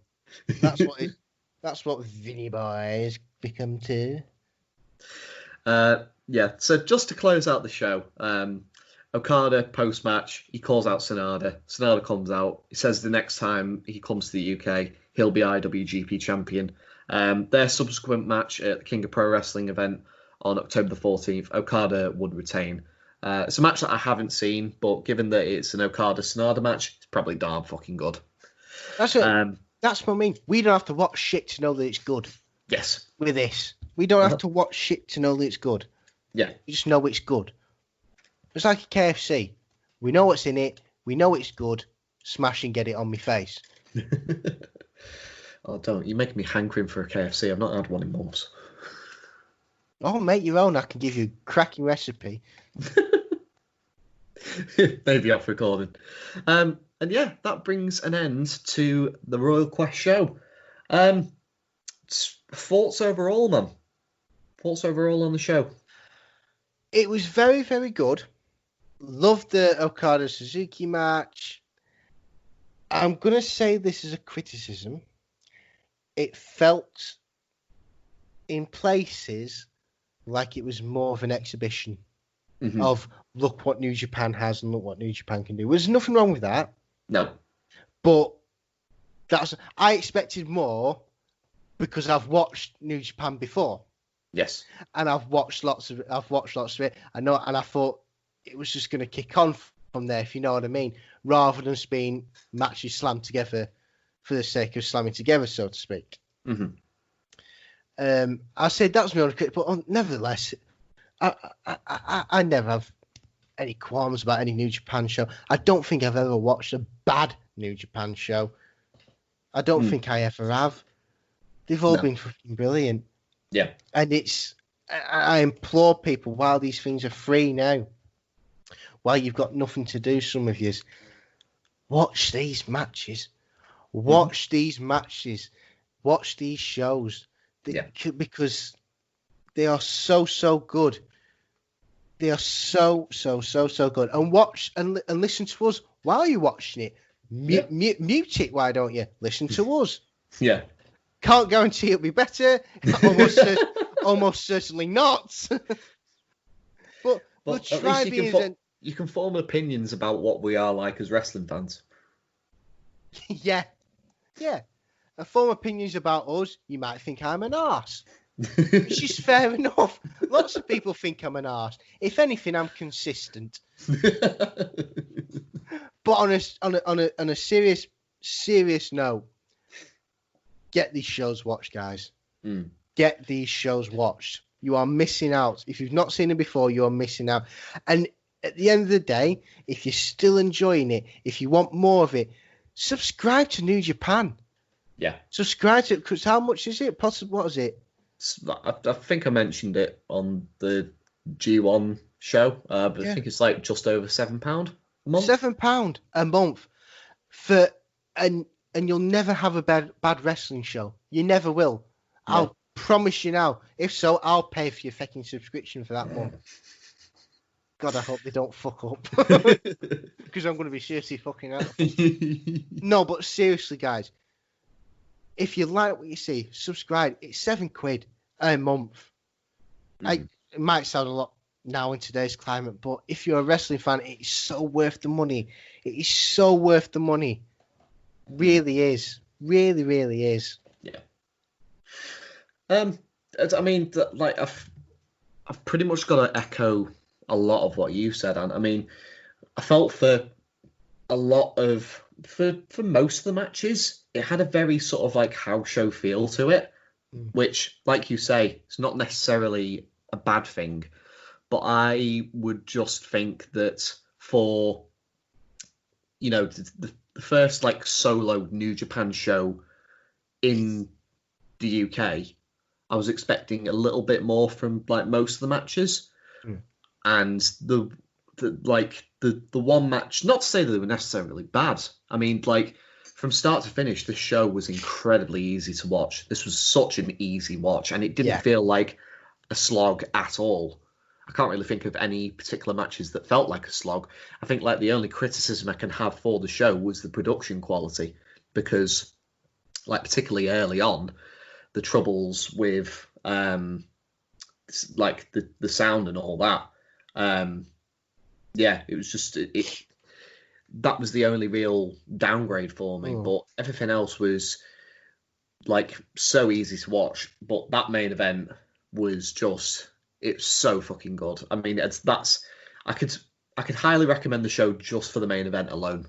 That's what Vinny Boy has become too. Yeah. So just to close out the show, Okada post-match, he calls out SANADA. SANADA comes out. He says the next time he comes to the UK, he'll be IWGP champion. Their subsequent match at the King of Pro Wrestling event on October the 14th, Okada would retain. It's a match that I haven't seen, but given that it's an Okada-SANADA match, it's probably darn fucking good. That's it. That's what I mean. We don't have to watch shit to know that it's good. Yes. With this. We don't have to watch shit to know that it's good. Yeah. We just know it's good. It's like a KFC. We know what's in it. We know it's good. Smash and get it on my face. Oh, don't. You're making me hankering for a KFC. I've not had one in months. Oh, make your own. I can give you a cracking recipe. Maybe off recording. And yeah, that brings an end to the Royal Quest show. Thoughts overall, man? Thoughts overall on the show? It was very, very good. Loved the Okada Suzuki match. I'm going to say this is a criticism. It felt in places like it was more of an exhibition of look what New Japan has and look what New Japan can do. There's nothing wrong with that. No. But I expected more because I've watched New Japan before. Yes. And I've watched lots of it. I know, and I thought it was just going to kick on from there, if you know what I mean, rather than being matches slammed together for the sake of slamming together, so to speak. I said that was my only critic, but nevertheless, I never have any qualms about any New Japan show. I don't think I've ever watched a bad New Japan show. I don't think I ever have. They've all been fucking brilliant. Yeah. And I implore people, while these things are free now, while you've got nothing to do, some of yous, watch these matches. Watch these matches. Watch these shows. Because they are so good. They are so good. And watch and listen to us while you're watching it. Mute it, why don't you? Listen to us. Yeah. Can't guarantee it'll be better. Almost certainly not. but we'll try being... You can form opinions about what we are like as wrestling fans. Yeah. And form opinions about us, you might think I'm an arse. Which is fair enough. Lots of people think I'm an arse. If anything, I'm consistent. But on a serious note, get these shows watched, guys. Get these shows watched. You are missing out. If you've not seen them before, you are missing out. And at the end of the day, if you're still enjoying it, if you want more of it, subscribe to New Japan. Yeah. Subscribe to it, because how much is it? What is it? I think I mentioned it on the G1 show, but I think it's like just over £7 a month. £7 a month for and you'll never have a bad wrestling show. You never will. Yeah. I'll promise you now. If so, I'll pay for your fucking subscription for that month. God, I hope they don't fuck up. Because I'm going to be seriously fucking out. No, but seriously, guys. If you like what you see, subscribe. It's £7 a month. It might sound a lot now in today's climate, but if you're a wrestling fan, it's so worth the money. It is so worth the money. Really is. Really, really is. Yeah. I mean, like I've pretty much got to echo a lot of what you said, and I mean, I felt for a lot of for most of the matches, it had a very sort of like house show feel to it, which, like you say, it's not necessarily a bad thing, but I would just think that for, you know, the first like solo New Japan show in the UK, I was expecting a little bit more from like most of the matches. And the one match, not to say that they were necessarily bad. I mean, like, from start to finish, the show was incredibly easy to watch. This was such an easy watch, and it didn't feel like a slog at all. I can't really think of any particular matches that felt like a slog. I think like the only criticism I can have for the show was the production quality, because like particularly early on, the troubles with like the sound and all that. It was just that was the only real downgrade for me, but everything else was like so easy to watch. But that main event was it's so fucking good. I mean, I could highly recommend the show just for the main event alone.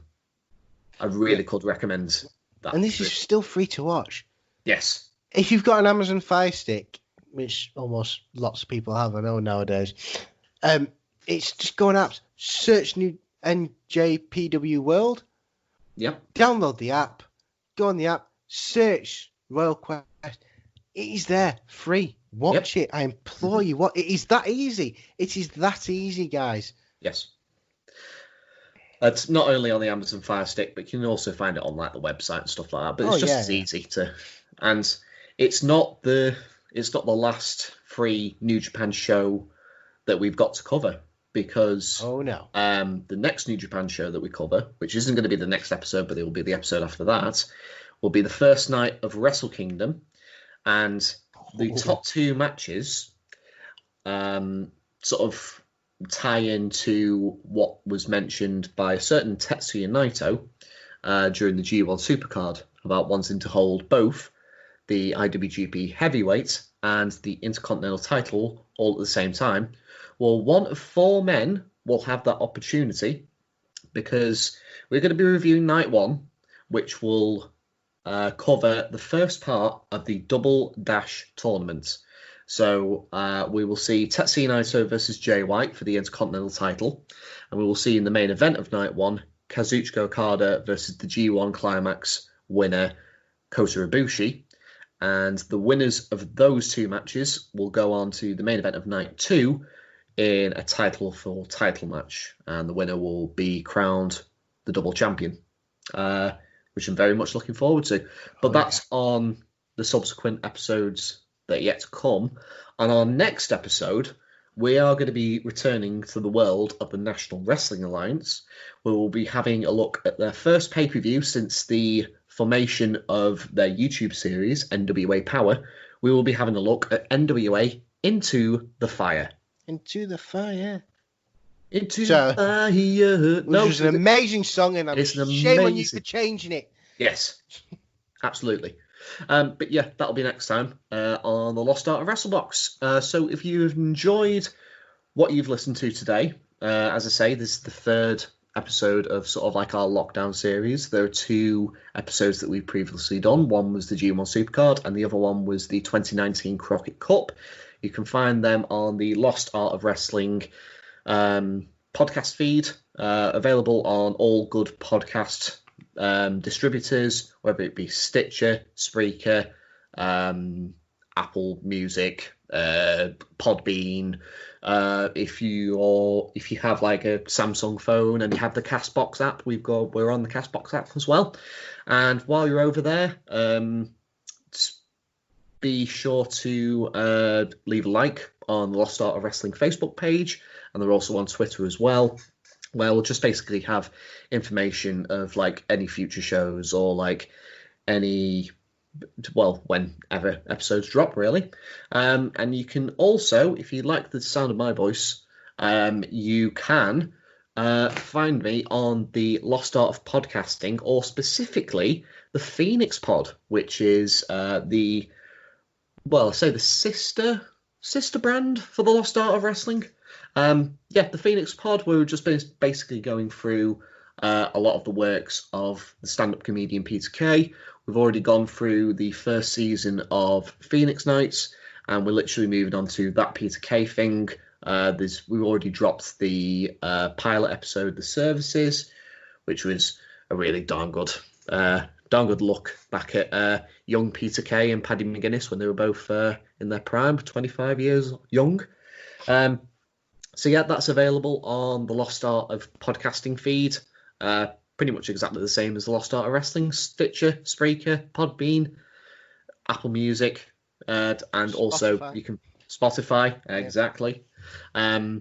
I really could recommend that. And this is still free to watch. Yes. If you've got an Amazon Fire Stick, which almost lots of people have, I know nowadays, it's just go on apps, search new NJPW World. Yep. Download the app, go on the app, search Royal Quest. It is there, free. Watch it. I implore you. It is that easy. It is that easy, guys. Yes. It's not only on the Amazon Fire Stick, but you can also find it on like the website and stuff like that. But it's just as easy to, and it's not the last free New Japan show that we've got to cover, because the next New Japan show that we cover, which isn't going to be the next episode, but it will be the episode after that, will be the first night of Wrestle Kingdom, and the top two matches sort of tie into what was mentioned by a certain Tetsuya Naito during the G1 Supercard about wanting to hold both the IWGP Heavyweight and the Intercontinental title all at the same time. Well, one of four men will have that opportunity, because we're going to be reviewing night one, which will cover the first part of the Double Dash tournament. So we will see Tetsuya Naito versus Jay White for the Intercontinental title, and we will see in the main event of night one, Kazuchika Okada versus the G1 Climax winner, Kota-Ibushi. And the winners of those two matches will go on to the main event of night two in a title for title match. And the winner will be crowned the double champion, which I'm very much looking forward to. But that's on the subsequent episodes that are yet to come. On our next episode, we are going to be returning to the world of the National Wrestling Alliance. We will be having a look at their first pay-per-view since the formation of their YouTube series, NWA Power. We will be having a look at NWA Into the Fire. Into the Fire. Into the Fire. Which is an amazing song, and I'm shame on you for changing it. Yes, absolutely. But yeah, that'll be next time on the Lost Art of Wrestlebox. So if you've enjoyed what you've listened to today, as I say, this is the third episode of sort of like our lockdown series. There are two episodes that we've previously done. One was the G1 Supercard, and the other one was the 2019 Crockett Cup. You can find them on the Lost Art of Wrestling podcast feed, available on all good podcast distributors, whether it be Stitcher, Spreaker, Apple Music, Podbean, If you have like a Samsung phone and you have the Castbox app, we're on the Castbox app as well. And while you're over there, be sure to leave a like on the Lost Art of Wrestling Facebook page, and they're also on Twitter as well, where we'll just basically have information of like any future shows or like whenever episodes drop, really. And you can also, if you like the sound of my voice, you can find me on the Lost Art of Podcasting, or specifically the Phoenix Pod, which is the sister brand for the Lost Art of Wrestling. The Phoenix Pod, where we're just basically going through a lot of the works of the stand-up comedian Peter Kay. We've already gone through the first season of Phoenix Nights, and we're literally moving on to that Peter Kay thing. We've already dropped the pilot episode, The Services, which was a really darn good look back at young Peter Kay and Paddy McGuinness when they were both in their prime, 25 years young. That's available on the Lost Art of Podcasting feed. Pretty much exactly the same as the Lost Art of Wrestling, Stitcher, Spreaker, Podbean, Apple Music, and Spotify. Also you can Spotify, exactly. We're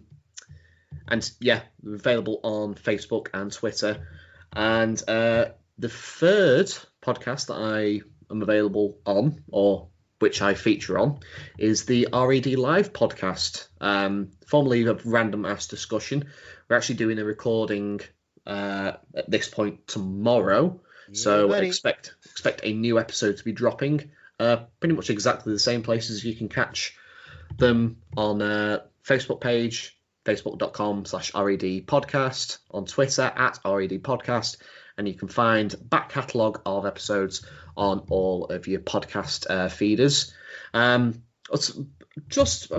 available on Facebook and Twitter. And the third podcast that I am available on, or which I feature on, is the RED Live podcast, formerly a Random Ass Discussion. We're actually doing a recording at this point tomorrow, so expect a new episode to be dropping. Pretty much exactly the same places you can catch them on Facebook page, facebook.com/RED podcast, on Twitter @RED podcast, and you can find back catalogue of episodes on all of your podcast feeders. Just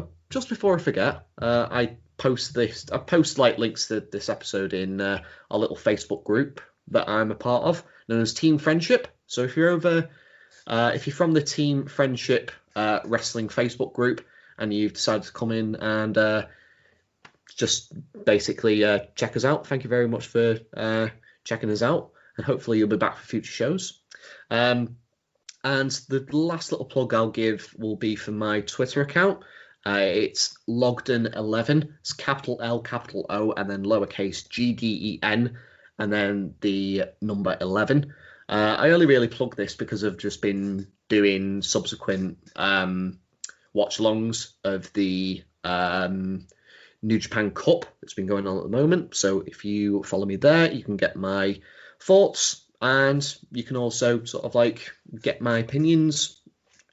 before I forget, I post like links to this episode in our little Facebook group that I'm a part of, known as Team Friendship. So if you're from the Team Friendship wrestling Facebook group and you've decided to come in and just basically check us out, thank you very much for checking us out, and hopefully you'll be back for future shows. And the last little plug I'll give will be for my Twitter account. It's Logden11. It's capital L, capital O, and then lowercase GDEN, and then the number 11. I only really plug this because I've just been doing subsequent watch-alongs of the New Japan Cup that's been going on at the moment. So if you follow me there, you can get my thoughts, and you can also sort of like get my opinions,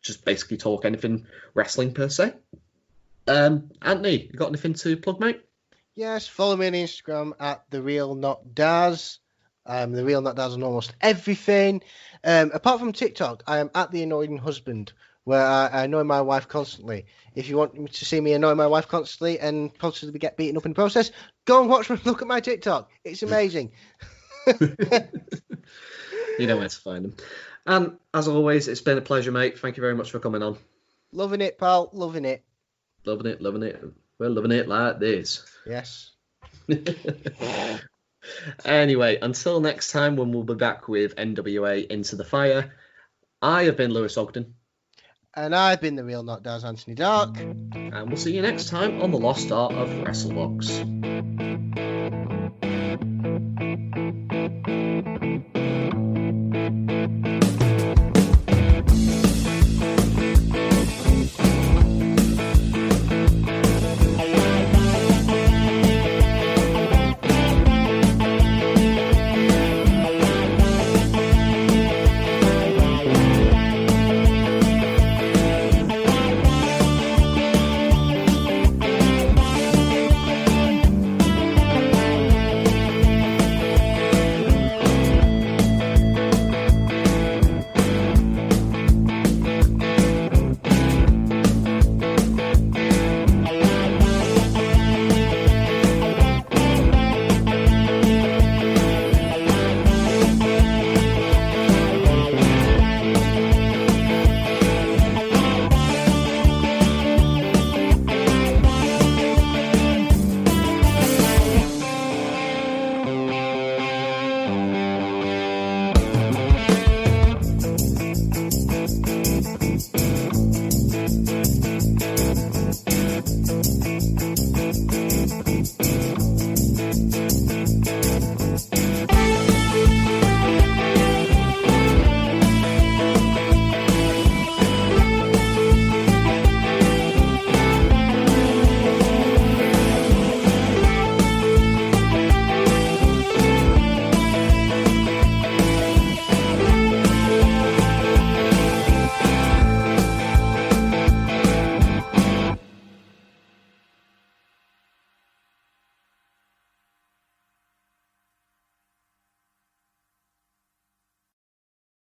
just basically talk anything wrestling per se. Anthony, you got anything to plug, mate? Yes, follow me on Instagram @The Real Not Daz. The Real Not Daz on almost everything. Apart from TikTok, I am @The Annoying Husband, where I annoy my wife constantly. If you want to see me annoy my wife constantly and possibly get beaten up in the process, go and look at my TikTok. It's amazing. You know where to find them. And as always, it's been a pleasure, mate. Thank you very much for coming on. Loving it, pal. Loving it. Loving it. We're loving it like this. Yes. Anyway, until next time when we'll be back with NWA Into the Fire, I have been Lewis Ogden. And I've been the Real Not Daz, Anthony Dark. And we'll see you next time on the Lost Art of Wrestlebox.